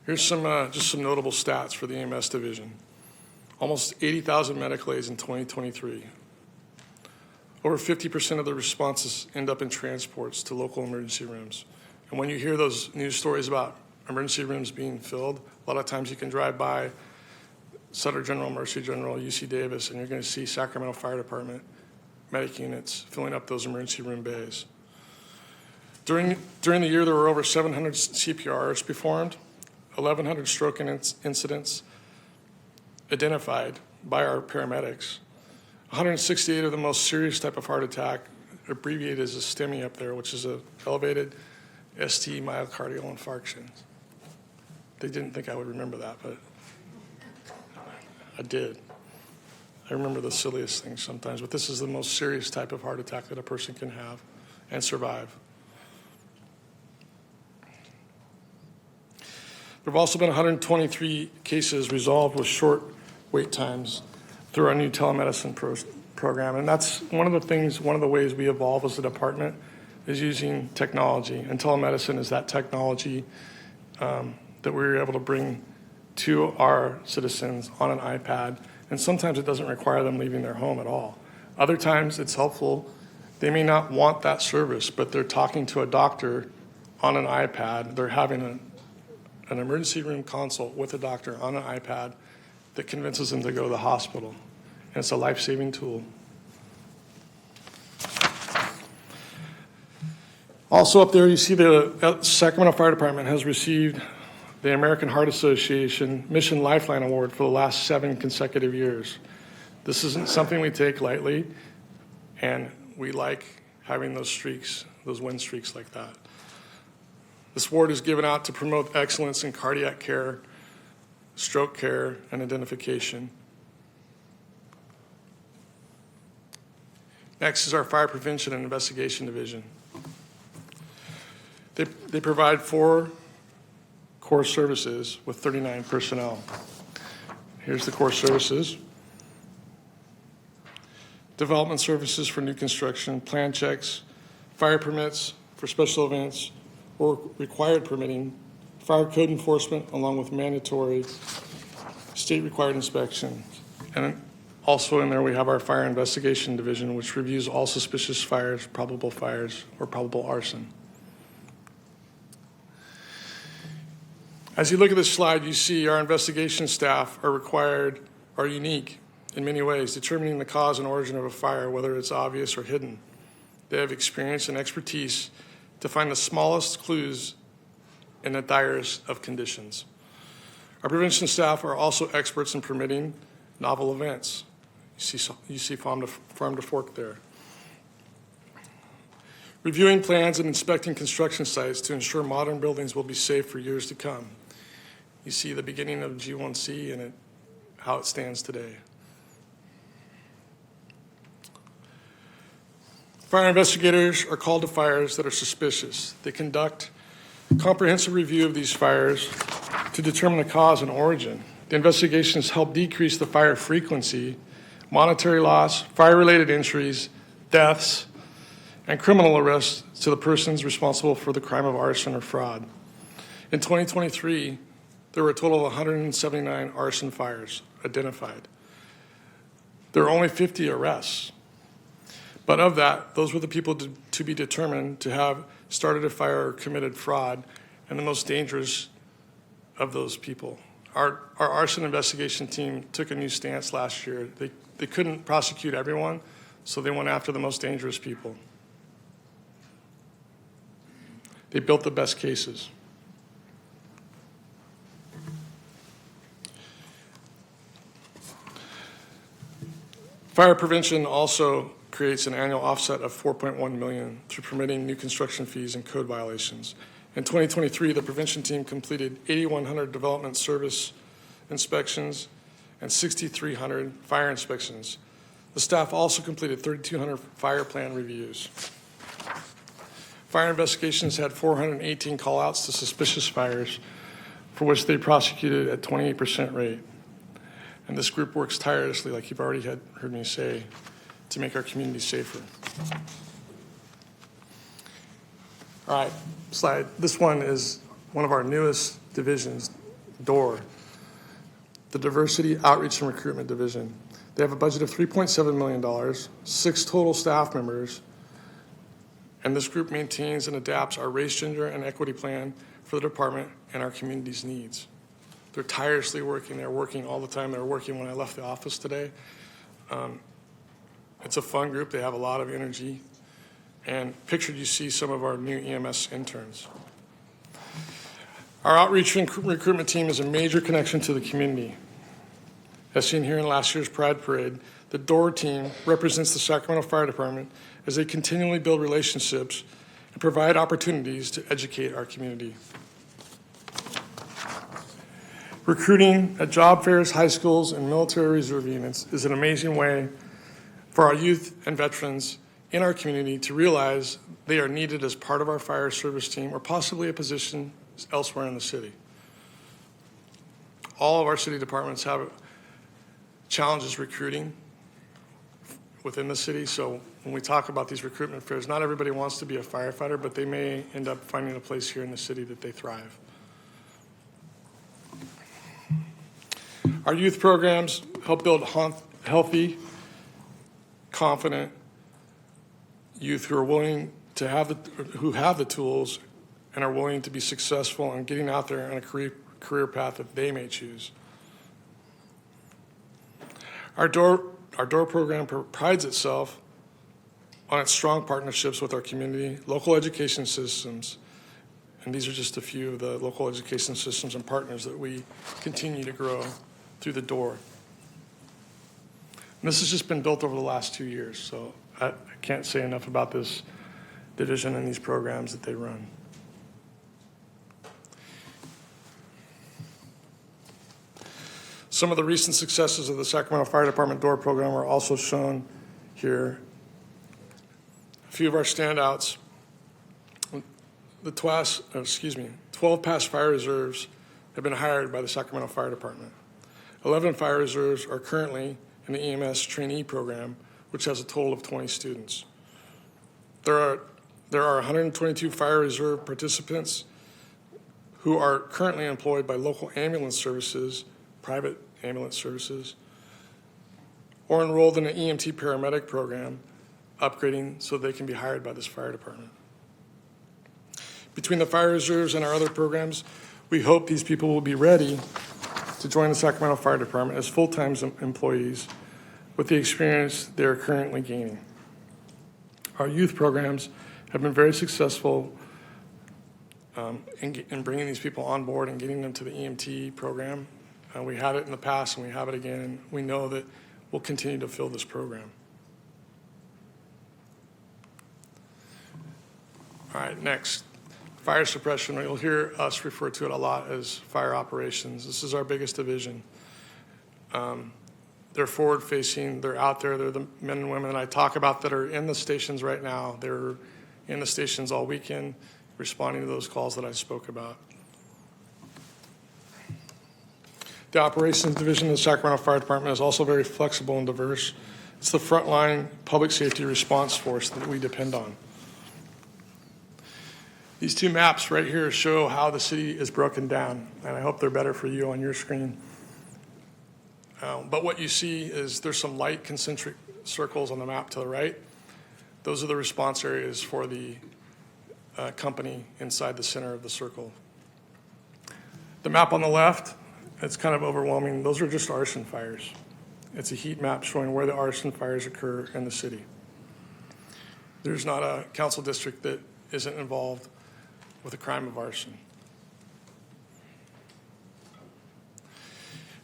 Here's just some notable stats for the EMS division. Almost 80,000 medical aids in 2023. Over 50% of the responses end up in transports to local emergency rooms. And when you hear those news stories about emergency rooms being filled, a lot of times you can drive by Sutter General, Mercy General, UC Davis, and you're going to see Sacramento Fire Department medic units filling up those emergency room bays. During the year, there were over 700 CPRs performed, 1,100 stroke incidents identified by our paramedics, 168 of the most serious type of heart attack, abbreviated as a STEMI up there, which is an elevated ST myocardial infarction. They didn't think I would remember that, but I did. I remember the silliest things sometimes, but this is the most serious type of heart attack that a person can have and survive. There have also been 123 cases resolved with short wait times through our new telemedicine program. And that's one of the ways we evolve as a department is using technology. And telemedicine is that technology that we were able to bring to our citizens on an iPad. And sometimes it doesn't require them leaving their home at all. Other times it's helpful. They may not want that service, but they're talking to a doctor on an iPad. They're having an emergency room consult with a doctor on an iPad that convinces them to go to the hospital. And it's a life-saving tool. Also up there, you see the Sacramento Fire Department has received the American Heart Association Mission Lifeline Award for the last 7 consecutive years. This isn't something we take lightly, and we like having those streaks, those win streaks like that. This award is given out to promote excellence in cardiac care, stroke care, and identification. Next is our Fire Prevention and Investigation Division. They provide 4 core services with 39 personnel. Here's the core services. Development services for new construction, plan checks, fire permits for special events, or required permitting, fire code enforcement, along with mandatory state-required inspections. And also in there, we have our Fire Investigation Division, which reviews all suspicious fires, or probable arson. As you look at this slide, you see our investigation staff are unique in many ways, determining the cause and origin of a fire, whether it's obvious or hidden. They have experience and expertise to find the smallest clues in the direst of conditions. Our prevention staff are also experts in permitting novel events. You see farm to fork there. Reviewing plans and inspecting construction sites to ensure modern buildings will be safe for years to come. You see the beginning of G1C and how it stands today. Fire investigators are called to fires that are suspicious. They conduct a comprehensive review of these fires to determine the cause and origin. The investigations help decrease the fire frequency, monetary loss, fire-related injuries, deaths, and criminal arrests to the persons responsible for the crime of arson or fraud. In 2023, there were a total of 179 arson fires identified. There were only 50 arrests. But of that, those were the people to be determined to have started a fire or committed fraud, and the most dangerous of those people. Our arson investigation team took a new stance last year. They couldn't prosecute everyone, so they went after the most dangerous people. They built the best cases. Fire prevention also creates an annual offset of $4.1 million through permitting new construction fees and code violations. In 2023, the prevention team completed 8,100 development service inspections and 6,300 fire inspections. The staff also completed 3,200 fire plan reviews. Fire investigations had 418 call-outs to suspicious fires, for which they prosecuted at 28% rate. And this group works tirelessly, like you've already heard me say, to make our community safer. All right, slide. This one is one of our newest divisions, DOOR, the Diversity Outreach and Recruitment Division. They have a budget of $3.7 million, 6 total staff members, and this group maintains and adapts our race, gender, and equity plan for the department and our community's needs. They're tirelessly working. They're working all the time. They were working when I left the office today. It's a fun group. They have a lot of energy. And pictured, you see some of our new EMS interns. Our outreach and recruitment team is a major connection to the community. As seen here in last year's Pride Parade, the DOOR team represents the Sacramento Fire Department as they continually build relationships and provide opportunities to educate our community. Recruiting at job fairs, high schools, and military reserve units is an amazing way for our youth and veterans in our community to realize they are needed as part of our fire service team or possibly a position elsewhere in the city. All of our city departments have challenges recruiting within the city, so when we talk about these recruitment fairs, not everybody wants to be a firefighter, but they may end up finding a place here in the city that they thrive. Our youth programs help build healthy, confident youth who are willing to who have the tools and are willing to be successful in getting out there on a career path that they may choose. Our DOOR program prides itself on its strong partnerships with our community, local education systems, and these are just a few of the local education systems and partners that we continue to grow through the DOOR. And this has just been built over the last 2 years, so I can't say enough about this division and these programs that they run. Some of the recent successes of the Sacramento Fire Department DOOR program are also shown here. A few of our standouts. The 12 past fire reserves have been hired by the Sacramento Fire Department. 11 fire reserves are currently in the EMS trainee program, which has a total of 20 students. There are 122 fire reserve participants who are currently employed by local ambulance services, private ambulance services, or enrolled in an EMT paramedic program, upgrading so they can be hired by this fire department. Between the fire reserves and our other programs, We hope these people will be ready to join the Sacramento Fire Department as full-time employees with the experience they're currently gaining. Our youth programs have been very successful in bringing these people on board and getting them to the EMT program. We had it in the past and we have it again, and we know that we'll continue to fill this program. All right, next, fire suppression. You'll hear us refer to it a lot as fire operations. This is our biggest division. They're forward-facing, they're out there, they're the men and women that I talk about that are in the stations right now. They're in the stations all weekend, responding to those calls that I spoke about. The operations division of the Sacramento Fire Department is also very flexible and diverse. It's the frontline public safety response force that we depend on. These two maps right here show how the city is broken down, and I hope they're better for you on your screen. But what you see is there's some light concentric circles on the map to the right. Those are the response areas for the company inside the center of the circle. The map on the left, it's kind of overwhelming. Those are just arson fires. It's a heat map showing where the arson fires occur in the city. There's not a council district that isn't involved with a crime of arson.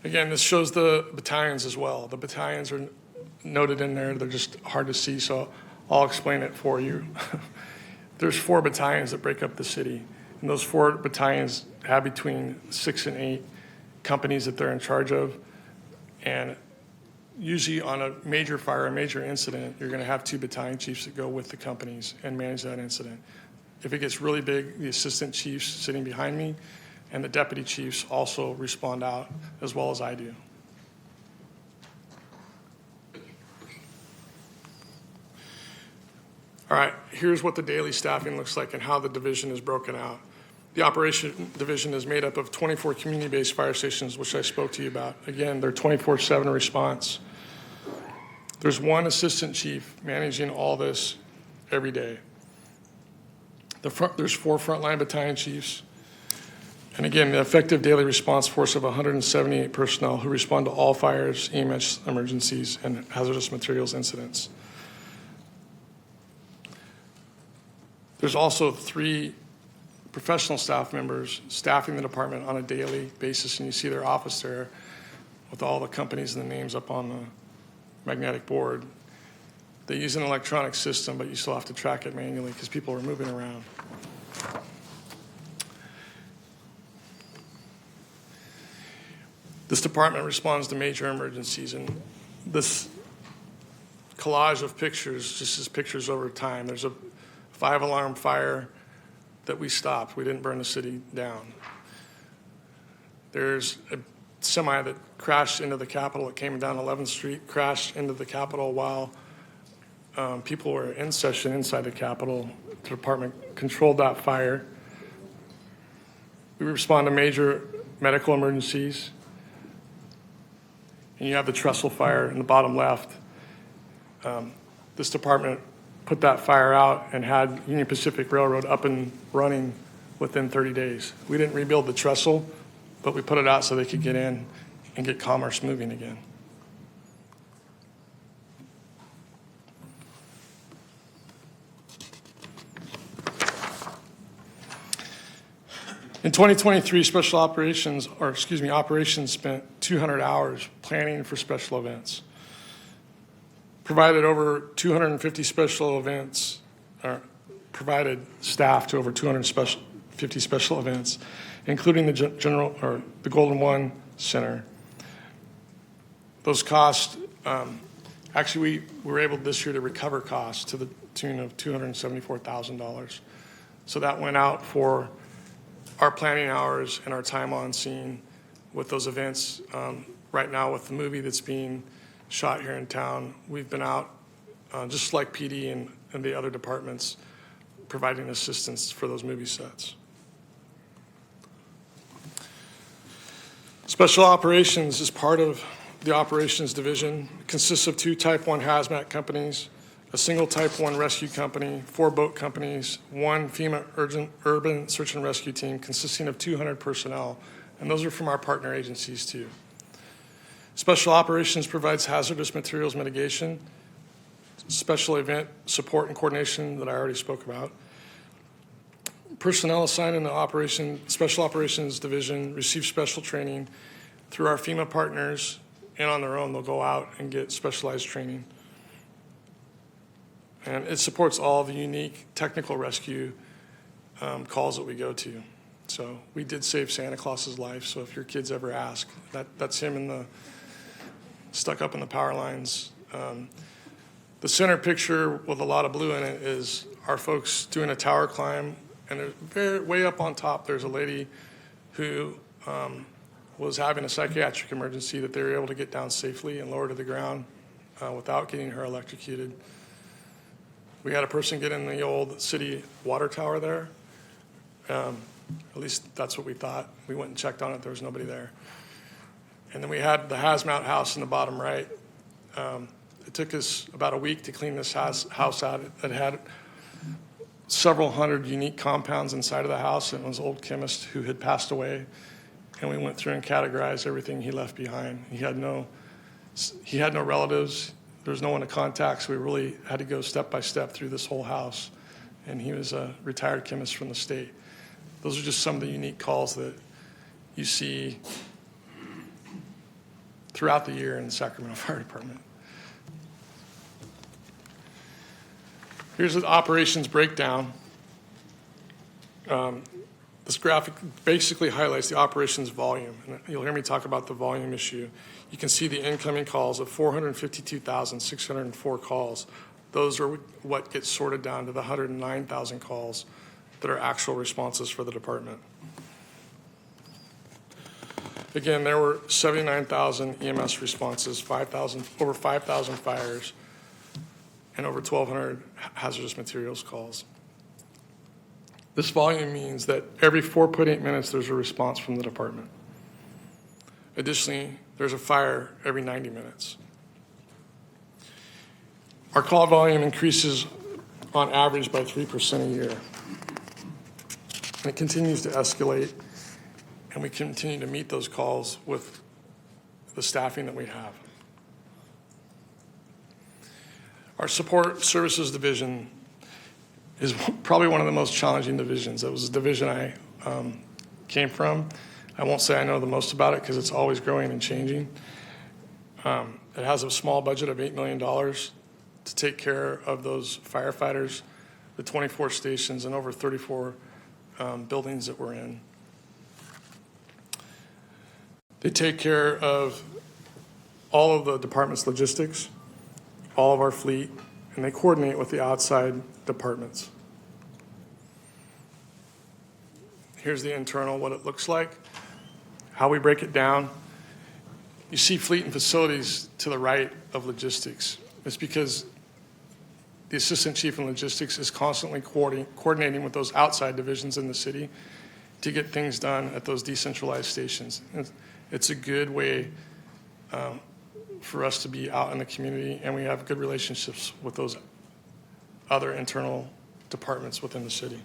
Again, this shows the battalions as well. The battalions are noted in there. They're just hard to see, so I'll explain it for you. There's 4 battalions that break up the city, and those 4 battalions have between 6 and 8 companies that they're in charge of. And usually on a major fire, a major incident, you're going to have 2 battalion chiefs that go with the companies and manage that incident. If it gets really big, the assistant chiefs sitting behind me and the deputy chiefs also respond out as well as I do. All right, here's what the daily staffing looks like and how the division is broken out. The operation division is made up of 24 community-based fire stations, which I spoke to you about. Again, they're 24/7 response. There's 1 assistant chief managing all this every day. There's 4 frontline battalion chiefs. And again, the effective daily response force of 178 personnel who respond to all fires, EMS emergencies, and hazardous materials incidents. There's also 3 professional staff members staffing the department on a daily basis, and you see their office there with all the companies and the names up on the magnetic board. They use an electronic system, but you still have to track it manually because people are moving around. This department responds to major emergencies, and this collage of pictures just is pictures over time. There's a 5-alarm fire that we stopped. We didn't burn the city down. There's a semi that crashed into the Capitol. It came down 11th Street, crashed into the Capitol while people were in session inside the Capitol. The department controlled that fire. We respond to major medical emergencies. And you have the trestle fire in the bottom left. This department put that fire out and had Union Pacific Railroad up and running within 30 days. We didn't rebuild the trestle, but we put it out so they could get in and get commerce moving again. In 2023, operations spent 200 hours planning for special events. Provided over 250 special events, or provided staff to over 250 special events, including the the Golden One Center. Those costs, actually we were able this year to recover costs to the tune of $274,000. So that went out for our planning hours and our time on scene with those events. Right now with the movie that's being shot here in town, we've been out, just like PD and the other departments, providing assistance for those movie sets. Special operations is part of the operations division. It consists of 2 Type 1 hazmat companies, a single Type 1 rescue company, 4 boat companies, 1 FEMA urban search and rescue team consisting of 200 personnel, and those are from our partner agencies too. Special Operations provides hazardous materials mitigation, special event support and coordination that I already spoke about. Personnel assigned in the Special Operations Division receive special training through our FEMA partners, and on their own, they'll go out and get specialized training. And it supports all the unique technical rescue calls that we go to. So we did save Santa Claus's life, so if your kids ever ask, that's him stuck up in the power lines. The center picture with a lot of blue in it is our folks doing a tower climb, and way up on top, there's a lady who was having a psychiatric emergency that they were able to get down safely and lower to the ground without getting her electrocuted. We had a person get in the old city water tower there. At least that's what we thought. We went and checked on it. There was nobody there. And then we had the hazmat house in the bottom right. It took us about a week to clean this house out. It had several hundred unique compounds inside of the house, and it was an old chemist who had passed away. And we went through and categorized everything he left behind. He had no relatives. There was no one to contact, so we really had to go step by step through this whole house. And he was a retired chemist from the state. Those are just some of the unique calls that you see throughout the year in the Sacramento Fire Department. Here's the operations breakdown. This graphic basically highlights the operations volume. And you'll hear me talk about the volume issue. You can see the incoming calls of 452,604 calls. Those are what gets sorted down to the 109,000 calls that are actual responses for the department. Again, there were 79,000 EMS responses, over 5,000 fires, and over 1,200 hazardous materials calls. This volume means that every 4.8 minutes there's a response from the department. Additionally, there's a fire every 90 minutes. Our call volume increases on average by 3% a year. And it continues to escalate, and we continue to meet those calls with the staffing that we have. Our Support Services Division is probably one of the most challenging divisions. It was a division I came from. I won't say I know the most about it because it's always growing and changing. It has a small budget of $8 million to take care of those firefighters, the 24 stations, and over 34 buildings that we're in. They take care of all of the department's logistics, all of our fleet, and they coordinate with the outside departments. Here's the internal, what it looks like, how we break it down. You see fleet and facilities to the right of logistics. It's because the assistant chief in logistics is constantly coordinating with those outside divisions in the city to get things done at those decentralized stations. It's a good way for us to be out in the community, and we have good relationships with those other internal departments within the city.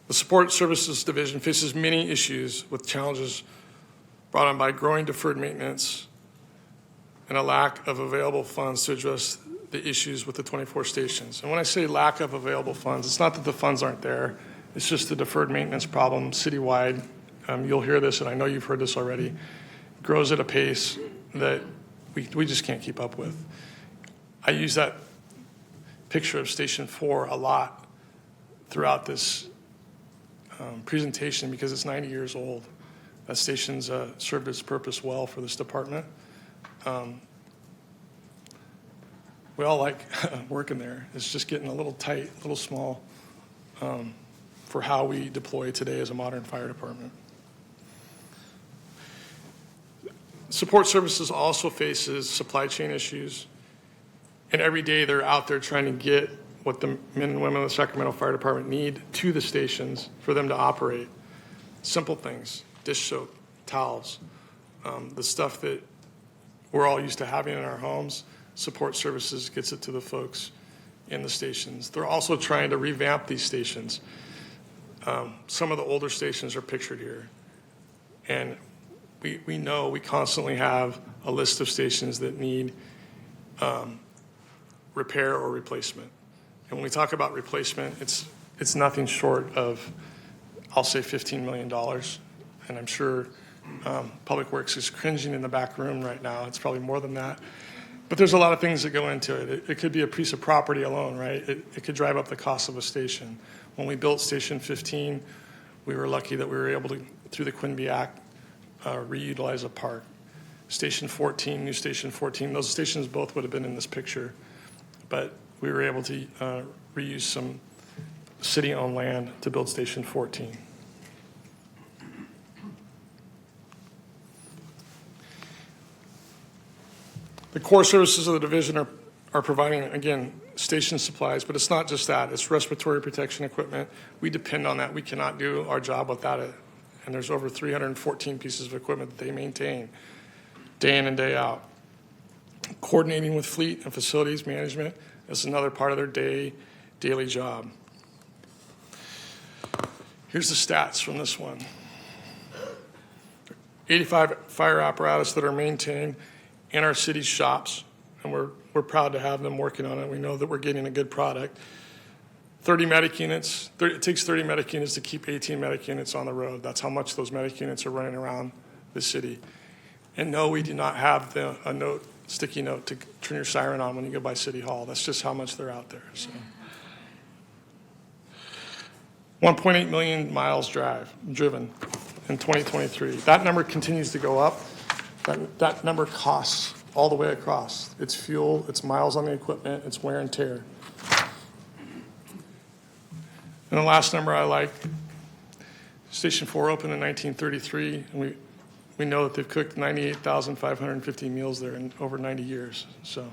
The Support Services Division faces many issues with challenges brought on by growing deferred maintenance and a lack of available funds to address the issues with the 24 stations. And when I say lack of available funds, it's not that the funds aren't there. It's just the deferred maintenance problem citywide. You'll hear this, and I know you've heard this already. It grows at a pace that we just can't keep up with. I use that picture of Station 4 a lot throughout this presentation because it's 90 years old. That station's served its purpose well for this department. We all like working there. It's just getting a little tight, a little small for how we deploy today as a modern fire department. Support Services also faces supply chain issues, and every day they're out there trying to get what the men and women of the Sacramento Fire Department need to the stations for them to operate. Simple things, dish soap, towels, the stuff that we're all used to having in our homes. Support Services gets it to the folks in the stations. They're also trying to revamp these stations. Some of the older stations are pictured here. And we know we constantly have a list of stations that need repair or replacement. And when we talk about replacement, it's nothing short of, I'll say $15 million. And I'm sure Public Works is cringing in the back room right now. It's probably more than that. But there's a lot of things that go into it. It could be a piece of property alone, right? It could drive up the cost of a station. When we built Station 15, we were lucky that we were able to, through the Quinby Act, reutilize a park. Station 14, new Station 14, those stations both would have been in this picture, but we were able to reuse some city-owned land to build Station 14. The core services of the division are providing, again, station supplies, but it's not just that. It's respiratory protection equipment. We depend on that. We cannot do our job without it. And there's over 314 pieces of equipment that they maintain day in and day out. Coordinating with fleet and facilities management is another part of their daily job. Here's the stats from this one. 85 fire apparatus that are maintained in our city's shops, and we're proud to have them working on it. We know that we're getting a good product. 30 medic units. It takes 30 medic units to keep 18 medic units on the road. That's how much those medic units are running around the city. And no, we do not have a sticky note to turn your siren on when you go by City Hall. That's just how much they're out there. So. 1.8 million miles driven in 2023. That number continues to go up. That number costs all the way across. It's fuel, it's miles on the equipment, it's wear and tear. And the last number I like, Station 4 opened in 1933, and we know that they've cooked 98,550 meals there in over 90 years. So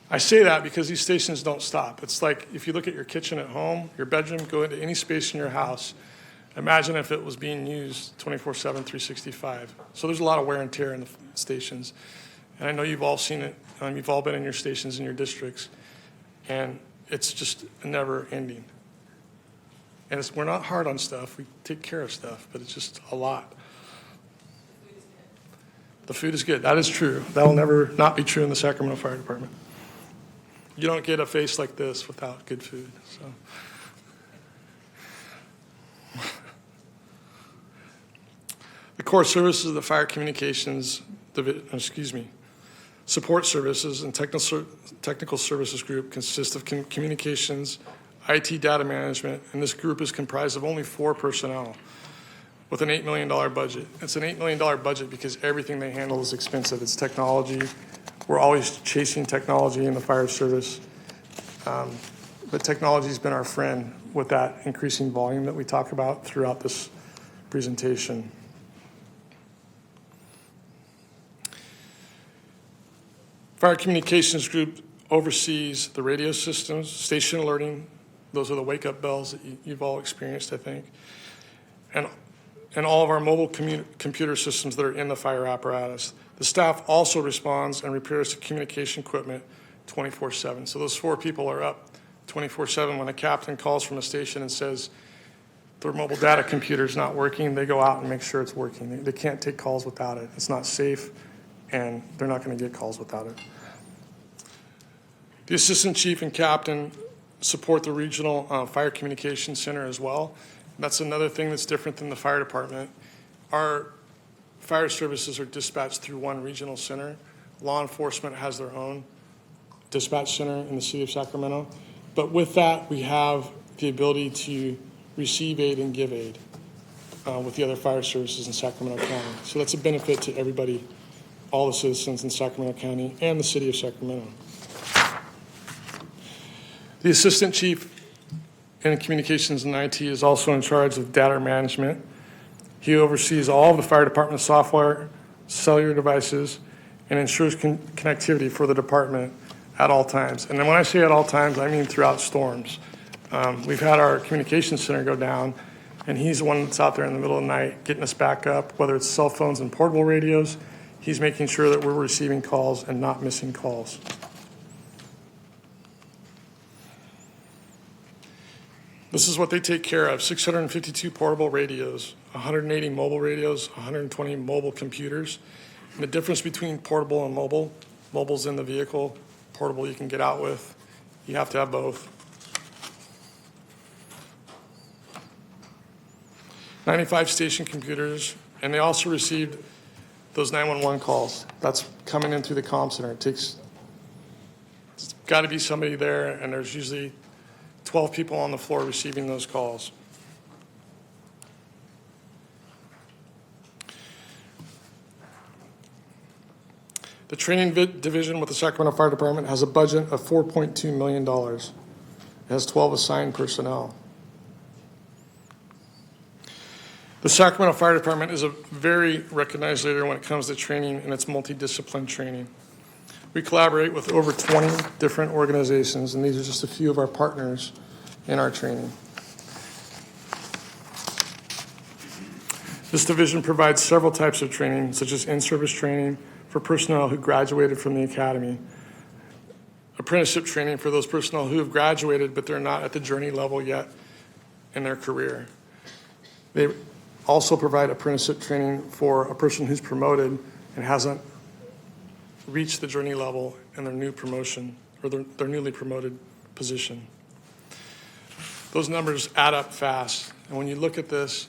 I say that because these stations don't stop. It's like if you look at your kitchen at home, your bedroom, go into any space in your house, imagine if it was being used 24/7, 365. So there's a lot of wear and tear in the stations. And I know you've all seen it. You've all been in your stations in your districts. And it's just never ending. And we're not hard on stuff. We take care of stuff, but it's just a lot. The food is good. That is true. That will never not be true in the Sacramento Fire Department. You don't get a face like this without good food. So. The core services of the Fire Communications Support Services and Technical Services Group consist of communications, IT data management, and this group is comprised of only 4 personnel with an $8 million budget. It's an $8 million budget because everything they handle is expensive. It's technology. We're always chasing technology in the fire service. But technology's been our friend with that increasing volume that we talk about throughout this presentation. Fire Communications Group oversees the radio systems, station alerting. Those are the wake-up bells that you've all experienced, I think. And all of our mobile computer systems that are in the fire apparatus. The staff also responds and repairs the communication equipment 24/7. So those 4 people are up 24/7. When a captain calls from a station and says their mobile data computer is not working, they go out and make sure it's working. They can't take calls without it. It's not safe, and they're not going to get calls without it. The assistant chief and captain support the regional fire communications center as well. That's another thing that's different than the fire department. Our fire services are dispatched through one regional center. Law enforcement has their own dispatch center in the city of Sacramento. But with that, we have the ability to receive aid and give aid with the other fire services in Sacramento County. So that's a benefit to everybody, all the citizens in Sacramento County and the city of Sacramento. The assistant chief in communications and IT is also in charge of data management. He oversees all of the fire department software, cellular devices, and ensures connectivity for the department at all times. And then when I say at all times, I mean throughout storms. We've had our communications center go down, And he's the one that's out there in the middle of the night getting us back up, whether it's cell phones and portable radios. He's making sure that we're receiving calls and not missing calls. This is what they take care of: 652 portable radios, 180 mobile radios, 120 mobile computers. And the difference between portable and mobile: mobile's in the vehicle, portable you can get out with. You have to have both. 95 station computers, and they also received those 911 calls. That's coming in through the comm center. It's got to be somebody there, and there's usually 12 people on the floor receiving those calls. The training division with the Sacramento Fire Department has a budget of $4.2 million. It has 12 assigned personnel. The Sacramento Fire Department is a very recognized leader when it comes to training, and it's multidiscipline training. We collaborate with over 20 different organizations, and these are just a few of our partners in our training. This division provides several types of training, such as in-service training for personnel who graduated from the academy, apprenticeship training for those personnel who have graduated but they're not at the journey level yet in their career. They also provide apprenticeship training for a person who's promoted and hasn't reached the journey level in their new promotion or their newly promoted position. Those numbers add up fast. And when you look at this,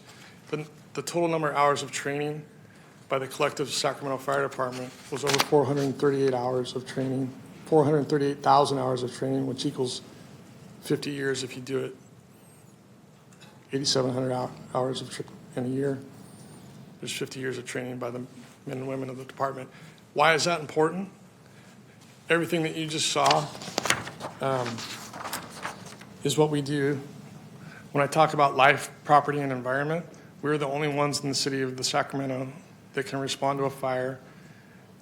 the total number of hours of training by the collective Sacramento Fire Department was over 438 hours of training, 438,000 hours of training, which equals 50 years if you do it, 8,700 hours in a year. There's 50 years of training by the men and women of the department. Why is that important? Everything that you just saw is what we do. When I talk about life, property, and environment, we're the only ones in the city of the Sacramento that can respond to a fire,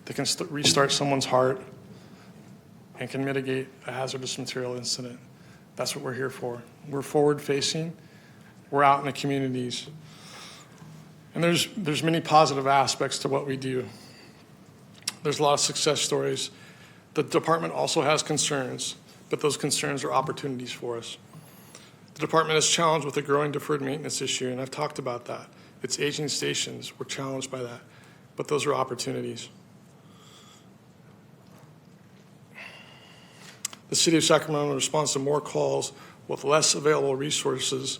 that can restart someone's heart, and can mitigate a hazardous material incident. That's what we're here for. We're forward-facing. We're out in the communities. And there's many positive aspects to what we do. There's a lot of success stories. The department also has concerns, but those concerns are opportunities for us. The department is challenged with a growing deferred maintenance issue, and I've talked about that. It's aging stations. We're challenged by that, but those are opportunities. The city of Sacramento responds to more calls with less available resources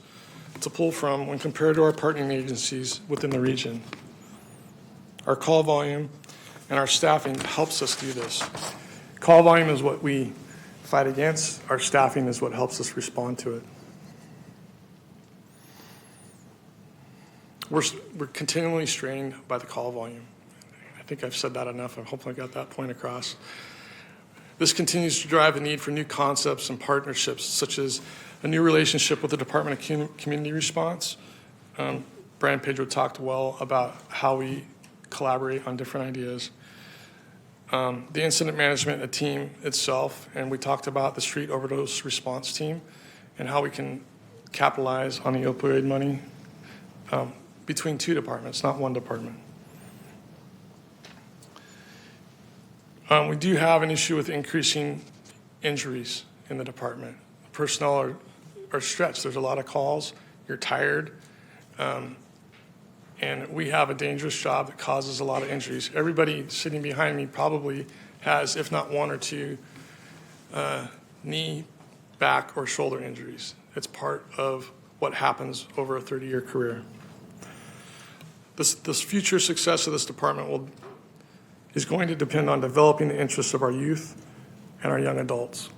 to pull from when compared to our partnering agencies within the region. Our call volume and our staffing helps us do this. Call volume is what we fight against. Our staffing is what helps us respond to it. We're continually strained by the call volume. I think I've said that enough. I hopefully got that point across. This continues to drive the need for new concepts and partnerships, such as a new relationship with the Department of Community Response. Brian Pedro talked well about how we collaborate on different ideas. The incident management team itself, and we talked about the street overdose response team and how we can capitalize on the opioid money between two departments, not one department. We do have an issue with increasing injuries in the department. Personnel are stretched. There's a lot of calls. You're tired. And we have a dangerous job that causes a lot of injuries. Everybody sitting behind me probably has, if not one or two, knee, back, or shoulder injuries. It's part of what happens over a 30-year career. This future success of this department is going to depend on developing the interests of our youth and our young adults.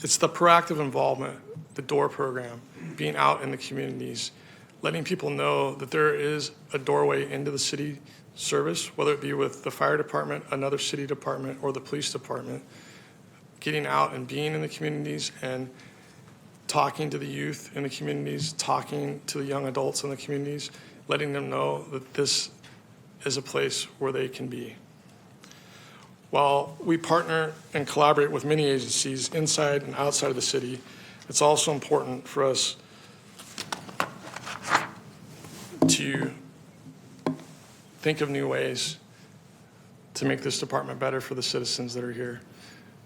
It's the proactive involvement, the DOOR program, being out in the communities, letting people know that there is a doorway into the city service, whether it be with the fire department, another city department, or the police department, getting out and being in the communities and talking to the youth in the communities, talking to the young adults in the communities, letting them know that this is a place where they can be. While we partner and collaborate with many agencies inside and outside of the city, It's also important for us to think of new ways to make this department better for the citizens that are here.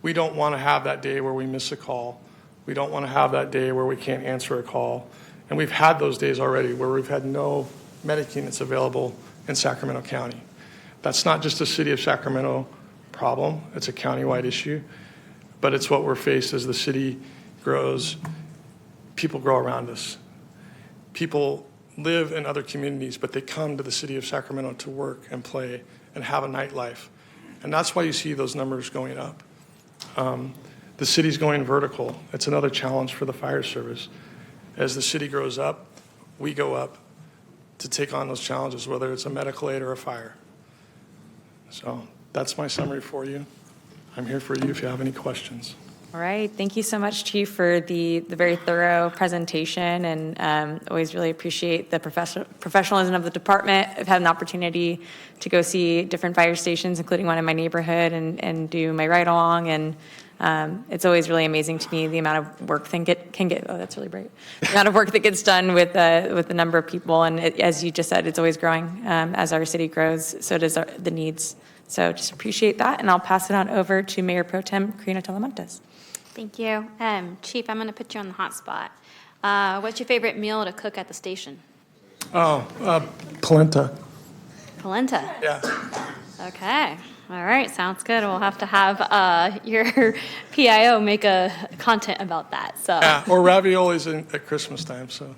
We don't want to have that day where we miss a call. We don't want to have that day where we can't answer a call. And we've had those days already where we've had no medic units available in Sacramento County. That's not just a city of Sacramento problem. It's a countywide issue, but it's what we're faced as the city grows. People grow around us. People live in other communities, but they come to the city of Sacramento to work and play and have a nightlife. And that's why you see those numbers going up. The city's going vertical. It's another challenge for the fire service. As the city grows up, we go up to take on those challenges, whether it's a medical aid or a fire. So that's my summary for you. I'm here for you if you have any questions. All right, thank you so much, Chief, for the very thorough presentation, and always really appreciate the professionalism of the department. I've had an opportunity to go see different fire stations, including one in my neighborhood, and do my ride-along, and it's always really amazing to me the amount of work that can get, oh, that's really bright, the amount of work that gets done with the number of people, and as you just said, it's always growing. As our city grows, so does the needs. So just appreciate that, and I'll pass it on over to Mayor Pro Tem Karina Talamantes. Thank you. Chief, I'm going to put you on the hot spot. What's your favorite meal to cook at the station? Polenta. Polenta? Yeah. Okay. All right. Sounds good. We'll have to have your PIO make a content about that. So. Yeah, or raviolis at Christmas time, so.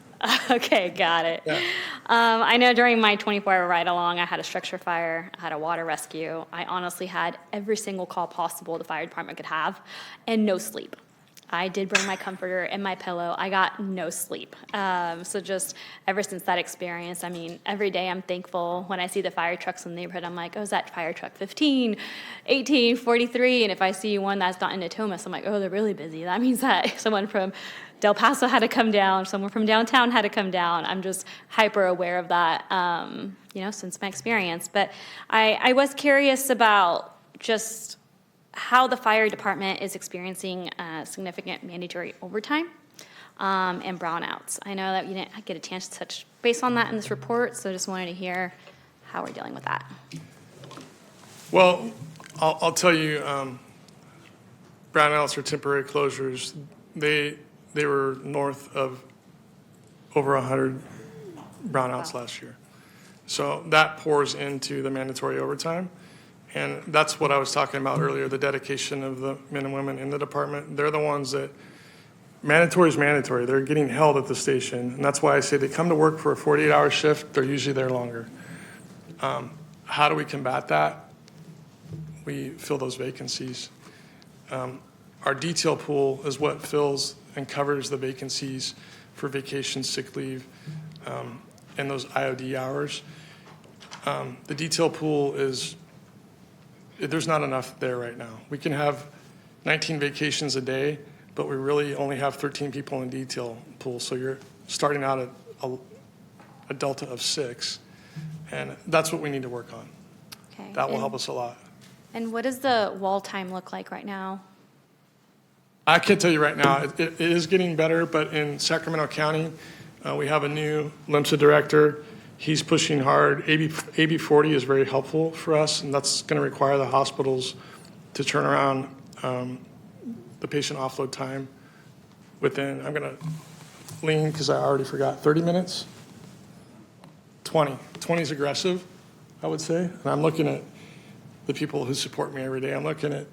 Okay, got it. Yeah. I know during my 24-hour ride-along, I had a structure fire, I had a water rescue. I honestly had every single call possible the fire department could have, and no sleep. I did bring my comforter and my pillow. I got no sleep. So just ever since that experience, I mean, every day I'm thankful when I see the fire trucks in the neighborhood. I'm like, oh, is that fire truck 15, 18, 43? And if I see one that's not in Natomas, I'm like, oh, they're really busy. That means that someone from Del Paso had to come down, someone from downtown had to come down. I'm just hyper aware of that, since my experience. But I was curious about just how the fire department is experiencing significant mandatory overtime and brownouts. I know that you didn't get a chance to touch base on that in this report, so just wanted to hear how we're dealing with that. Well, I'll tell you, brownouts or temporary closures, they were north of over 100 brownouts last year. So that pours into the mandatory overtime. And that's what I was talking about earlier, the dedication of the men and women in the department. They're the ones that, mandatory is mandatory. They're getting held at the station. And that's why I say they come to work for a 48-hour shift. They're usually there longer. How do we combat that? We fill those vacancies. Our detail pool is what fills and covers the vacancies for vacation, sick leave, and those IOD hours. The detail pool there's not enough there right now. We can have 19 vacations a day, but we really only have 13 people in detail pool. So you're starting out at a delta of 6, and that's what we need to work on. Okay. That will help us a lot. And what does the wall time look like right now? I can't tell you right now. It is getting better, but in Sacramento County, we have a new LIMSA director. He's pushing hard. AB 40 is very helpful for us, and that's going to require the hospitals to turn around the patient offload time within, I'm going to lean because I already forgot, 30 minutes? 20. 20 is aggressive, I would say. And I'm looking at the people who support me every day. I'm looking at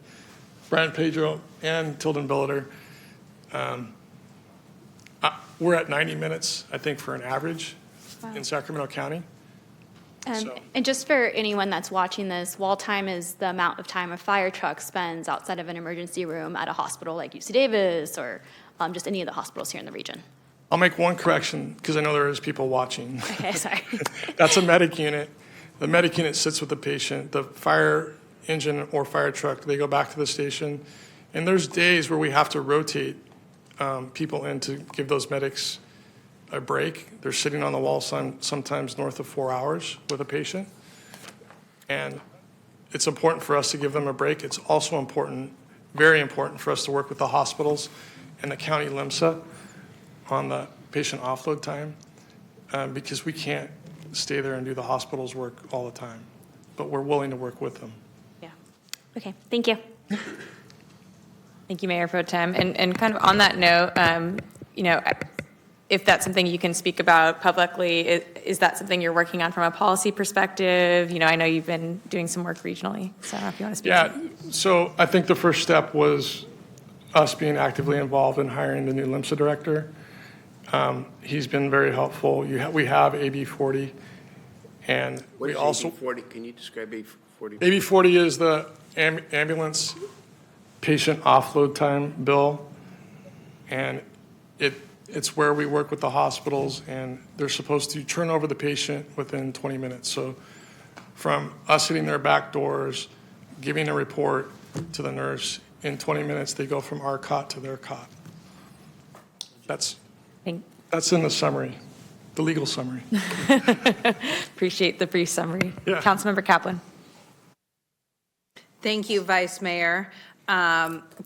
Brian Pedro and Tilden Billiter. We're at 90 minutes, I think, for an average in Sacramento County. And just for anyone that's watching this, wall time is the amount of time a fire truck spends outside of an emergency room at a hospital like UC Davis or just any of the hospitals here in the region. I'll make one correction because I know there is people watching. Okay, sorry. That's a medic unit. The medic unit sits with the patient. The fire engine or fire truck, they go back to the station. And there's days where we have to rotate people in to give those medics a break. They're sitting on the wall sometimes north of 4 hours with a patient. And it's important for us to give them a break. It's also important, very important for us to work with the hospitals and the county LIMSA on the patient offload time, because we can't stay there and do the hospital's work all the time. But we're willing to work with them. Yeah. Okay, thank you. Thank you, Mayor Pro Tem. And kind of on that note, you know, if that's something you can speak about publicly, is that something you're working on from a policy perspective? You know, I know you've been doing some work regionally, so I don't know if you want to speak. Yeah, so I think the first step was us being actively involved in hiring the new LIMSA director. He's been very helpful. We have AB 40, and What we is also. AB 40? Can you describe AB 40? AB 40 is the ambulance patient offload time bill, and it's where we work with the hospitals, and they're supposed to turn over the patient within 20 minutes. So from us hitting their back doors, giving a report to the nurse, in 20 minutes, they go from our cot to their cot. That's in the summary, the legal summary. Appreciate the brief summary. Yeah. Councilmember Kaplan. Thank you, Vice Mayor.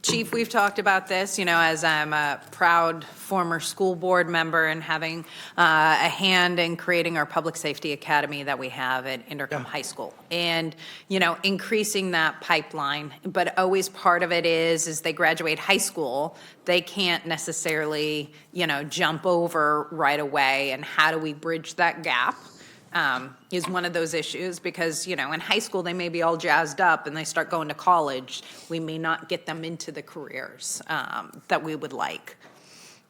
Chief, we've talked about this, you know, as I'm a proud former school board member and having a hand in creating our public safety academy that we have at Intercom High School. And, you know, increasing that pipeline, but always part of it is they graduate high school, they can't necessarily, you know, jump over right away. And how do we bridge that gap? Is one of those issues, because, you know, in high school, they may be all jazzed up and they start going to college. We may not get them into the careers that we would like.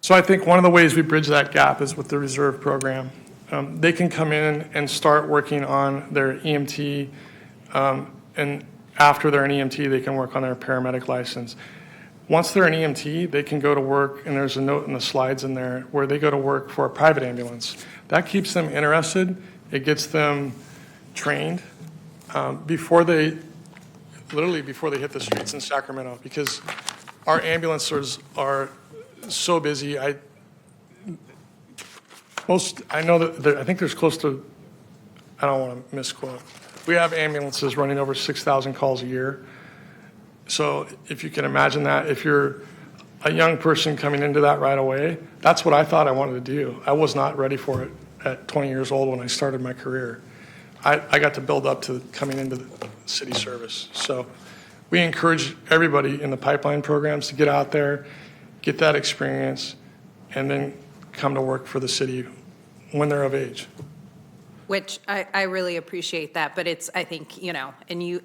So I think one of the ways we bridge that gap is with the reserve program. They can come in and start working on their EMT, and after they're an EMT, they can work on their paramedic license. Once they're an EMT, they can go to work, and there's a note in the slides in there where they go to work for a private ambulance. That keeps them interested. It gets them trained before they hit the streets in Sacramento, because our ambulances are so busy. I know that I think there's close to, I don't want to misquote, we have ambulances running over 6,000 calls a year. So if you can imagine that, if you're a young person coming into that right away, that's what I thought I wanted to do. I was not ready for it at 20 years old when I started my career. I got to build up to coming into the city service. So we encourage everybody in the pipeline programs to get out there, get that experience, and then come to work for the city when they're of age. Which I really appreciate that, but it's, I think, you know, and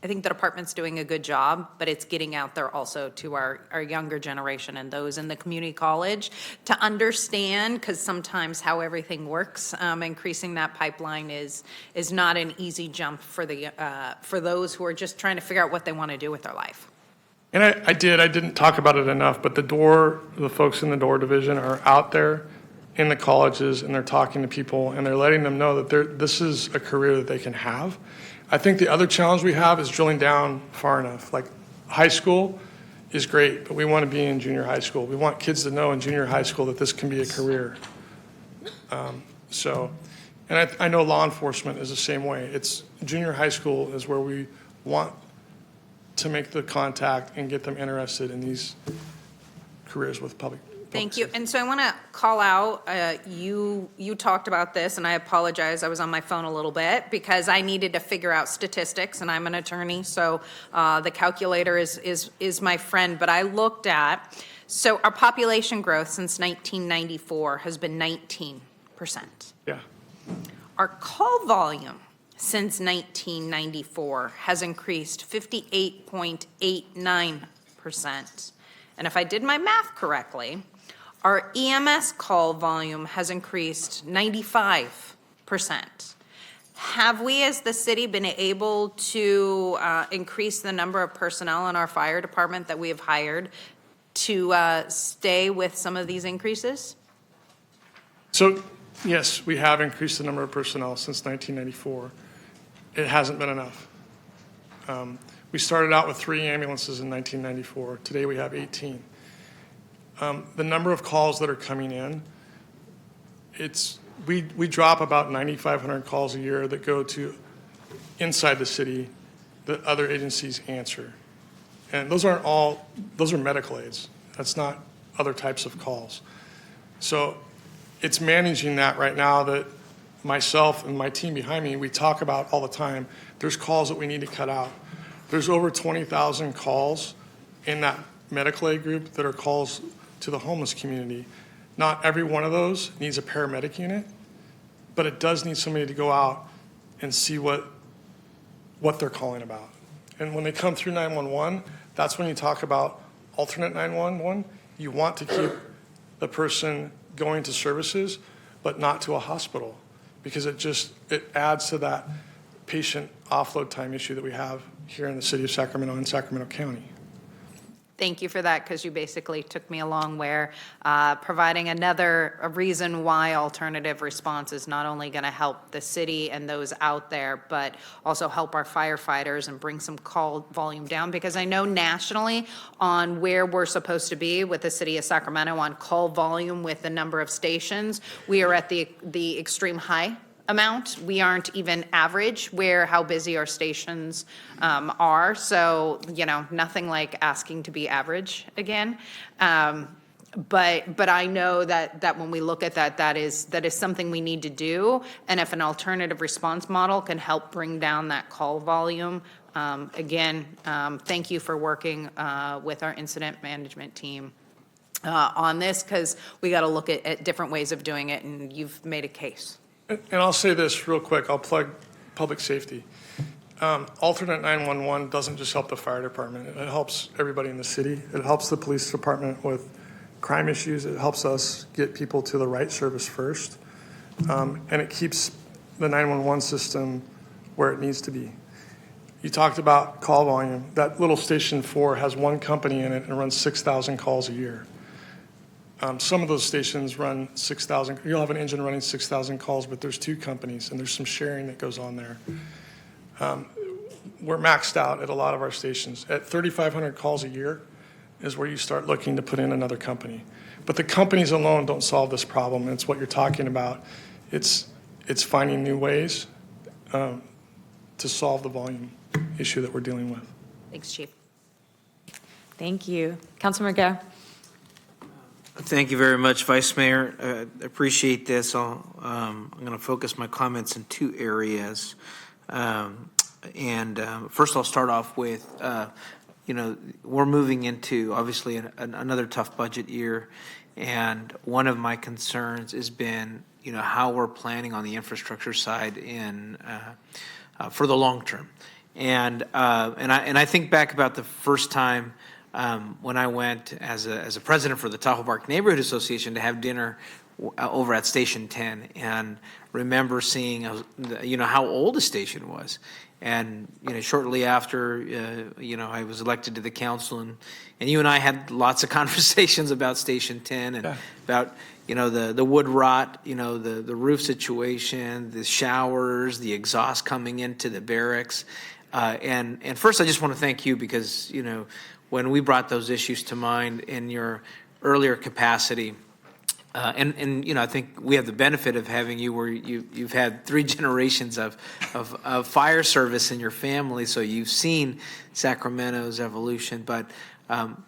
I think the department's doing a good job, but it's getting out there also to our younger generation and those in the community college to understand, because sometimes how everything works, increasing that pipeline is not an easy jump for those who are just trying to figure out what they want to do with their life. And I didn't talk about it enough, but the folks in the door division are out there in the colleges, and they're talking to people, and they're letting them know that this is a career that they can have. I think the other challenge we have is drilling down far enough. Like, high school is great, but we want to be in junior high school. We want kids to know in junior high school that this can be a career. And I know law enforcement is the same way. It's junior high school is where we want to make the contact and get them interested in these careers with public. Thank you. And so I want to call out, you talked about this, and I apologize, I was on my phone a little bit because I needed to figure out statistics, and I'm an attorney, so the calculator is my friend. But I looked at, so our population growth since 1994 has been 19%. Yeah. Our call volume since 1994 has increased 58.89%. And if I did my math correctly, our EMS call volume has increased 95%. Have we, as the city, been able to increase the number of personnel in our fire department that we have hired to stay with some of these increases? So, yes, we have increased the number of personnel since 1994. It hasn't been enough. We started out with 3 ambulances in 1994. Today we have 18. The number of calls that are coming in, we drop about 9,500 calls a year that go to inside the city that other agencies answer. And those are medical aids. That's not other types of calls. So it's managing that right now that myself and my team behind me, we talk about all the time. There's calls that we need to cut out. There's over 20,000 calls in that medical aid group that are calls to the homeless community. Not every one of those needs a paramedic unit, but it does need somebody to go out and see what they're calling about. And when they come through 911, that's when you talk about alternate 911. You want to keep the person going to services, but not to a hospital, because it adds to that patient offload time issue that we have here in the city of Sacramento and Sacramento County. Thank you for that, because you basically took me along where providing a reason why alternative response is not only going to help the city and those out there, but also help our firefighters and bring some call volume down. Because I know nationally on where we're supposed to be with the city of Sacramento on call volume with the number of stations, we are at the extreme high amount. We aren't even average how busy our stations are. So, nothing like asking to be average again. But I know that when we look at that is something we need to do. And if an alternative response model can help bring down that call volume, again, thank you for working with our incident management team on this, because we got to look at different ways of doing it, and you've made a case. And I'll say this real quick. I'll plug public safety. Alternate 911 doesn't just help the fire department. It helps everybody in the city. It helps the police department with crime issues. It helps us get people to the right service first. And it keeps the 911 system where it needs to be. You talked about call volume. That little Station 4 has one company in it and runs 6,000 calls a year. Some of those stations run 6,000. You'll have an engine running 6,000 calls, but there's two companies, and there's some sharing that goes on there. We're maxed out at a lot of our stations. At 3,500 calls a year is where you start looking to put in another company. But the companies alone don't solve this problem. And it's what you're talking about. It's finding new ways to solve the volume issue that we're dealing with. Thanks, Chief. Thank you. Councilmember Guerra. Thank you very much, Vice Mayor. Appreciate this. I'm going to focus my comments in two areas. First, I'll start off with, we're moving into, obviously, another tough budget year. And one of my concerns has been, how we're planning on the infrastructure side for the long term. And I think back about the first time when I went as a president for the Tahoe Park Neighborhood Association to have dinner over at Station 10, and remember seeing how old the station was. And shortly after I was elected to the council, and you and I had lots of conversations about Station 10 and about the wood rot, the roof situation, the showers, the exhaust coming into the barracks. And first, I just want to thank you, because when we brought those issues to mind in your earlier capacity, I think we have the benefit of having you where you've had 3 generations of fire service in your family, so you've seen Sacramento's evolution. But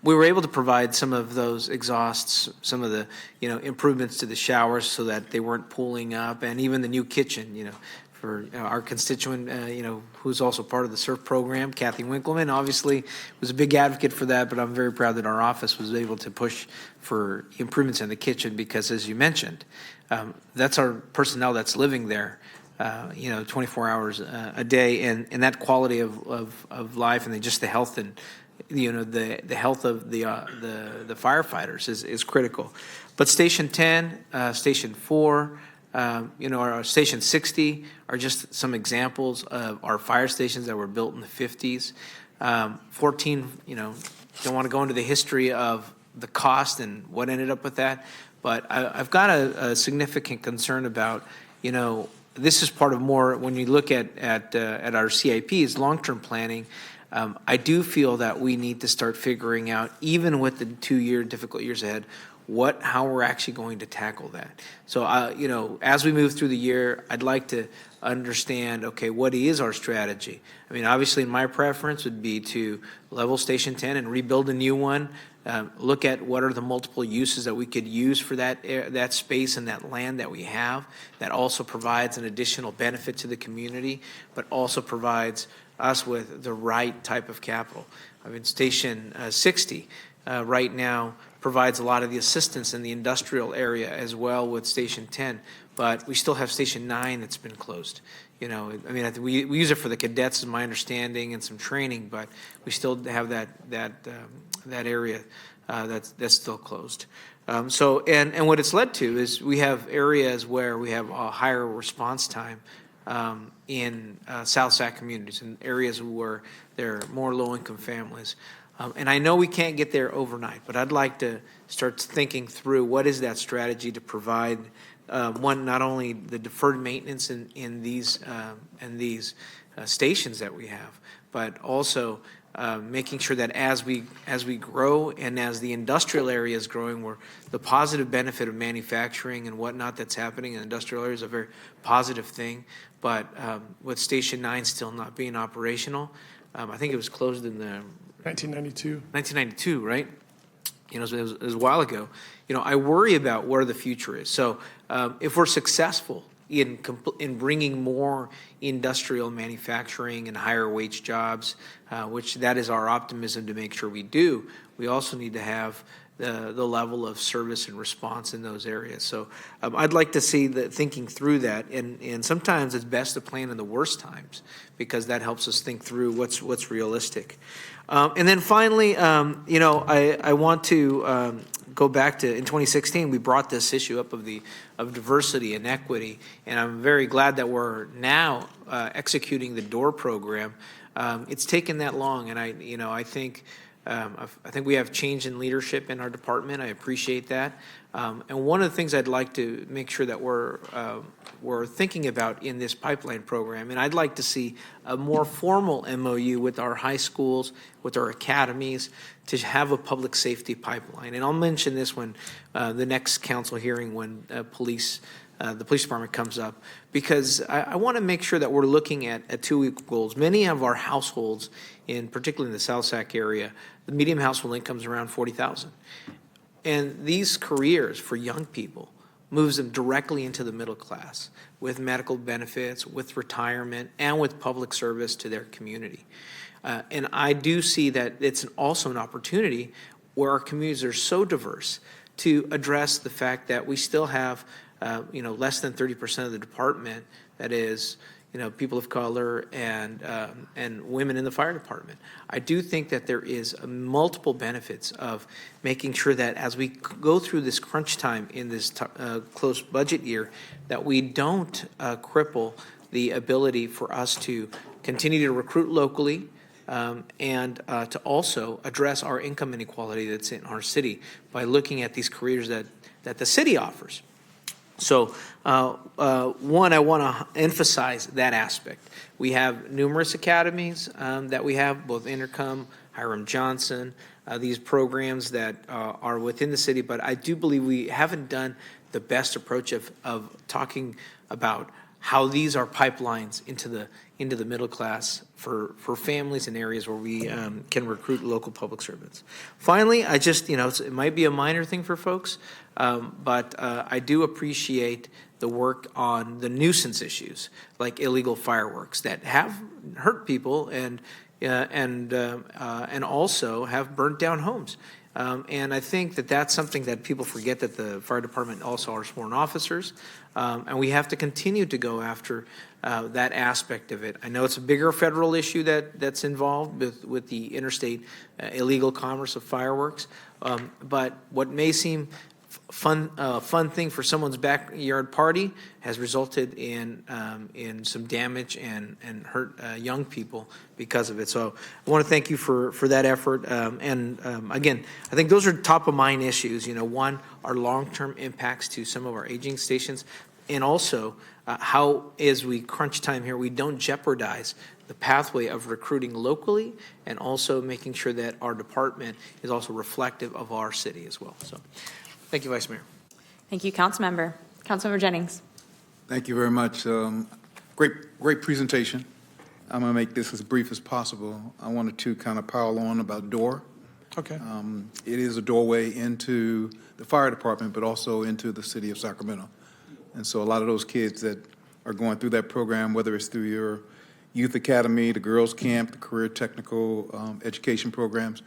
we were able to provide some of those exhausts, some of the improvements to the showers so that they weren't pooling up, and even the new kitchen, for our constituent, who's also part of the SURF program, Kathy Winkleman, obviously was a big advocate for that, but I'm very proud that our office was able to push for improvements in the kitchen, because as you mentioned, that's our personnel that's living there, 24 hours a day, and that quality of life, and just the health and the health of the firefighters is critical. But Station 10, Station 4, our Station 60 are just some examples of our fire stations that were built in the 50s. 14, don't want to go into the history of the cost and what ended up with that, but I've got a significant concern about, this is part of more, when you look at our CIPs, long-term planning, I do feel that we need to start figuring out, even with the 2-year difficult years ahead, how we're actually going to tackle that. So, as we move through the year, I'd like to understand, okay, what is our strategy? I mean, obviously, my preference would be to level Station 10 and rebuild a new one. Look at what are the multiple uses that we could use for that space and that land that we have, that also provides an additional benefit to the community, but also provides us with the right type of capital. I mean, Station 60 right now provides a lot of the assistance in the industrial area as well with Station 10, but we still have Station 9 that's been closed. I mean, I think we use it for the cadets, is my understanding, and some training, but we still have that area that's still closed. So what it's led to is we have areas where we have a higher response time in South Sac communities, in areas where there are more low-income families. And I know we can't get there overnight, but I'd like to start thinking through what is that strategy to provide, one, not only the deferred maintenance in these stations that we have, but also making sure that as we grow and as the industrial area is growing, where the positive benefit of manufacturing and whatnot that's happening in industrial areas is a very positive thing. But with Station 9 still not being operational, I think it was closed in the 1992, right? It was a while ago. I worry about where the future is. So if we're successful in bringing more industrial manufacturing and higher wage jobs, which that is our optimism to make sure we do, we also need to have the level of service and response in those areas. So I'd like to see thinking through that, and sometimes it's best to plan in the worst times, because that helps us think through what's realistic. And then finally, I want to go back to, in 2016, we brought this issue up of diversity and equity, and I'm very glad that we're now executing the DOOR program. It's taken that long, and I think we have change in leadership in our department. I appreciate that. And one of the things I'd like to make sure that we're thinking about in this pipeline program, and I'd like to see a more formal MOU with our high schools, with our academies, to have a public safety pipeline. And I'll mention this when the next council hearing, when the police department comes up, because I want to make sure that we're looking at two equal goals. Many of our households, particularly in the South Sac area, the median household income is around $40,000. And these careers for young people moves them directly into the middle class with medical benefits, with retirement, and with public service to their community. And I do see that it's also an opportunity where our communities are so diverse to address the fact that we still have less than 30% of the department that is, people of color and women in the fire department. I do think that there is multiple benefits of making sure that as we go through this crunch time in this close budget year, that we don't cripple the ability for us to continue to recruit locally, and to also address our income inequality that's in our city by looking at these careers that the city offers. So, one, I want to emphasize that aspect. We have numerous academies that we have, both Intercom, Hiram Johnson, these programs that are within the city, but I do believe we haven't done the best approach of talking about how these are pipelines into the middle class for families in areas where we can recruit local public servants. Finally, I just, it might be a minor thing for folks, but I do appreciate the work on the nuisance issues, like illegal fireworks that have hurt people and also have burnt down homes. And I think that that's something that people forget, that the fire department also are sworn officers, and we have to continue to go after that aspect of it. I know it's a bigger federal issue that's involved with the interstate illegal commerce of fireworks, but what may seem fun thing for someone's backyard party has resulted in some damage and hurt young people because of it. So I want to thank you for that effort. Again, I think those are top of mind issues. One, our long-term impacts to some of our aging stations, and also how, as we crunch time here, we don't jeopardize the pathway of recruiting locally, and also making sure that our department is also reflective of our city as well. So Thank you, Vice Mayor. Thank you, Councilmember. Councilmember Jennings. Thank you very much. Great presentation. I'm going to make this as brief as possible. I wanted to kind of pile on about DOOR. Okay. It is a doorway into the fire department, but also into the city of Sacramento. And so a lot of those kids that are going through that program, whether it's through your youth academy, the girls camp, the career technical education programs,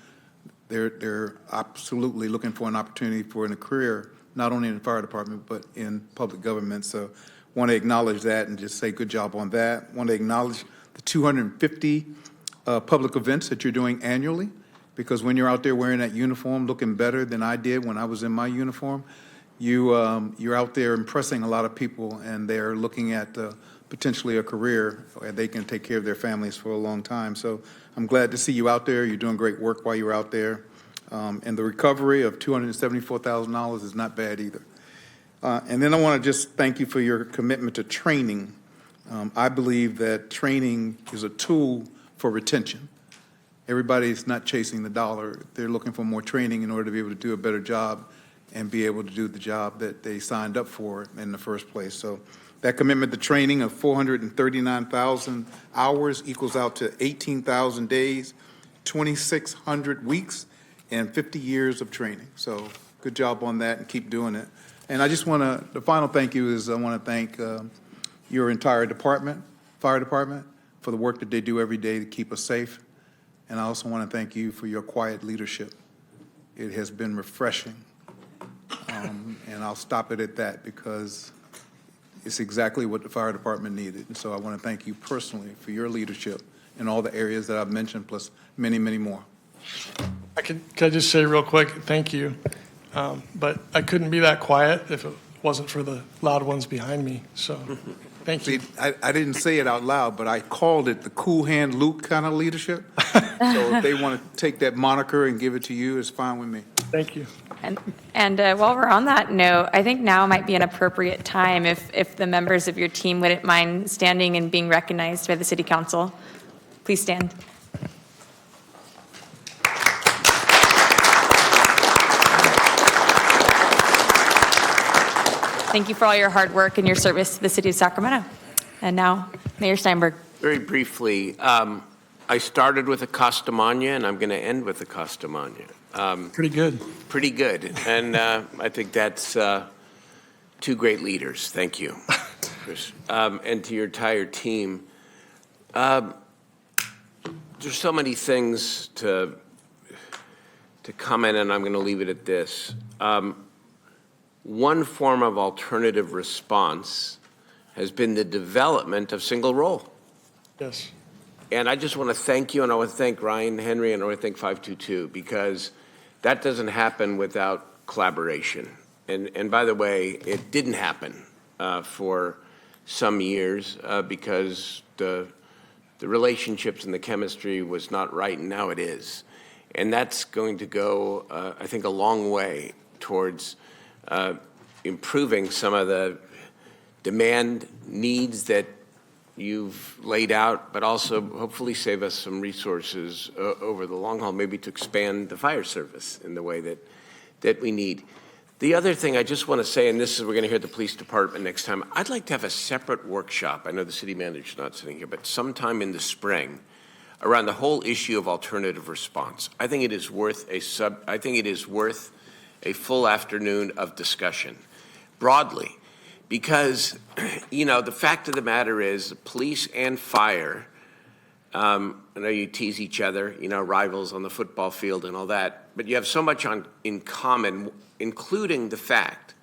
they're absolutely looking for an opportunity for a career, not only in the fire department, but in public government. So want to acknowledge that and just say good job on that. Want to acknowledge the 250 public events that you're doing annually, because when you're out there wearing that uniform, looking better than I did when I was in my uniform, you're out there impressing a lot of people, and they're looking at potentially a career where they can take care of their families for a long time. So I'm glad to see you out there. You're doing great work while you're out there. And the recovery of $274,000 is not bad either. And then I want to just thank you for your commitment to training. I believe that training is a tool for retention. Everybody's not chasing the dollar. They're looking for more training in order to be able to do a better job and be able to do the job that they signed up for in the first place. So that commitment to training of 439,000 hours equals out to 18,000 days, 2,600 weeks, and 50 years of training. So good job on that, and keep doing it. And I just want to, the final thank you is I want to thank your entire department, fire department, for the work that they do every day to keep us safe. And I also want to thank you for your quiet leadership. It has been refreshing. And I'll stop it at that, because it's exactly what the fire department needed. And so I want to thank you personally for your leadership in all the areas that I've mentioned, plus many, many more. Can I just say real quick, thank you. But I couldn't be that quiet if it wasn't for the loud ones behind me. So thank you. See, I didn't say it out loud, but I called it the cool hand Luke kind of leadership. So if they want to take that moniker and give it to you, it's fine with me. Thank you. And while we're on that note, I think now might be an appropriate time if the members of your team wouldn't mind standing and being recognized by the City Council. Please stand. Thank you for all your hard work and your service to the City of Sacramento. And now, Mayor Steinberg. Very briefly, I started with a Costa Magna, and I'm going to end with a Costa Magna. Pretty good. Pretty good. And I think that's two great leaders. Thank you, Chris. And to your entire team. There's so many things to comment, and I'm going to leave it at this. One form of alternative response has been the development of single role. Yes. And I just want to thank you, and I want to thank Ryan Henry, and I want to thank 522, because that doesn't happen without collaboration. And by the way, it didn't happen for some years because the relationships and the chemistry was not right, and now it is. And that's going to go, I think, a long way towards improving some of the demand needs that you've laid out, but also hopefully save us some resources over the long haul, maybe to expand the fire service in the way that we need. The other thing I just want to say, and this is, we're going to hear the police department next time, I'd like to have a separate workshop. I know the city manager's not sitting here, but sometime in the spring around the whole issue of alternative response. I think it is worth a full afternoon of discussion broadly. Because, you know, the fact of the matter is police and fire, I know you tease each other, you know, rivals on the football field and all that, but you have so much in common, including the fact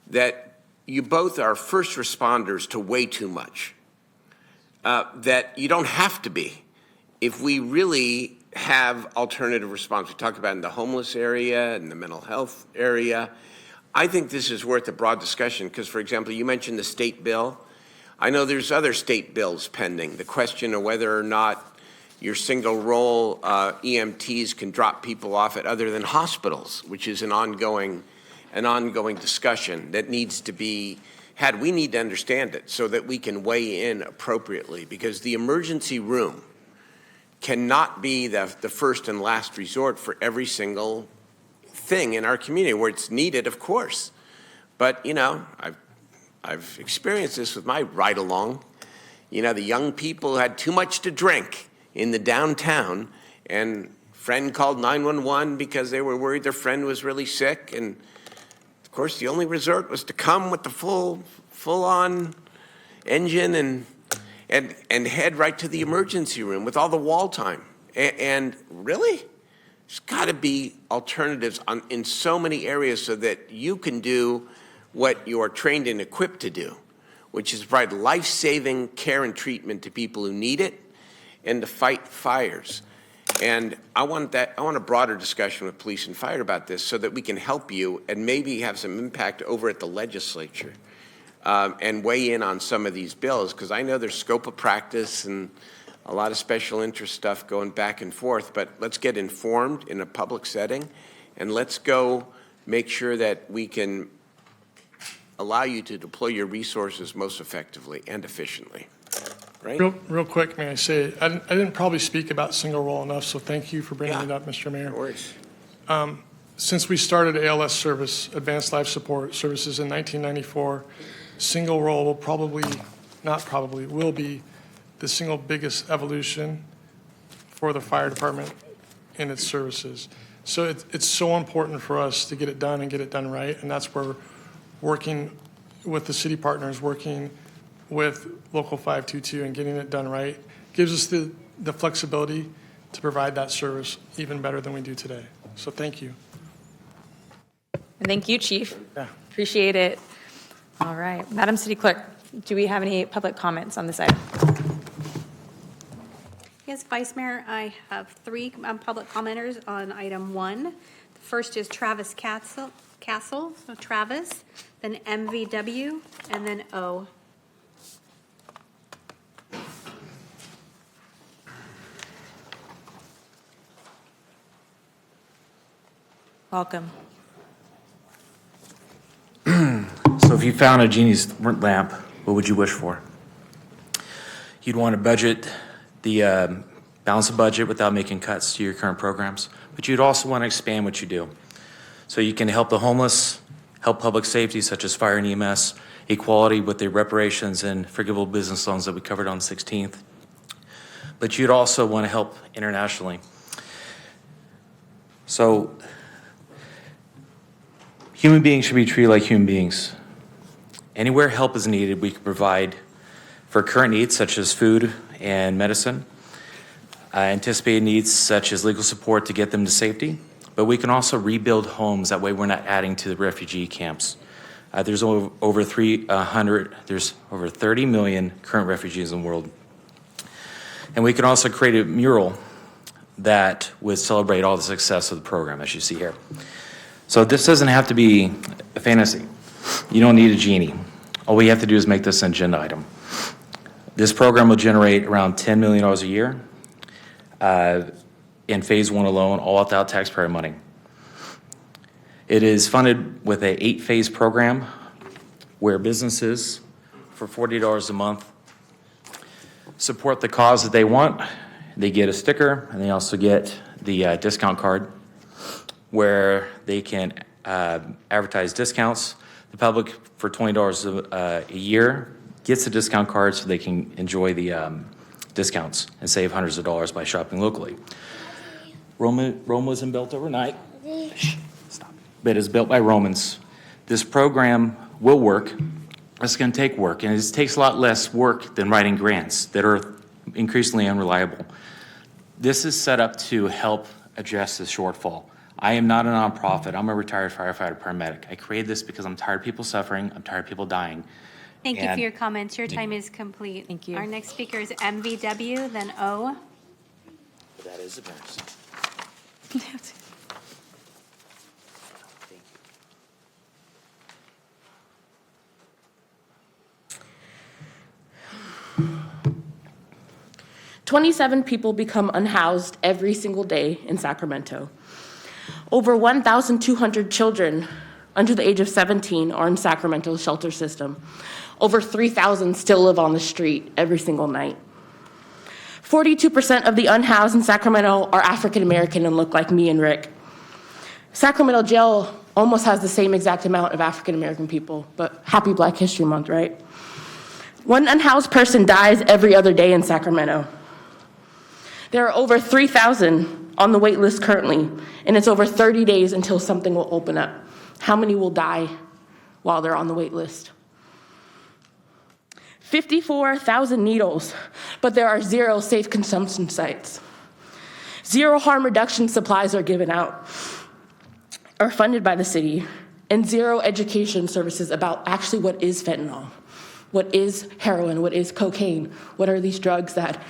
that you both are first responders to way too much, that you don't have to be. If we really have alternative response, we talked about in the homeless area and the mental health area, I think this is worth a broad discussion because, for example, you mentioned the state bill. I know there's other state bills pending. The question of whether or not your single role EMTs can drop people off at other than hospitals, which is an ongoing discussion that needs to be had. We need to understand it so that we can weigh in appropriately, because the emergency room cannot be the first and last resort for every single thing in our community where it's needed, of course. But, you know, I've experienced this with my ride-along. You know, the young people had too much to drink in the downtown, and friend called 911 because they were worried their friend was really sick. And, of course, the only resort was to come with the full-on engine and head right to the emergency room with all the wall time. And really, there's got to be alternatives in so many areas so that you can do what you are trained and equipped to do, which is provide life-saving care and treatment to people who need it and to fight fires. And I want a broader discussion with police and fire about this so that we can help you and maybe have some impact over at the legislature and weigh in on some of these bills, because I know there's scope of practice and a lot of special interest stuff going back and forth, but let's get informed in a public setting, and let's go make sure that we can allow you to deploy your resources most effectively and efficiently. Right? Real quick, may I say, I didn't probably speak about single role enough, so thank you for bringing it up, Mr. Mayor. No worries. Since we started ALS service, Advanced Life Support Services in 1994, single role will be the single biggest evolution for the fire department in its services. So it's so important for us to get it done and get it done right, and that's where working with the city partners, working with Local 522 and getting it done right gives us the flexibility to provide that service even better than we do today. So thank you. Thank you, Chief. Yeah. Appreciate it. All right. Madam City Clerk, do we have any public comments on this item? Yes, Vice Mayor, I have three public commenters on item 1. The first is Travis Castle, so Travis, then MVW, and then O. Welcome. So if you found a genie's lamp, what would you wish for? You'd want to budget balance the budget without making cuts to your current programs, but you'd also want to expand what you do. So you can help the homeless, help public safety such as fire and EMS, equality with the reparations and forgivable business loans that we covered on 16th. But you'd also want to help internationally. So human beings should be treated like human beings. Anywhere help is needed, we can provide for current needs such as food and medicine, anticipated needs such as legal support to get them to safety, but we can also rebuild homes. That way we're not adding to the refugee camps. There's over 30 million current refugees in the world. And we can also create a mural that would celebrate all the success of the program, as you see here. So this doesn't have to be a fantasy. You don't need a genie. All we have to do is make this an agenda item. This program will generate around $10 million a year in phase 1 alone, all without taxpayer money. It is funded with an 8-phase program where businesses, for $40 a month, support the cause that they want. They get a sticker, and they also get the discount card where they can advertise discounts. The public, for $20 a year, gets a discount card so they can enjoy the discounts and save hundreds of dollars by shopping locally. Rome wasn't built overnight. Stop. But it's built by Romans. This program will work. It's going to take work, and it takes a lot less work than writing grants that are increasingly unreliable. This is set up to help address this shortfall. I am not a nonprofit. I'm a retired firefighter paramedic. I created this because I'm tired of people suffering. I'm tired of people dying. Thank you for your comments. Your time is complete. Thank you. Our next speaker is MVW, then O. That is embarrassing. 27 people become unhoused every single day in Sacramento. Over 1,200 children under the age of 17 are in Sacramento's shelter system. Over 3,000 still live on the street every single night. 42% of the unhoused in Sacramento are African American and look like me and Rick. Sacramento jail almost has the same exact amount of African-American people, but happy Black History Month, right? One unhoused person dies every other day in Sacramento. There are over 3,000 on the wait list currently, and it's over 30 days until something will open up. How many will die while they're on the wait list? 54,000 needles, but there are 0 safe consumption sites. 0 harm reduction supplies are given out or funded by the city, and 0 education services about actually what is fentanyl, what is heroin, what is cocaine, what are these drugs that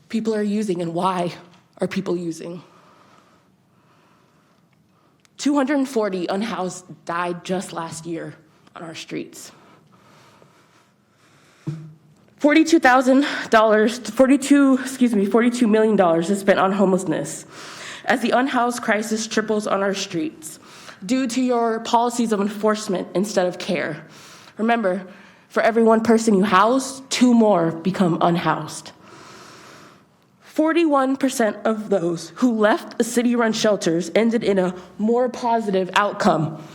people are using and why are people using. 240 unhoused died just last year on our streets. $42 million is spent on homelessness as the unhoused crisis triples on our streets due to your policies of enforcement instead of care. Remember, for every 1 person you house, 2 more become unhoused. 41% of those who left the city-run shelters ended in a more positive outcome.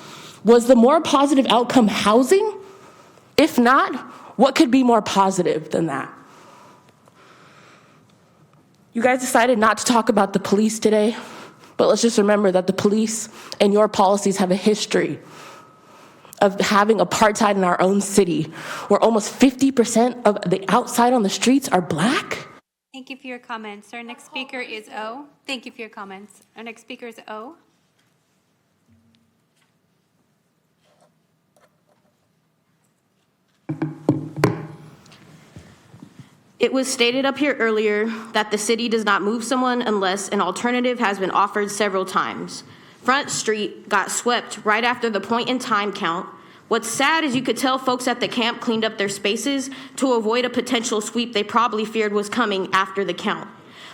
Was the more positive outcome housing? If not, what could be more positive than that? You guys decided not to talk about the police today, but let's just remember that the police and your policies have a history of having apartheid in our own city, where almost 50% of the outside on the streets are Black. Thank you for your comments. Our next speaker is O. Thank you for your comments. Our next speaker is O. It was stated up here earlier that the city does not move someone unless an alternative has been offered several times. Front Street got swept right after the point in time count. What's sad is you could tell folks at the camp cleaned up their spaces to avoid a potential sweep they probably feared was coming after the count.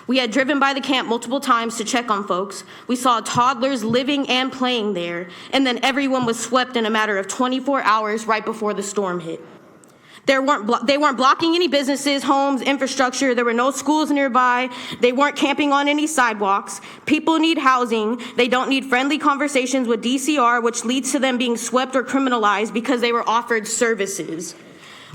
We had driven by the camp multiple times to check on folks. We saw toddlers living and playing there, and then everyone was swept in a matter of 24 hours right before the storm hit. They weren't blocking any businesses, homes, infrastructure. There were no schools nearby. They weren't camping on any sidewalks. People need housing. They don't need friendly conversations with DCR, which leads to them being swept or criminalized because they were offered services.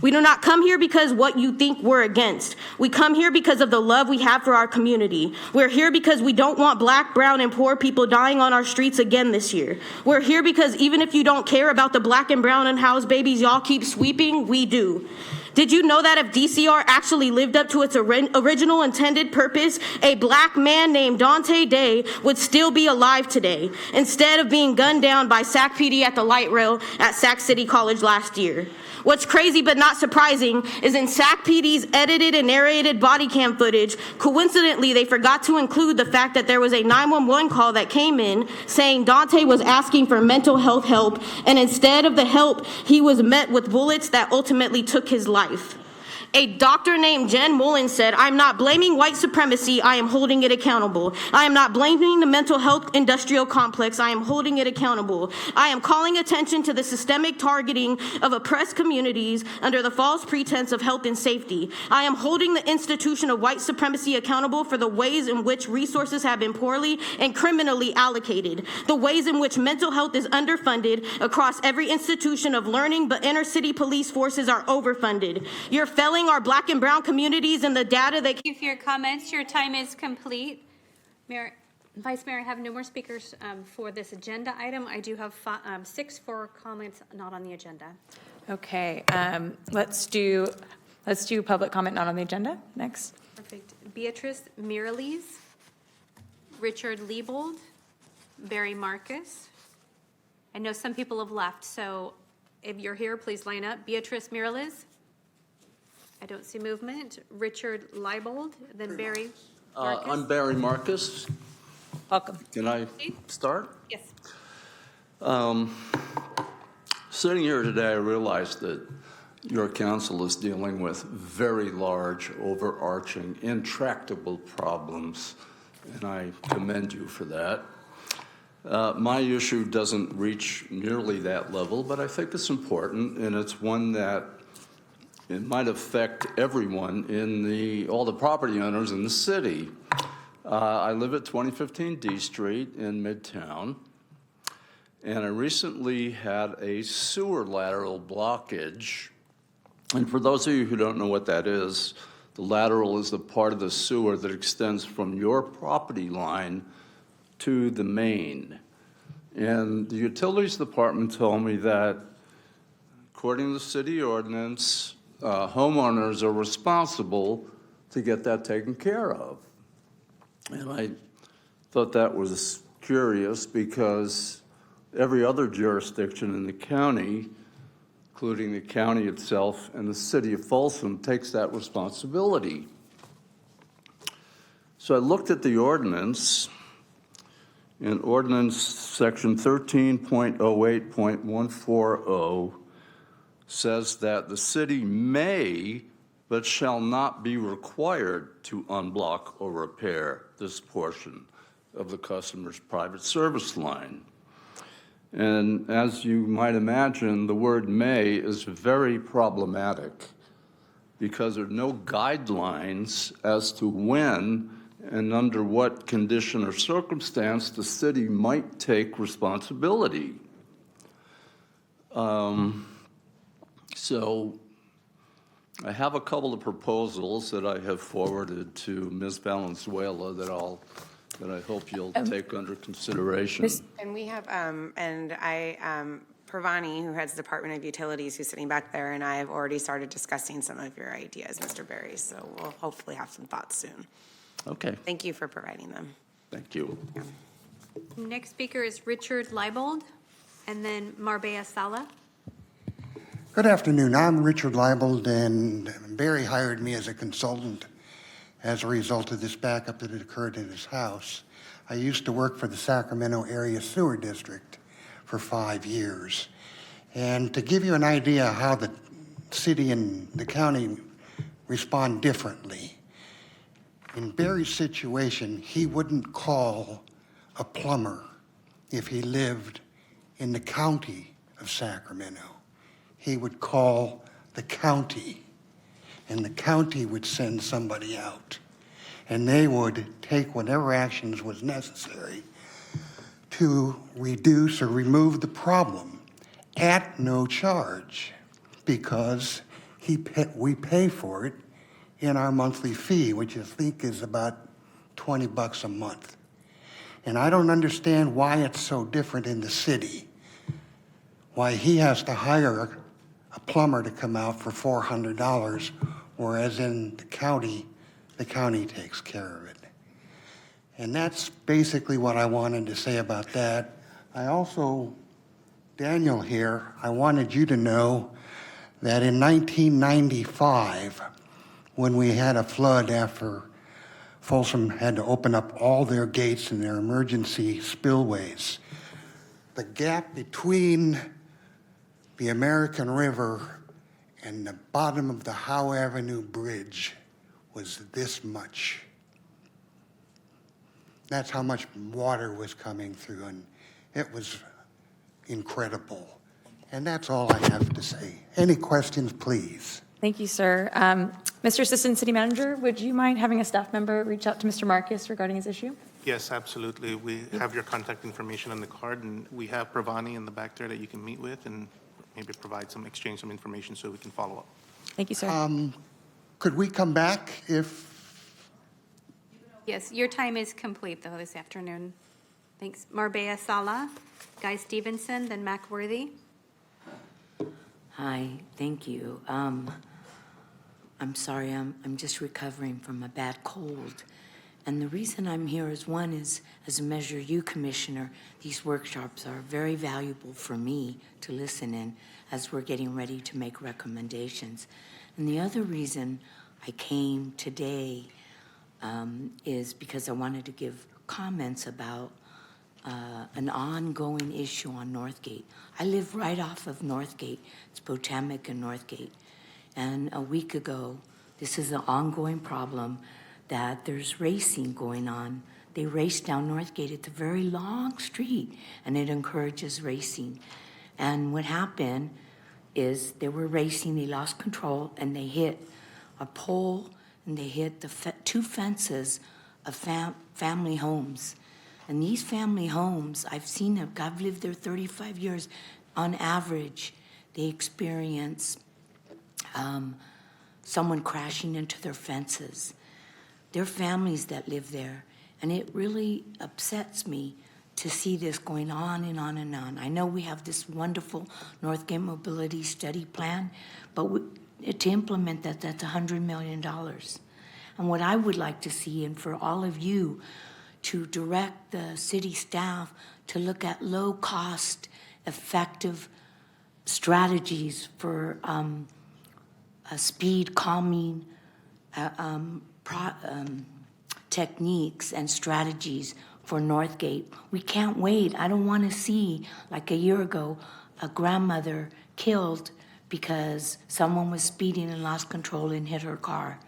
We do not come here because what you think we're against. We come here because of the love we have for our community. We're here because we don't want Black, brown, and poor people dying on our streets again this year. We're here because even if you don't care about the Black and brown unhoused babies y'all keep sweeping, we do. Did you know that if DCR actually lived up to its original intended purpose, a Black man named Dante Day would still be alive today, instead of being gunned down by Sac PD at the light rail at Sac City College last year? What's crazy but not surprising is in Sac PD's edited and narrated body cam footage, coincidentally, they forgot to include the fact that there was a 911 call that came in saying Dante was asking for mental health help, and instead of the help, he was met with bullets that ultimately took his life. A doctor named Jen Mullen said, "I'm not blaming white supremacy, I am holding it accountable. I am not blaming the mental health industrial complex, I am holding it accountable. I am calling attention to the systemic targeting of oppressed communities under the false pretense of health and safety. I am holding the institution of white supremacy accountable for the ways in which resources have been poorly and criminally allocated, the ways in which mental health is underfunded across every institution of learning, but inner city police forces are overfunded. You're failing our Black and brown communities and the data that..." Thank you for your comments. Your time is complete. Vice Mayor, I have no more speakers for this agenda item. I do have 6 for comments not on the agenda. Okay, let's do public comment not on the agenda next. Perfect. Beatrice Miralles, Richard Liebold, Barry Marcus. I know some people have left, so if you're here, please line up. Beatrice Miralles. I don't see movement. Richard Liebold, then Barry Marcus. I'm Barry Marcus. Welcome. Can I start? Yes. Sitting here today, I realize that your council is dealing with very large, overarching, intractable problems, and I commend you for that. My issue doesn't reach nearly that level, but I think it's important, and it's one that it might affect everyone all the property owners in the city. I live at 2015 D Street in Midtown, and I recently had a sewer lateral blockage. And for those of you who don't know what that is, the lateral is the part of the sewer that extends from your property line to the main. And the utilities department told me that, according to the city ordinance, homeowners are responsible to get that taken care of. And I thought that was curious because every other jurisdiction in the county, including the county itself and the city of Folsom, takes that responsibility. So I looked at the ordinance, and ordinance section 13.08.140 says that the city may, but shall not be required to unblock or repair this portion of the customer's private service line. And as you might imagine, the word may is very problematic because there are no guidelines as to when and under what condition or circumstance the city might take responsibility. So I have a couple of proposals that I have forwarded to Ms. Valenzuela that I hope you'll take under consideration. And we have, Pravani, who heads the Department of Utilities, who's sitting back there, and I have already started discussing some of your ideas, Mr. Berry, so we'll hopefully have some thoughts soon. Okay, Thank you for providing them. thank you. Next speaker is Richard Leibold, and then Marbella Sala. Good afternoon. I'm Richard Leibold, and Barry hired me as a consultant as a result of this backup that had occurred in his house. I used to work for the Sacramento Area Sewer District for 5 years. And to give you an idea how the city and the county respond differently, in Barry's situation, he wouldn't call a plumber if he lived in the county of Sacramento. He would call the county, and the county would send somebody out, and they would take whatever actions was necessary to reduce or remove the problem at no charge, because we pay for it in our monthly fee, which I think is about $20 a month. And I don't understand why it's so different in the city, why he has to hire a plumber to come out for $400, whereas in the county takes care of it. And that's basically what I wanted to say about that. I also, Daniel here, I wanted you to know that in 1995, when we had a flood after Folsom had to open up all their gates and their emergency spillways, the gap between the American River and the bottom of the Howe Avenue Bridge was this much. That's how much water was coming through, and it was incredible. And that's all I have to say. Any questions, please? Thank you, sir. Mr. Assistant City Manager, would you mind having a staff member reach out to Mr. Marcus regarding his issue? Yes, absolutely. We have your contact information on the card, and we have Pravani in the back there that you can meet with and maybe exchange some information so we can follow up. Thank you, sir. Could we come back if? Yes, your time is complete, though, this afternoon. Thanks. Marbella Sala, Guy Stevenson, then Mac Worthy. Hi, thank you. I'm sorry, I'm just recovering from a bad cold. And the reason I'm here is, one is, as a Measure U Commissioner, these workshops are very valuable for me to listen in as we're getting ready to make recommendations. And the other reason I came today is because I wanted to give comments about an ongoing issue on Northgate. I live right off of Northgate. It's Potomac and Northgate. And a week ago, this is an ongoing problem that there's racing going on. They race down Northgate. It's a very long street, and it encourages racing. And what happened is they were racing, they lost control, and they hit a pole, and they hit the two fences of family homes. And these family homes, I've seen them, I've lived there 35 years. On average, they experience someone crashing into their fences. There are families that live there, and it really upsets me to see this going on and on and on. I know we have this wonderful Northgate Mobility Study Plan, but to implement that, that's $100 million. And what I would like to see, and for all of you, to direct the city staff to look at low-cost, effective strategies for speed calming techniques and strategies for Northgate. We can't wait. I don't want to see, like a year ago, a grandmother killed because someone was speeding and lost control and hit her car.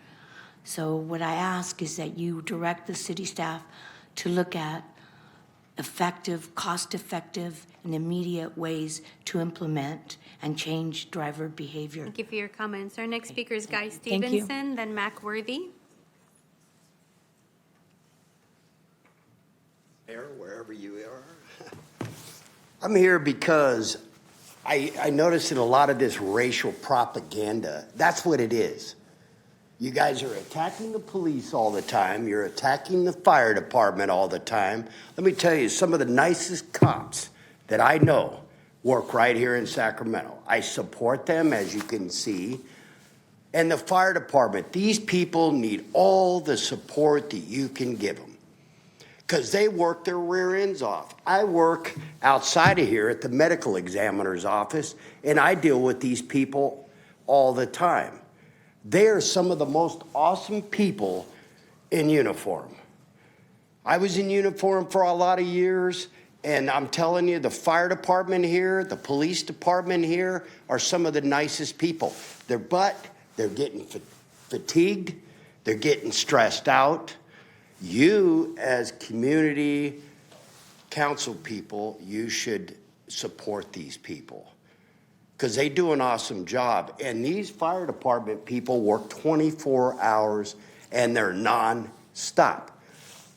So what I ask is that you direct the city staff to look at effective, cost-effective, and immediate ways to implement and change driver behavior. Thank you for your comments. Our next speaker is Guy Thank you. Stevenson, then Mac Worthy. Mayor, wherever you are. I'm here because I noticed in a lot of this racial propaganda, that's what it is. You guys are attacking the police all the time. You're attacking the fire department all the time. Let me tell you, some of the nicest cops that I know work right here in Sacramento. I support them, as you can see. And the fire department, these people need all the support that you can give them, because they work their rear ends off. I work outside of here at the medical examiner's office, and I deal with these people all the time. They are some of the most awesome people in uniform. I was in uniform for a lot of years, and I'm telling you, the fire department here, the police department here are some of the nicest people. They're getting fatigued, they're getting stressed out. You, as community council people, you should support these people, because they do an awesome job. And these fire department people work 24 hours, and they're non-stop.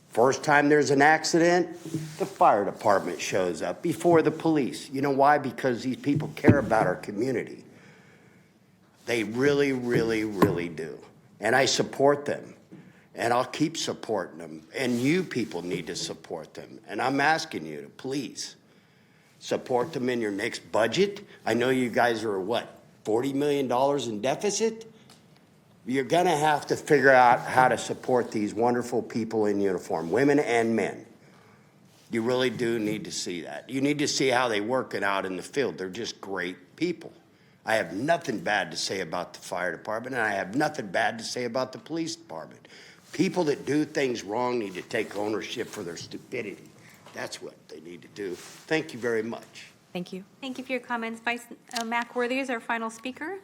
First time there's an accident, the fire department shows up before the police. You know why? Because these people care about our community. They really, really, really do. And I support them. And I'll keep supporting them. And you people need to support them. And I'm asking you to please support them in your next budget. I know you guys are, what, $40 million in deficit? You're going to have to figure out how to support these wonderful people in uniform, women and men. You really do need to see that. You need to see how they work it out in the field. They're just great people. I have nothing bad to say about the fire department, and I have nothing bad to say about the police department. People that do things wrong need to take ownership for their stupidity. That's what they need to do. Thank you very much. Thank you. Thank you for your comments. Mac Worthy is our final speaker.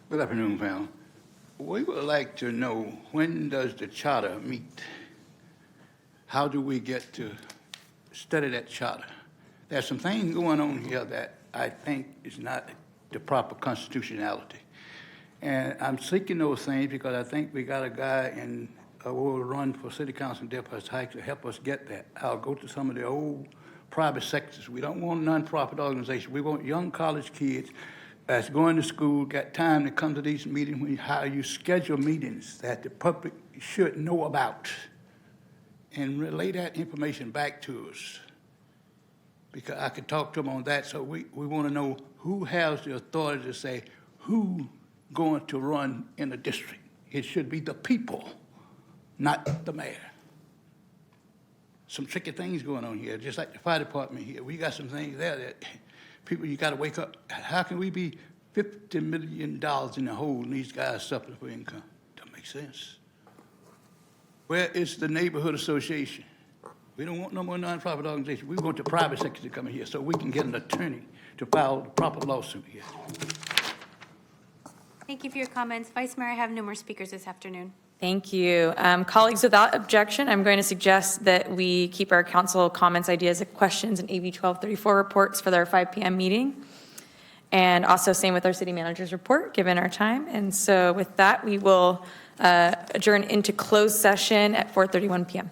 Good afternoon, panel. We would like to know, when does the charter meet? How do we get to study that charter? There's some things going on here that I think is not the proper constitutionality. And I'm seeking those things because I think we got a guy in who will run for city council in Delphi Heights to help us get that. I'll go to some of the old private sectors. We don't want nonprofit organizations. We want young college kids that's going to school, got time to come to these meetings, how you schedule meetings that the public should know about, and relay that information back to us. Because I could talk to them on that, so we want to know who has the authority to say who going to run in a district. It should be the people, not the mayor. Some tricky things going on here, just like the fire department here. We got some things there that people, you got to wake up. How can we be $50 million in the hole and these guys suffering for income? Doesn't make sense. Where is the neighborhood association? We don't want no more nonprofit organizations. We want the private sector to come in here so we can get an attorney to file the proper lawsuit here. Thank you for your comments. Vice Mayor, I have no more speakers this afternoon. Thank you. Colleagues, without objection, I'm going to suggest that we keep our council comments, ideas, questions, and AB 1234 reports for their 5 p.m. meeting. And also same with our city manager's report, given our time. And so with that, we will adjourn into closed session at 4:31 PM.